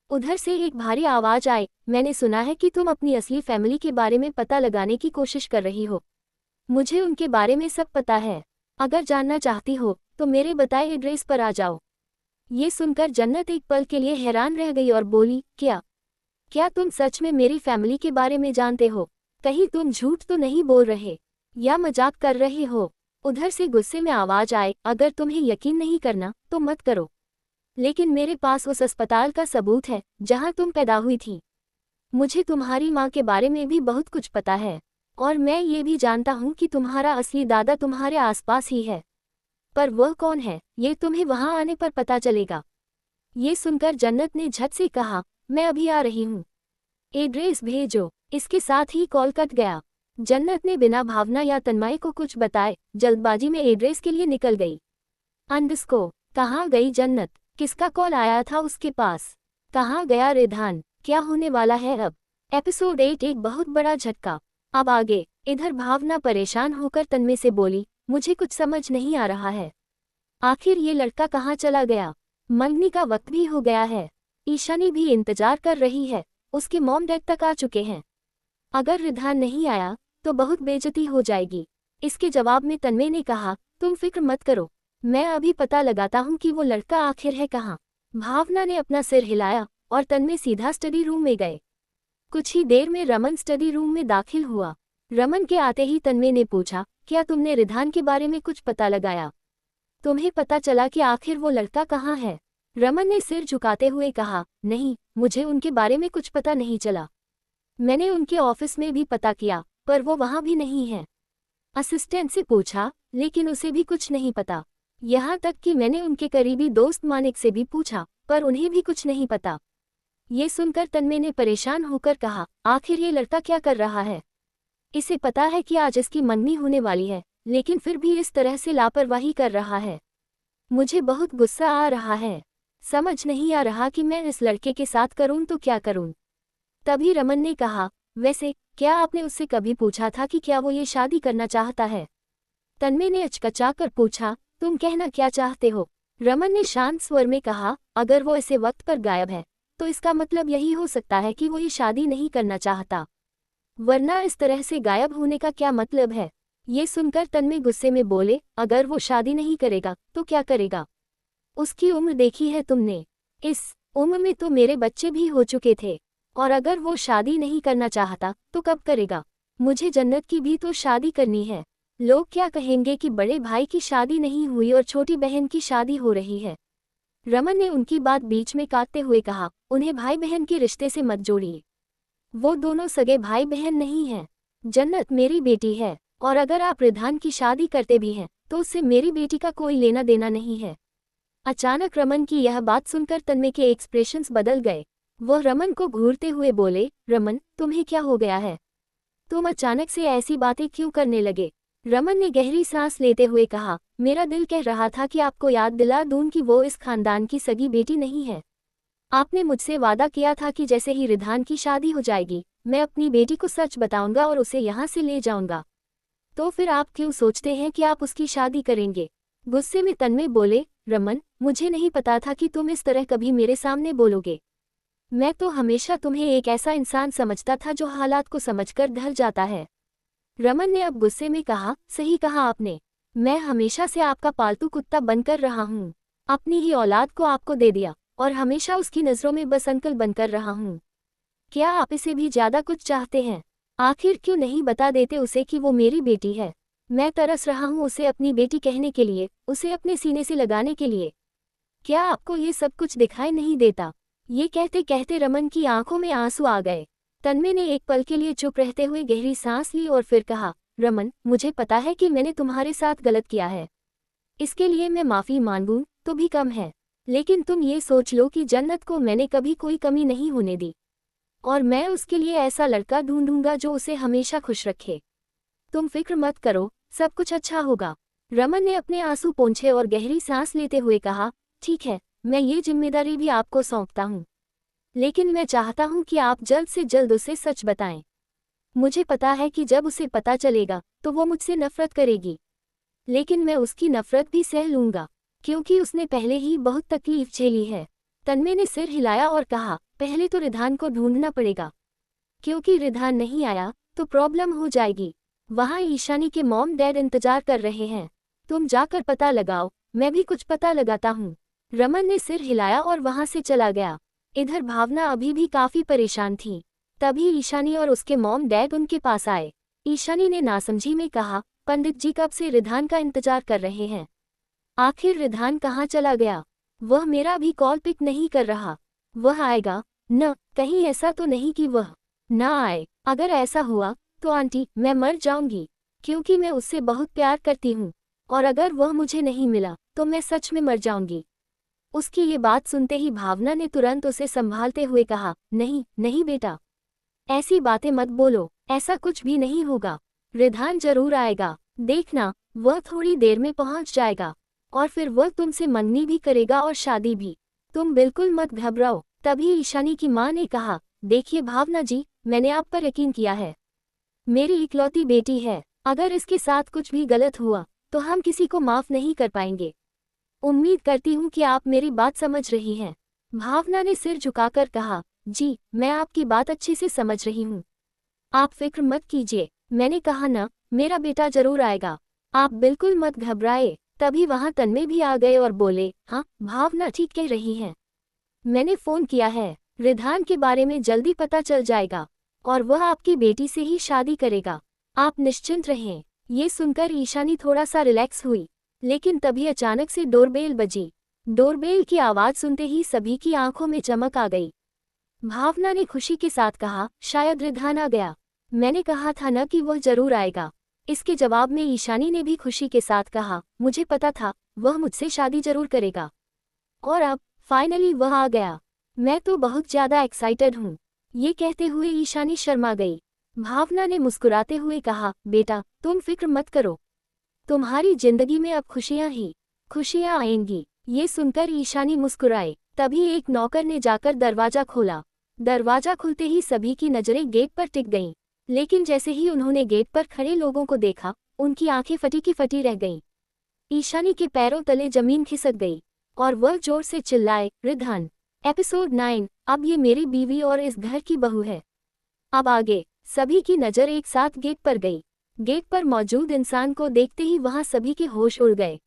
उधर से एक भारी आवाज आई, मैंने सुना है कि तुम अपनी असली फैमिली के बारे में पता लगाने की कोशिश कर रही हो। मुझे उनके बारे में सब पता है, अगर जानना चाहती हो तो मेरे बताए एड्रेस पर आ जाओ। ये सुनकर जन्नत एक पल के लिए हैरान रह गई और बोली, क्या तुम सच में मेरी फैमिली के बारे में जानते हो? कहीं तुम झूठ तो नहीं बोल रहे या मजाक कर रहे हो? उधर से गुस्से में आवाज आए, अगर तुम्हें यकीन नहीं करना तो मत करो, लेकिन मेरे पास उस अस्पताल का सबूत है जहां तुम पैदा हुई थी। मुझे तुम्हारी माँ के बारे में भी बहुत कुछ पता है, और मैं ये भी जानता हूँ कि तुम्हारा असली दादा तुम्हारे आसपास ही है, पर वह कौन है ये तुम्हें वहां आने पर पता चलेगा। ये सुनकर जन्नत ने झट से कहा, मैं अभी आ रही हूँ, एड्रेस भेजो। इसके साथ ही कॉल कट गया। जन्नत ने बिना भावना या तन्मय को कुछ बताए जल्दबाजी में एड्रेस के लिए निकल गई। अंडरस्कोर, कहाँ गई जन्नत? किसका कॉल आया था उसके पास? कहाँ गया रिधान? क्या होने वाला है अब? एपिसोड 8 एक बहुत बड़ा झटका। अब आगे। इधर भावना परेशान होकर तन्मय से बोली, मुझे कुछ समझ नहीं आ रहा है, आखिर ये लड़का कहाँ चला गया? मंगनी का वक्त भी हो गया है, ईशानी भी इंतजार कर रही है, उसके मॉम डैड तक आ चुके हैं, अगर रिधान नहीं आया तो बहुत बेइज्जती हो जाएगी। इसके जवाब में तन्मय ने कहा, तुम फिक्र मत करो, मैं अभी पता लगाता हूँ कि वो लड़का आखिर है कहाँ। भावना ने अपना सिर हिलाया और तन्मय सीधा स्टडी रूम में गए। कुछ ही देर में रमन स्टडी रूम में दाखिल हुआ। रमन के आते ही तन्मय ने पूछा, क्या तुमने रिधान के बारे में कुछ पता लगाया? तुम्हें पता चला कि आखिर वो लड़का कहाँ है? रमन ने सिर झुकाते हुए कहा, नहीं, मुझे उनके बारे में कुछ पता नहीं चला। मैंने उनके ऑफिस में भी पता किया, पर वो वहाँ भी नहीं है। असिस्टेंट से पूछा, लेकिन उसे भी कुछ नहीं पता। यहाँ तक कि मैंने उनके करीबी दोस्त मानिक से भी पूछा, पर उन्हें भी कुछ नहीं पता। ये सुनकर तन्मय ने परेशान होकर कहा, आखिर ये लड़का क्या कर रहा है? इसे पता है कि आज इसकी मंगनी होने वाली है, लेकिन फिर भी इस तरह से लापरवाही कर रहा है। मुझे बहुत गुस्सा आ रहा है, समझ नहीं आ रहा कि मैं इस लड़के के साथ करूं तो क्या करूं। तभी रमन ने कहा, वैसे क्या आपने उससे कभी पूछा था कि क्या वो ये शादी करना चाहता है? तन्मय ने अचकचाकर पूछा, तुम कहना क्या चाहते हो? रमन ने शांत स्वर में कहा, अगर वो ऐसे वक्त पर गायब है तो इसका मतलब यही हो सकता है कि वो ये शादी नहीं करना चाहता, वरना इस तरह से गायब होने का क्या मतलब है? ये सुनकर तन्मय गुस्से में बोले, अगर वो शादी नहीं करेगा तो क्या करेगा? उसकी उम्र देखी है तुमने? इस उम्र में तो मेरे बच्चे भी हो चुके थे, और अगर वो शादी नहीं करना चाहता तो कब करेगा? मुझे जन्नत की भी तो शादी करनी है। लोग क्या कहेंगे कि बड़े भाई की शादी नहीं हुई और छोटी बहन की शादी हो रही है। रमन ने उनकी बात बीच में काटते हुए कहा, उन्हें भाई बहन के रिश्ते से मत जोड़िए, वो दोनों सगे भाई बहन नहीं हैं। जन्नत मेरी बेटी है, और अगर आप रिधान की शादी करते भी हैं तो उससे मेरी बेटी का कोई लेना देना नहीं है। अचानक रमन की यह बात सुनकर तन्मय के एक्सप्रेशंस बदल गए। वह रमन को घूरते हुए बोले, रमन तुम्हें क्या हो गया है? तुम अचानक से ऐसी बातें क्यों करने लगे? रमन ने गहरी सांस लेते हुए कहा, मेरा दिल कह रहा था कि आपको याद दिला दूं कि वो इस खानदान की सगी बेटी नहीं है। आपने मुझसे वादा किया था कि जैसे ही रिधान की शादी हो जाएगी मैं अपनी बेटी को सच बताऊंगा और उसे यहाँ से ले जाऊंगा। तो फिर आप क्यों सोचते हैं कि आप उसकी शादी करेंगे? गुस्से में तन्मय बोले, रमन मुझे नहीं पता था कि तुम इस तरह कभी मेरे सामने बोलोगे। मैं तो हमेशा तुम्हें एक ऐसा इंसान समझता था जो हालात को समझकर ढल जाता है। रमन ने अब गुस्से में कहा, सही कहा आपने। मैं हमेशा से आपका पालतू कुत्ता बनकर रहा हूँ। अपनी ही औलाद को आपको दे दिया और हमेशा उसकी नज़रों में बस अंकल बनकर रहा हूँ। क्या आप इसे भी ज़्यादा कुछ चाहते हैं? आखिर क्यों नहीं बता देते उसे कि वो मेरी बेटी है? मैं तरस रहा हूँ उसे अपनी बेटी कहने के लिए, उसे अपने सीने से लगाने के लिए। क्या आपको ये सब कुछ दिखाई नहीं देता? ये कहते कहते रमन की आंखों में आंसू आ गए। तन्मय ने एक पल के लिए चुप रहते हुए गहरी सांस ली और फिर कहा, रमन मुझे पता है कि मैंने तुम्हारे साथ गलत किया है। इसके लिए मैं माफ़ी मांगूं तो भी कम है। लेकिन तुम ये सोच लो कि जन्नत को मैंने कभी कोई कमी नहीं होने दी और मैं उसके लिए ऐसा लड़का ढूंढूंगा जो उसे हमेशा खुश रखे। तुम फिक्र मत करो, सब कुछ अच्छा होगा। रमन ने अपने आंसू पोंछे और गहरी सांस लेते हुए कहा, ठीक है, मैं ये जिम्मेदारी भी आपको सौंपता हूँ। लेकिन मैं चाहता हूँ कि आप जल्द से जल्द उसे सच बताएं। मुझे पता है कि जब उसे पता चलेगा तो वो मुझसे नफरत करेगी, लेकिन मैं उसकी नफरत भी सह लूंगा क्योंकि उसने पहले ही बहुत तकलीफ झेली है। तन्मय ने सिर हिलाया और कहा, पहले तो रिधान को ढूंढना पड़ेगा, क्योंकि रिधान नहीं आया तो प्रॉब्लम हो जाएगी। वहाँ ईशानी के मॉम डैड इंतजार कर रहे हैं। तुम जाकर पता लगाओ, मैं भी कुछ पता लगाता हूँ। रमन ने सिर हिलाया और वहाँ से चला गया। इधर भावना अभी भी काफी परेशान थी। तभी ईशानी और उसके मॉम डैड उनके पास आए। ईशानी ने नासमझी में कहा, पंडित जी कब से रिधान का इंतजार कर रहे हैं। आखिर रिधान कहाँ चला गया? वह मेरा भी कॉल पिक नहीं कर रहा। वह आएगा न? कहीं ऐसा तो नहीं कि वह न आए? अगर ऐसा हुआ तो आंटी मैं मर जाऊंगी, क्योंकि मैं उससे बहुत प्यार करती हूँ और अगर वह मुझे नहीं मिला तो मैं सच में मर जाऊंगी। उसकी ये बात सुनते ही भावना ने तुरंत उसे संभालते हुए कहा, नहीं नहीं बेटा, ऐसी बातें मत बोलो, ऐसा कुछ भी नहीं होगा। रिधान जरूर आएगा, देखना वह थोड़ी देर में पहुंच जाएगा और फिर वह तुमसे मंगनी भी करेगा और शादी भी। तुम बिल्कुल मत घबराओ। तभी ईशानी की मां ने कहा, देखिए भावना जी, मैंने आप पर यकीन किया है। मेरी इकलौती बेटी है, अगर इसके साथ कुछ भी गलत हुआ तो हम किसी को माफ नहीं कर पाएंगे। उम्मीद करती हूँ कि आप मेरी बात समझ रही हैं। भावना ने सिर झुकाकर कहा, जी मैं आपकी बात अच्छे से समझ रही हूँ। आप फिक्र मत कीजिए, मैंने कहा ना, मेरा बेटा जरूर आएगा, आप बिल्कुल मत घबराए। तभी वहां तन्मय भी आ गए और बोले, हाँ भावना ठीक कह रही हैं। मैंने फोन किया है, रिधान के बारे में जल्दी पता चल जाएगा और वह आपकी बेटी से ही शादी करेगा। आप निश्चिंत रहें। ये सुनकर ईशानी थोड़ा सा रिलैक्स हुई, लेकिन तभी अचानक से डोरबेल बजी। डोरबेल की आवाज सुनते ही सभी की आंखों में चमक आ गई। भावना ने खुशी के साथ कहा, शायद रिधान आ गया। मैंने कहा था न कि वह जरूर आएगा। इसके जवाब में ईशानी ने भी खुशी के साथ कहा, मुझे पता था वह मुझसे शादी जरूर करेगा और अब फाइनली वह आ गया। मैं तो बहुत ज्यादा एक्साइटेड हूँ। ये कहते हुए ईशानी शर्मा गई। भावना ने मुस्कुराते हुए कहा, बेटा तुम फिक्र मत करो, तुम्हारी जिंदगी में अब खुशियां ही खुशियां आएंगी। ये सुनकर ईशानी मुस्कुराए। तभी एक नौकर ने जाकर दरवाजा खोला। दरवाजा खुलते ही सभी की नजरें गेट पर टिक गईं, लेकिन जैसे ही उन्होंने गेट पर खड़े लोगों को देखा, उनकी आंखें फटी की फटी रह गईं। ईशानी के पैरों तले जमीन खिसक गई और वह जोर से चिल्लाए, रिधान। एपिसोड 9, अब ये मेरी बीवी और इस घर की बहू है। अब आगे सभी की नज़र एक साथ गेट पर गई। गेट पर मौजूद इंसान को देखते ही वहां सभी के होश उड़ गए।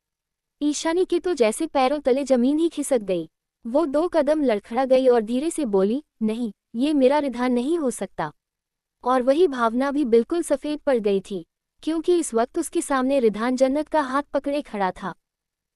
ईशानी के तो जैसे पैरों तले जमीन ही खिसक गई। वो 2 कदम लड़खड़ा गई और धीरे से बोली, नहीं, ये मेरा रिधान नहीं हो सकता। और वही भावना भी बिल्कुल सफ़ेद पड़ गई थी, क्योंकि इस वक्त उसके सामने रिधान जन्नत का हाथ पकड़े खड़ा था।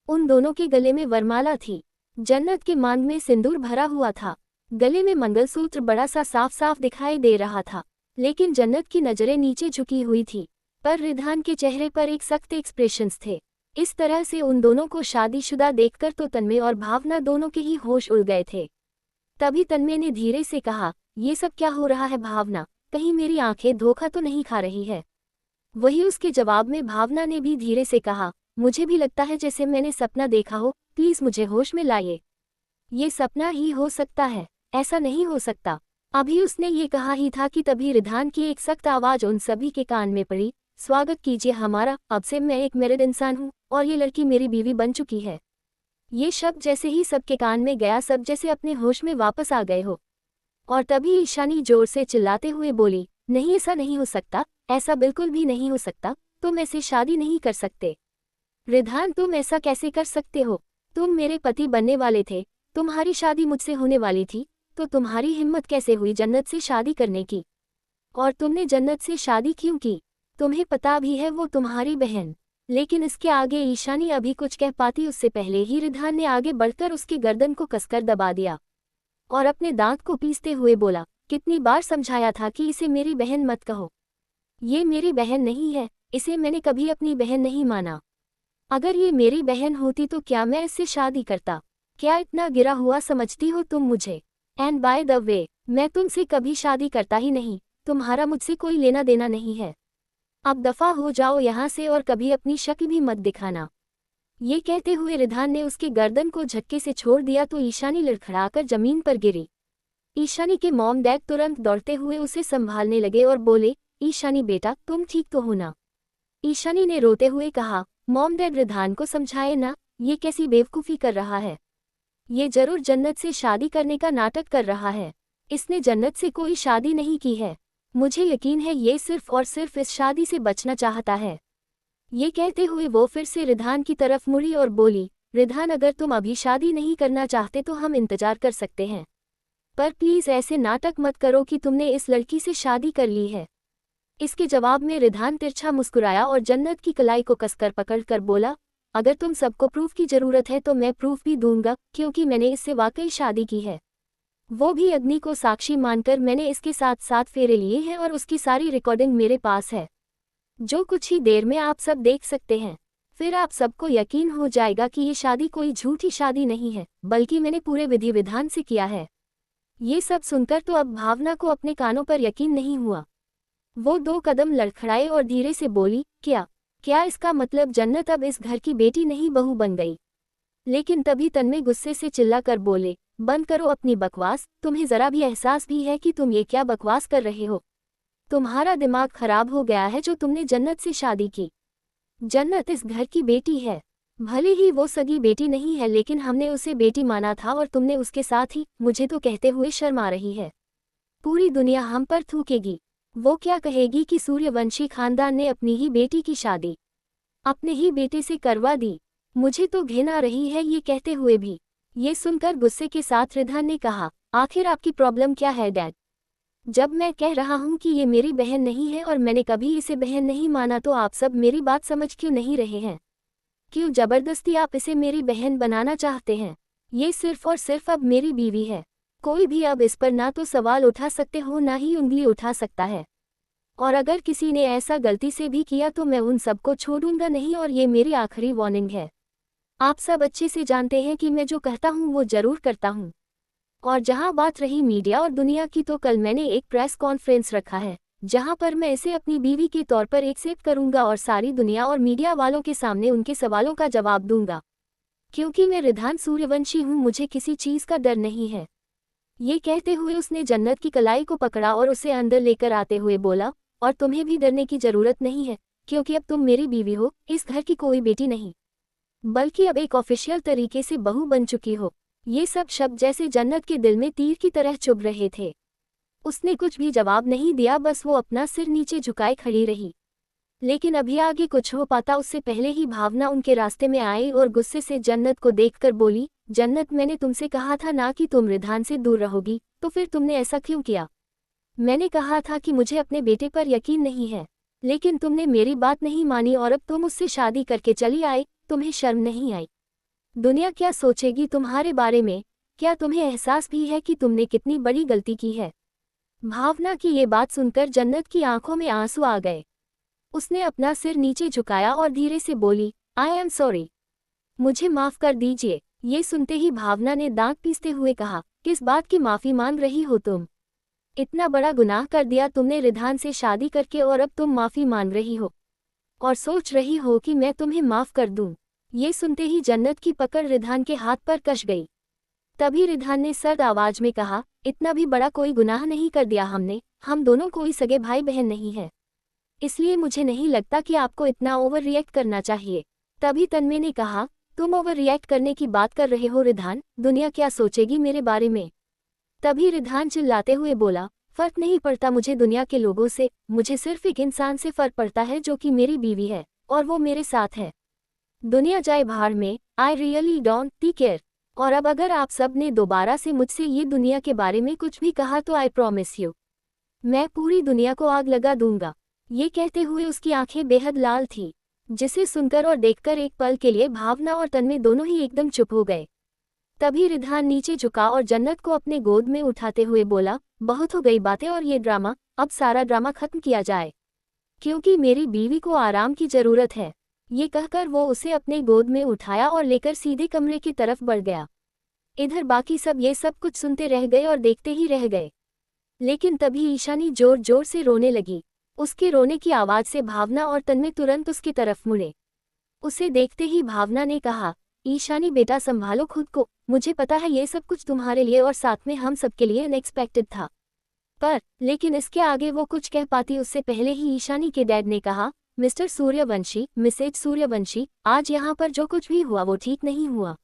उन दोनों के गले में वरमाला थी। जन्नत के मांग में सिंदूर भरा हुआ था। गले में मंगलसूत्र बड़ा सा साफ साफ दिखाई दे रहा था, लेकिन जन्नत की नज़रें नीचे झुकी हुई थी। पर रिधान के चेहरे पर एक सख्त एक्सप्रेशंस थे। इस तरह से उन दोनों को शादीशुदा देखकर तो तन्मय और भावना दोनों के ही होश उड़ गए थे। तभी तन्मय ने धीरे से कहा, ये सब क्या हो रहा है भावना, कहीं मेरी आंखें धोखा तो नहीं खा रही है। वही उसके जवाब में भावना ने भी धीरे से कहा, मुझे भी लगता है जैसे मैंने सपना देखा हो, प्लीज मुझे होश में लाइए। ये सपना ही हो सकता है, ऐसा नहीं हो सकता। अभी उसने ये कहा ही था कि तभी रिधान की एक सख्त आवाज उन सभी के कान में पड़ी, स्वागत कीजिए हमारा, अब से मैं एक मैरिड इंसान हूँ और ये लड़की मेरी बीवी बन चुकी है। ये शब्द जैसे ही सबके कान में गया सब जैसे अपने होश में वापस आ गए हो। और तभी ईशानी जोर से चिल्लाते हुए बोली, नहीं ऐसा नहीं हो सकता, ऐसा बिल्कुल भी नहीं हो सकता, तुम ऐसे शादी नहीं कर सकते। रिधान तुम ऐसा कैसे कर सकते हो, तुम मेरे पति बनने वाले थे, तुम्हारी शादी मुझसे होने वाली थी, तो तुम्हारी हिम्मत कैसे हुई जन्नत से शादी करने की। और तुमने जन्नत से शादी क्यों की, तुम्हें पता भी है वो तुम्हारी बहन। लेकिन इसके आगे ईशानी अभी कुछ कह पाती उससे पहले ही रिधान ने आगे बढ़कर उसके गर्दन को कसकर दबा दिया और अपने दांत को पीसते हुए बोला, कितनी बार समझाया था कि इसे मेरी बहन मत कहो। ये मेरी बहन नहीं है, इसे मैंने कभी अपनी बहन नहीं माना। अगर ये मेरी बहन होती तो क्या मैं इससे शादी करता, क्या इतना गिरा हुआ समझती हो तुम मुझे। एंड बाय द वे, मैं तुमसे कभी शादी करता ही नहीं, तुम्हारा मुझसे कोई लेना देना नहीं है। अब दफा हो जाओ यहाँ से और कभी अपनी शक्ल भी मत दिखाना। ये कहते हुए रिधान ने उसके गर्दन को झटके से छोड़ दिया तो ईशानी लड़खड़ाकर जमीन पर गिरी। ईशानी के मॉम डैड तुरंत दौड़ते हुए उसे संभालने लगे और बोले, ईशानी बेटा तुम ठीक तो हो ना। ईशानी ने रोते हुए कहा, मॉम डैड रिधान को समझाए ना, ये कैसी बेवकूफ़ी कर रहा है। ये जरूर जन्नत से शादी करने का नाटक कर रहा है। इसने जन्नत से कोई शादी नहीं की है। मुझे यकीन है ये सिर्फ और सिर्फ इस शादी से बचना चाहता है। ये कहते हुए वो फिर से रिधान की तरफ मुड़ी और बोली, रिधान अगर तुम अभी शादी नहीं करना चाहते तो हम इंतजार कर सकते हैं, पर प्लीज़ ऐसे नाटक मत करो कि तुमने इस लड़की से शादी कर ली है। इसके जवाब में रिधान तिरछा मुस्कुराया और जन्नत की कलाई को कसकर पकड़कर बोला, अगर तुम सबको प्रूफ की ज़रूरत है तो मैं प्रूफ भी दूंगा, क्योंकि मैंने इससे वाकई शादी की है। वो भी अग्नि को साक्षी मानकर मैंने इसके साथ 7 फेरे लिए हैं और उसकी सारी रिकॉर्डिंग मेरे पास है, जो कुछ ही देर में आप सब देख सकते हैं। फिर आप सबको यकीन हो जाएगा कि ये शादी कोई झूठी शादी नहीं है, बल्कि मैंने पूरे विधि विधान से किया है। ये सब सुनकर तो अब भावना को अपने कानों पर यकीन नहीं हुआ। वो 2 कदम लड़खड़ाए और धीरे से बोली, क्या इसका मतलब जन्नत अब इस घर की बेटी नहीं बहू बन गई। लेकिन तभी तन्मय गुस्से से चिल्लाकर बोले, बंद करो अपनी बकवास, तुम्हें जरा भी एहसास भी है कि तुम ये क्या बकवास कर रहे हो। तुम्हारा दिमाग खराब हो गया है जो तुमने जन्नत से शादी की। जन्नत इस घर की बेटी है, भले ही वो सगी बेटी नहीं है, लेकिन हमने उसे बेटी माना था और तुमने उसके साथ ही। मुझे तो कहते हुए शर्म आ रही है। पूरी दुनिया हम पर थूकेगी। वो क्या कहेगी कि सूर्यवंशी खानदान ने अपनी ही बेटी की शादी अपने ही बेटे से करवा दी। मुझे तो घिन आ रही है ये कहते हुए भी। ये सुनकर गुस्से के साथ रिधान ने कहा, आखिर आपकी प्रॉब्लम क्या है डैड। जब मैं कह रहा हूँ कि ये मेरी बहन नहीं है और मैंने कभी इसे बहन नहीं माना, तो आप सब मेरी बात समझ क्यों नहीं रहे हैं। क्यों जबरदस्ती आप इसे मेरी बहन बनाना चाहते हैं। ये सिर्फ और सिर्फ अब मेरी बीवी है। कोई भी अब इस पर ना तो सवाल उठा सकते हो ना ही उंगली उठा सकता है। और अगर किसी ने ऐसा गलती से भी किया तो मैं उन सबको छोड़ूंगा नहीं, और ये मेरी आखिरी वार्निंग है। आप सब अच्छे से जानते हैं कि मैं जो कहता हूँ वो जरूर करता हूँ। और जहाँ बात रही मीडिया और दुनिया की, तो कल मैंने एक प्रेस कॉन्फ्रेंस रखा है जहाँ पर मैं इसे अपनी बीवी के तौर पर एक्सेप्ट करूंगा और सारी दुनिया और मीडिया वालों के सामने उनके सवालों का जवाब दूंगा, क्योंकि मैं रिधान सूर्यवंशी हूँ, मुझे किसी चीज़ का डर नहीं है। ये कहते हुए उसने जन्नत की कलाई को पकड़ा और उसे अंदर लेकर आते हुए बोला, और तुम्हें भी डरने की जरूरत नहीं है, क्योंकि अब तुम मेरी बीवी हो, इस घर की कोई बेटी नहीं, बल्कि अब एक ऑफिशियल तरीके से बहू बन चुकी हो। ये सब शब्द जैसे जन्नत के दिल में तीर की तरह चुभ रहे थे। उसने कुछ भी जवाब नहीं दिया, बस वो अपना सिर नीचे झुकाए खड़ी रही। लेकिन अभी आगे कुछ हो पाता उससे पहले ही भावना उनके रास्ते में आई और गुस्से से जन्नत को देखकर बोली, जन्नत मैंने तुमसे कहा था ना कि तुम रिधान से दूर रहोगी, तो फिर तुमने ऐसा क्यों किया। मैंने कहा था कि मुझे अपने बेटे पर यकीन नहीं है, लेकिन तुमने मेरी बात नहीं मानी और अब तुम उससे शादी करके चली आई। तुम्हें शर्म नहीं आई। दुनिया क्या सोचेगी तुम्हारे बारे में। क्या तुम्हें एहसास भी है कि तुमने कितनी बड़ी गलती की है। भावना की ये बात सुनकर जन्नत की आंखों में आंसू आ गए। उसने अपना सिर नीचे झुकाया और धीरे से बोली, आई एम सॉरी, मुझे माफ कर दीजिए। ये सुनते ही भावना ने दांत पीसते हुए कहा, किस बात की माफी मांग रही हो तुम? इतना बड़ा गुनाह कर दिया तुमने रिधान से शादी करके और अब तुम माफी मांग रही हो और सोच रही हो कि मैं तुम्हें माफ कर दूं। ये सुनते ही जन्नत की पकड़ रिधान के हाथ पर कस गई। तभी रिधान ने सर्द आवाज में कहा, इतना भी बड़ा कोई गुनाह नहीं कर दिया हमने, हम दोनों कोई सगे भाई बहन नहीं है, इसलिए मुझे नहीं लगता कि आपको इतना ओवर रिएक्ट करना चाहिए। तभी तन्मय ने कहा, तुम ओवर रिएक्ट करने की बात कर रहे हो रिधान, दुनिया क्या सोचेगी मेरे बारे में? तभी रिधान चिल्लाते हुए बोला, फर्क नहीं पड़ता मुझे दुनिया के लोगों से, मुझे सिर्फ एक इंसान से फर्क पड़ता है जो कि मेरी बीवी है और वो मेरे साथ है। दुनिया जाए भाड़ में, I really don't tea care. और अब अगर आप सब ने दोबारा से मुझसे ये दुनिया के बारे में कुछ भी कहा तो आई प्रॉमिस यू, मैं पूरी दुनिया को आग लगा दूंगा। ये कहते हुए उसकी आंखें बेहद लाल थी, जिसे सुनकर और देखकर एक पल के लिए भावना और तन्मय दोनों ही एकदम चुप हो गए। तभी रिधान नीचे झुका और जन्नत को अपने गोद में उठाते हुए बोला, बहुत हो गई बातें और ये ड्रामा, अब सारा ड्रामा खत्म किया जाए, क्योंकि मेरी बीवी को आराम की जरूरत है। ये कहकर वो उसे अपने गोद में उठाया और लेकर सीधे कमरे की तरफ बढ़ गया। इधर बाकी सब ये सब कुछ सुनते रह गए और देखते ही रह गए। लेकिन तभी ईशानी जोर जोर से रोने लगी। उसके रोने की आवाज से भावना और तन्मय तुरंत उसकी तरफ मुड़े। उसे देखते ही भावना ने कहा, ईशानी बेटा संभालो खुद को, मुझे पता है ये सब कुछ तुम्हारे लिए और साथ में हम सबके लिए अनएक्सपेक्टेड था, पर लेकिन इसके आगे वो कुछ कह पाती उससे पहले ही ईशानी के डैड ने कहा, मिस्टर सूर्यवंशी, मिसेज सूर्यवंशी, आज यहाँ पर जो कुछ भी हुआ वो ठीक नहीं हुआ।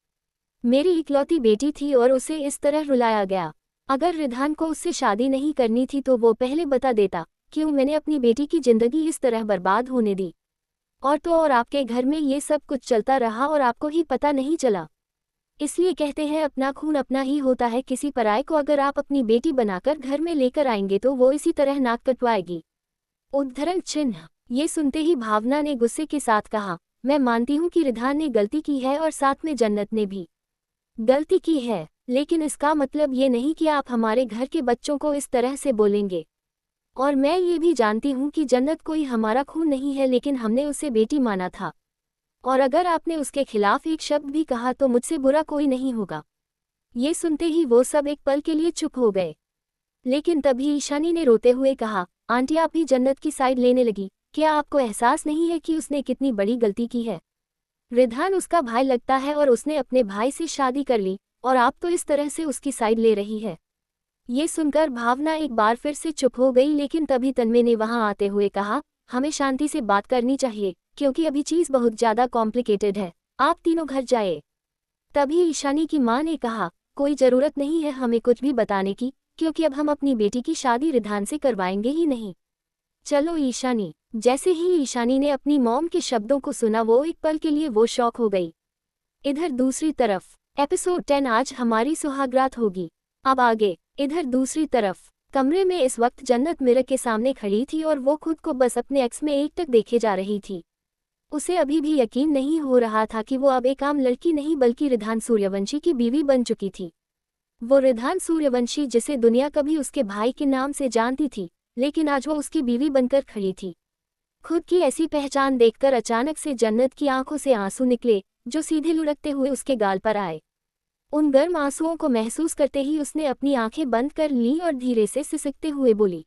मेरी इकलौती बेटी थी और उसे इस तरह रुलाया गया। अगर रिधान को उससे शादी नहीं करनी थी तो वो पहले बता देता, क्यों मैंने अपनी बेटी की जिंदगी इस तरह बर्बाद होने दी? और तो और आपके घर में ये सब कुछ चलता रहा और आपको ही पता नहीं चला। इसलिए कहते हैं अपना खून अपना ही होता है, किसी पराये को अगर आप अपनी बेटी बनाकर घर में लेकर आएंगे तो वो इसी तरह नाक कटवाएगी। उद्धरण चिन्ह। ये सुनते ही भावना ने गुस्से के साथ कहा, मैं मानती हूँ कि रिधान ने गलती की है और साथ में जन्नत ने भी गलती की है, लेकिन इसका मतलब ये नहीं कि आप हमारे घर के बच्चों को इस तरह से बोलेंगे। और मैं ये भी जानती हूँ कि जन्नत कोई हमारा खून नहीं है, लेकिन हमने उसे बेटी माना था, और अगर आपने उसके खिलाफ एक शब्द भी कहा तो मुझसे बुरा कोई नहीं होगा। ये सुनते ही वो सब एक पल के लिए चुप हो गए। लेकिन तभी ईशानी ने रोते हुए कहा, आंटी आप ही जन्नत की साइड लेने लगी, क्या आपको एहसास नहीं है कि उसने कितनी बड़ी गलती की है? रिधान उसका भाई लगता है और उसने अपने भाई से शादी कर ली, और आप तो इस तरह से उसकी साइड ले रही है। ये सुनकर भावना एक बार फिर से चुप हो गई, लेकिन तभी तन्मय ने वहां आते हुए कहा, हमें शांति से बात करनी चाहिए, क्योंकि अभी चीज बहुत ज्यादा कॉम्प्लिकेटेड है, आप तीनों घर जाए। तभी ईशानी की मां ने कहा, कोई जरूरत नहीं है हमें कुछ भी बताने की, क्योंकि अब हम अपनी बेटी की शादी रिधान से करवाएंगे ही नहीं। चलो ईशानी। जैसे ही ईशानी ने अपनी मॉम के शब्दों को सुना वो एक पल के लिए वो शॉक हो गई। इधर दूसरी तरफ एपिसोड 10 आज हमारी सुहागरात होगी। अब आगे। इधर दूसरी तरफ कमरे में इस वक्त जन्नत मिरर के सामने खड़ी थी और वो खुद को बस अपने एक्स में एकटक देखे जा रही थी। उसे अभी भी यकीन नहीं हो रहा था कि वो अब एक आम लड़की नहीं बल्कि रिधान सूर्यवंशी की बीवी बन चुकी थी। वो रिधान सूर्यवंशी जिसे दुनिया कभी उसके भाई के नाम से जानती थी, लेकिन आज वो उसकी बीवी बनकर खड़ी थी। खुद की ऐसी पहचान देखकर अचानक से जन्नत की आंखों से आंसू निकले, जो सीधे लुढ़कते हुए उसके गाल पर आए। उन गर्म आंसुओं को महसूस करते ही उसने अपनी आंखें बंद कर लीं और धीरे से सिसकते हुए बोली,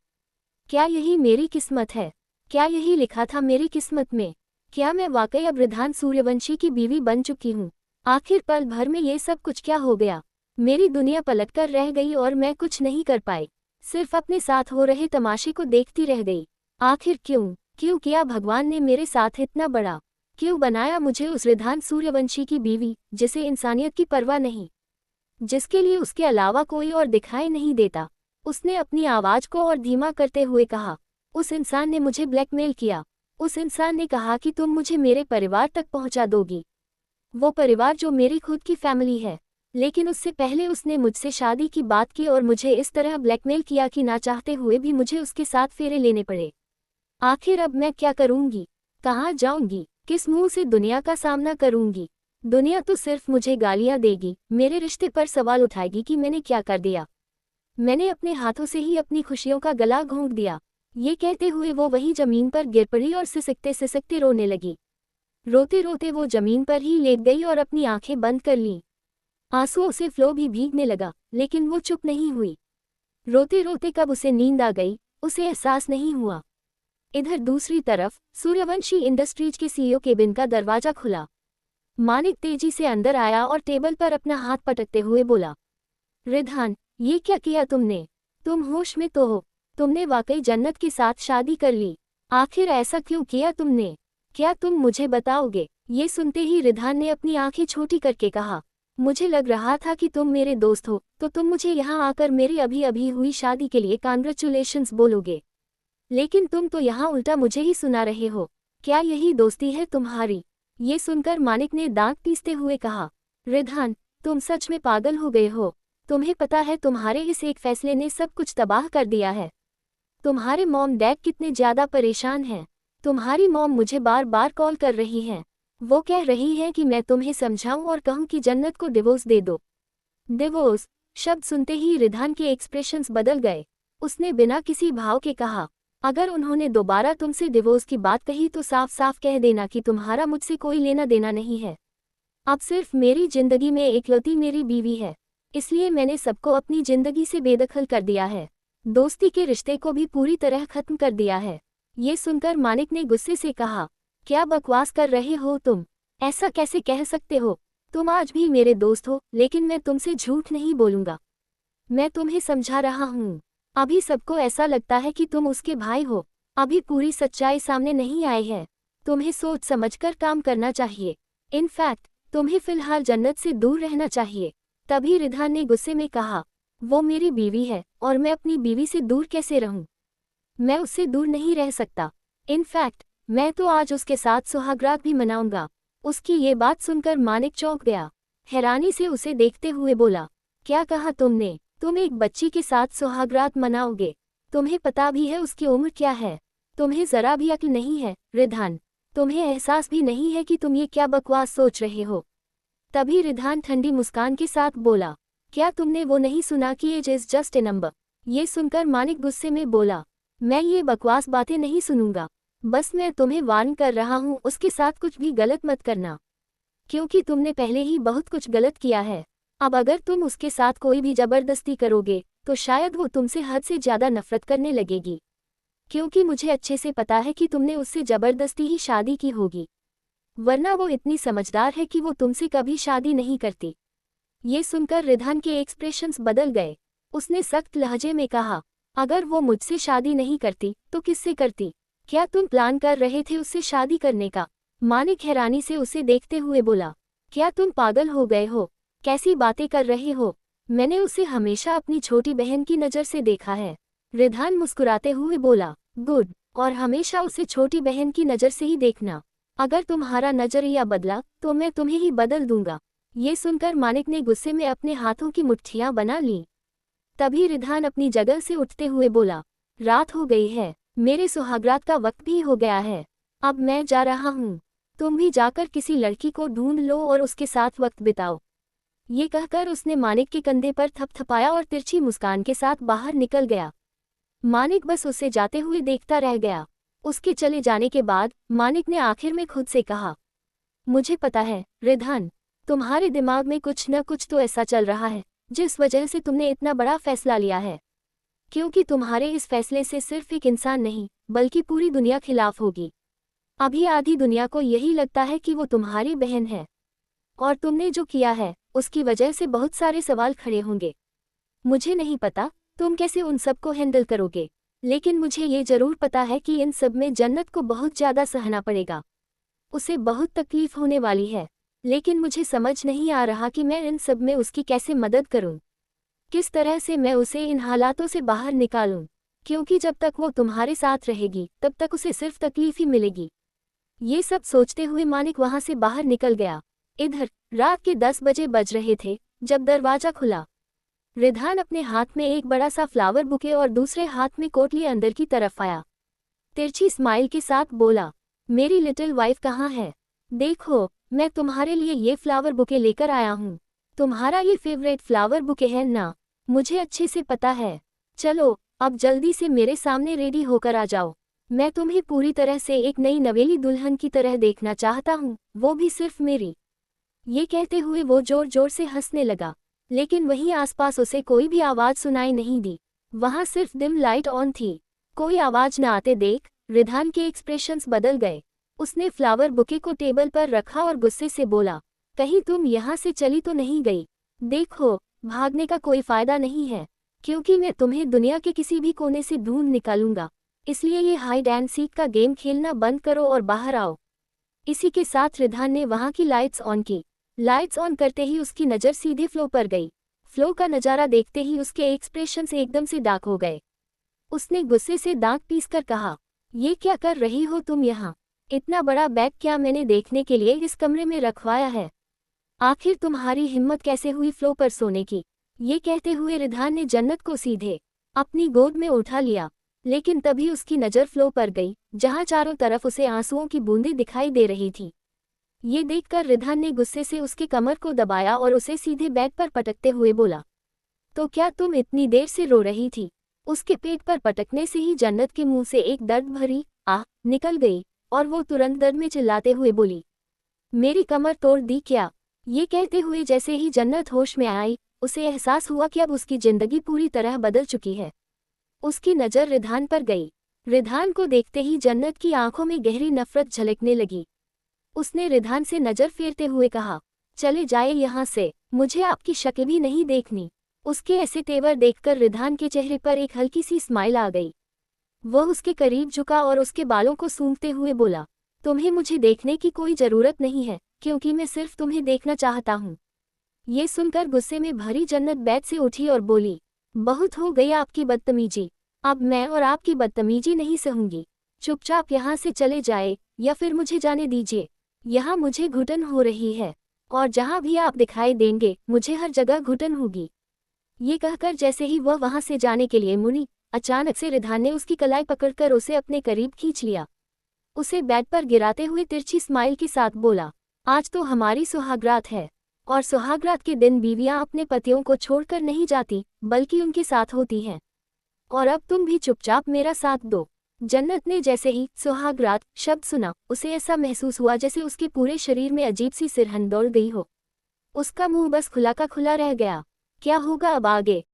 क्या यही मेरी किस्मत है? क्या यही लिखा था मेरी किस्मत में? क्या मैं वाकई अब रिधान सूर्यवंशी की बीवी बन चुकी हूँ? आखिर पल भर में ये सब कुछ क्या हो गया? मेरी दुनिया पलटकर रह गई और मैं कुछ नहीं कर पाई, सिर्फ अपने साथ हो रहे तमाशे को देखती रह गई। आखिर क्यों किया भगवान ने मेरे साथ इतना बड़ा? क्यों बनाया मुझे उस रिधान सूर्यवंशी की बीवी, जिसे इंसानियत की परवाह नहीं, जिसके लिए उसके अलावा कोई और दिखाई नहीं देता? उसने अपनी आवाज को और धीमा करते हुए कहा, उस इंसान ने मुझे ब्लैकमेल किया। उस इंसान ने कहा कि तुम मुझे मेरे परिवार तक पहुंचा दोगी, वो परिवार जो मेरी खुद की फैमिली है। लेकिन उससे पहले उसने मुझसे शादी की बात की और मुझे इस तरह ब्लैकमेल किया कि ना चाहते हुए भी मुझे उसके साथ फेरे लेने पड़े। आखिर अब मैं क्या करूंगी? कहाँ जाऊंगी? किस मुंह से दुनिया का सामना करूंगी? दुनिया तो सिर्फ मुझे गालियां देगी, मेरे रिश्ते पर सवाल उठाएगी कि मैंने क्या कर दिया। मैंने अपने हाथों से ही अपनी खुशियों का गला घोंट दिया। ये कहते हुए वो वहीं जमीन पर गिर पड़ी और सिसकते सिसकते रोने लगी। रोते रोते वो जमीन पर ही लेट गई और अपनी आंखें बंद कर लीं। आंसुओं से फ्लो भी भीगने लगा, लेकिन वो चुप नहीं हुई। रोते रोते कब उसे नींद आ गई, उसे एहसास नहीं हुआ। इधर दूसरी तरफ सूर्यवंशी इंडस्ट्रीज के सीईओ केबिन का दरवाजा खुला। मानिक तेजी से अंदर आया और टेबल पर अपना हाथ पटकते हुए बोला, रिधान, ये क्या किया तुमने? तुम होश में तो हो? तुमने वाकई जन्नत के साथ शादी कर ली? आखिर ऐसा क्यों किया तुमने? क्या तुम मुझे बताओगे? ये सुनते ही रिधान ने अपनी आंखें छोटी करके कहा, मुझे लग रहा था कि तुम मेरे दोस्त हो, तो तुम मुझे यहाँ आकर मेरी अभी अभी हुई शादी के लिए कांग्रेचुलेशंस बोलोगे। लेकिन तुम तो यहाँ उल्टा मुझे ही सुना रहे हो। क्या यही दोस्ती है तुम्हारी? ये सुनकर मानिक ने दांत पीसते हुए कहा, रिधान, तुम सच में पागल हो गए हो। तुम्हें पता है तुम्हारे इस एक फैसले ने सब कुछ तबाह कर दिया है। तुम्हारे मॉम डैड कितने ज्यादा परेशान हैं। तुम्हारी मॉम मुझे बार बार कॉल कर रही हैं। वो कह रही हैं कि मैं तुम्हें समझाऊं और कहूं कि जन्नत को डिवोर्स दे दो। डिवोर्स शब्द सुनते ही रिधान के एक्सप्रेशंस बदल गए। उसने बिना किसी भाव के कहा, अगर उन्होंने दोबारा तुमसे डिवोर्स की बात कही तो साफ साफ कह देना कि तुम्हारा मुझसे कोई लेना देना नहीं है। अब सिर्फ मेरी जिंदगी में एकलौती मेरी बीवी है, इसलिए मैंने सबको अपनी जिंदगी से बेदखल कर दिया है। दोस्ती के रिश्ते को भी पूरी तरह खत्म कर दिया है। ये सुनकर मानिक ने गुस्से से कहा, क्या बकवास कर रहे हो तुम? ऐसा कैसे कह सकते हो? तुम आज भी मेरे दोस्त हो, लेकिन मैं तुमसे झूठ नहीं बोलूंगा। मैं तुम्हें समझा रहा हूँ। अभी सबको ऐसा लगता है कि तुम उसके भाई हो। अभी पूरी सच्चाई सामने नहीं आई है। तुम्हें सोच समझकर काम करना चाहिए। इनफैक्ट तुम्हें फिलहाल जन्नत से दूर रहना चाहिए। तभी रिधान ने गुस्से में कहा, वो मेरी बीवी है और मैं अपनी बीवी से दूर कैसे रहूं? मैं उससे दूर नहीं रह सकता। इनफैक्ट मैं तो आज उसके साथ सुहागरात भी मनाऊंगा। उसकी ये बात सुनकर मानिक चौंक गया। हैरानी से उसे देखते हुए बोला, क्या कहा तुमने? तुम एक बच्ची के साथ सुहागरात मनाओगे? तुम्हें पता भी है उसकी उम्र क्या है? तुम्हें जरा भी अक्ल नहीं है रिधान। तुम्हें एहसास भी नहीं है कि तुम ये क्या बकवास सोच रहे हो? तभी रिधान ठंडी मुस्कान के साथ बोला, क्या तुमने वो नहीं सुना कि age is just a number? ये सुनकर मानिक गुस्से में बोला, मैं ये बकवास बातें नहीं सुनूंगा। बस मैं तुम्हें वार्न कर रहा हूँ, उसके साथ कुछ भी गलत मत करना, क्योंकि तुमने पहले ही बहुत कुछ गलत किया है। अब अगर तुम उसके साथ कोई भी जबरदस्ती करोगे तो शायद वो तुमसे हद से ज्यादा नफरत करने लगेगी, क्योंकि मुझे अच्छे से पता है कि तुमने उससे जबरदस्ती ही शादी की होगी, वरना वो इतनी समझदार है कि वो तुमसे कभी शादी नहीं करती। ये सुनकर रिधान के एक्सप्रेशंस बदल गए। उसने सख्त लहजे में कहा, अगर वो मुझसे शादी नहीं करती तो किससे करती? क्या तुम प्लान कर रहे थे उससे शादी करने का? मानिक हैरानी से उसे देखते हुए बोला, क्या तुम पागल हो गए हो? कैसी बातें कर रहे हो? मैंने उसे हमेशा अपनी छोटी बहन की नज़र से देखा है। रिधान मुस्कुराते हुए बोला, गुड, और हमेशा उसे छोटी बहन की नज़र से ही देखना। अगर तुम्हारा नजरिया बदला तो मैं तुम्हें ही बदल दूंगा। ये सुनकर मानिक ने गुस्से में अपने हाथों की मुट्ठियां बना लीं। तभी रिधान अपनी जगह से उठते हुए बोला, रात हो गई है, मेरे सुहागरात का वक्त भी हो गया है। अब मैं जा रहा हूँ। तुम भी जाकर किसी लड़की को ढूंढ लो और उसके साथ वक्त बिताओ। ये कहकर उसने मानिक के कंधे पर थपथपाया और तिरछी मुस्कान के साथ बाहर निकल गया। मानिक बस उसे जाते हुए देखता रह गया। उसके चले जाने के बाद मानिक ने आखिर में खुद से कहा, मुझे पता है रिधान, तुम्हारे दिमाग में कुछ न कुछ तो ऐसा चल रहा है जिस वजह से तुमने इतना बड़ा फैसला लिया है, क्योंकि तुम्हारे इस फैसले से सिर्फ एक इंसान नहीं बल्कि पूरी दुनिया खिलाफ होगी। अभी आधी दुनिया को यही लगता है कि वो तुम्हारी बहन है, और तुमने जो किया है उसकी वजह से बहुत सारे सवाल खड़े होंगे। मुझे नहीं पता तुम कैसे उन सबको हैंडल करोगे, लेकिन मुझे ये जरूर पता है कि इन सब में जन्नत को बहुत ज़्यादा सहना पड़ेगा। उसे बहुत तकलीफ होने वाली है, लेकिन मुझे समझ नहीं आ रहा कि मैं इन सब में उसकी कैसे मदद करूं, किस तरह से मैं उसे इन हालातों से बाहर निकालूं, क्योंकि जब तक वो तुम्हारे साथ रहेगी तब तक उसे सिर्फ तकलीफ ही मिलेगी। ये सब सोचते हुए मानिक वहां से बाहर निकल गया। इधर रात के 10 बजे बज रहे थे जब दरवाजा खुला। रिधान अपने हाथ में एक बड़ा सा फ्लावर बुके और दूसरे हाथ में कोट लिए अंदर की तरफ आया। तिरछी स्माइल के साथ बोला, मेरी लिटिल वाइफ कहाँ है? देखो, मैं तुम्हारे लिए ये फ्लावर बुके लेकर आया हूँ। तुम्हारा ये फेवरेट फ्लावर बुके है ना? मुझे अच्छे से पता है। चलो अब जल्दी से मेरे सामने रेडी होकर आ जाओ। मैं तुम्हें पूरी तरह से एक नई नवेली दुल्हन की तरह देखना चाहता हूँ, वो भी सिर्फ मेरी। ये कहते हुए वो जोर जोर से हंसने लगा, लेकिन वहीं आसपास उसे कोई भी आवाज सुनाई नहीं दी। वहां सिर्फ डिम लाइट ऑन थी। कोई आवाज न आते देख रिधान के एक्सप्रेशंस बदल गए। उसने फ्लावर बुके को टेबल पर रखा और गुस्से से बोला, कहीं तुम यहाँ से चली तो नहीं गई? देखो, भागने का कोई फायदा नहीं है, क्योंकि मैं तुम्हें दुनिया के किसी भी कोने से ढूंढ निकालूंगा। इसलिए ये हाइड एंड सीक का गेम खेलना बंद करो और बाहर आओ। इसी के साथ रिधान ने वहां की लाइट्स ऑन की। लाइट्स ऑन करते ही उसकी नज़र सीधे फ्लो पर गई। फ्लो का नज़ारा देखते ही उसके एक्सप्रेशन से एकदम से डार्क हो गए। उसने गुस्से से दांत पीसकर कहा, ये क्या कर रही हो तुम यहाँ? इतना बड़ा बैग क्या मैंने देखने के लिए इस कमरे में रखवाया है? आखिर तुम्हारी हिम्मत कैसे हुई फ्लो पर सोने की? ये कहते हुए रिधान ने जन्नत को सीधे अपनी गोद में उठा लिया, लेकिन तभी उसकी नज़र फ्लो पर गई, जहाँ चारों तरफ उसे आंसुओं की बूंदें दिखाई दे रही थी। ये देखकर रिधान ने गुस्से से उसके कमर को दबाया और उसे सीधे बेड पर पटकते हुए बोला, तो क्या तुम इतनी देर से रो रही थी? उसके पेट पर पटकने से ही जन्नत के मुंह से एक दर्द भरी आह निकल गई और वो तुरंत दर्द में चिल्लाते हुए बोली, मेरी कमर तोड़ दी क्या? ये कहते हुए जैसे ही जन्नत होश में आई, उसे एहसास हुआ कि अब उसकी जिंदगी पूरी तरह बदल चुकी है। उसकी नज़र रिधान पर गई। रिधान को देखते ही जन्नत की आंखों में गहरी नफरत झलकने लगी। उसने रिधान से नज़र फेरते हुए कहा, चले जाए यहाँ से, मुझे आपकी शक्ल भी नहीं देखनी। उसके ऐसे तेवर देखकर रिधान के चेहरे पर एक हल्की सी स्माइल आ गई। वह उसके करीब झुका और उसके बालों को सूंघते हुए बोला, तुम्हें मुझे देखने की कोई ज़रूरत नहीं है, क्योंकि मैं सिर्फ तुम्हें देखना चाहता हूँ। ये सुनकर गुस्से में भरी जन्नत बेड से उठी और बोली, बहुत हो गई आपकी बदतमीजी, अब मैं और आपकी बदतमीजी नहीं सहूंगी। चुपचाप यहाँ से चले जाए या फिर मुझे जाने दीजिए। यहाँ मुझे घुटन हो रही है, और जहाँ भी आप दिखाई देंगे मुझे हर जगह घुटन होगी। ये कहकर जैसे ही वह वहाँ से जाने के लिए मुड़ी, अचानक से रिधान ने उसकी कलाई पकड़कर उसे अपने करीब खींच लिया। उसे बेड पर गिराते हुए तिरछी स्माइल के साथ बोला, आज तो हमारी सुहागरात है, और सुहागरात के दिन बीवियां अपने पतियों को छोड़कर नहीं जाती, बल्कि उनके साथ होती हैं। और अब तुम भी चुपचाप मेरा साथ दो। जन्नत ने जैसे ही सुहागरात शब्द सुना, उसे ऐसा महसूस हुआ जैसे उसके पूरे शरीर में अजीब सी सिरहन दौड़ गई हो। उसका मुंह बस खुला का खुला रह गया। क्या होगा अब आगे?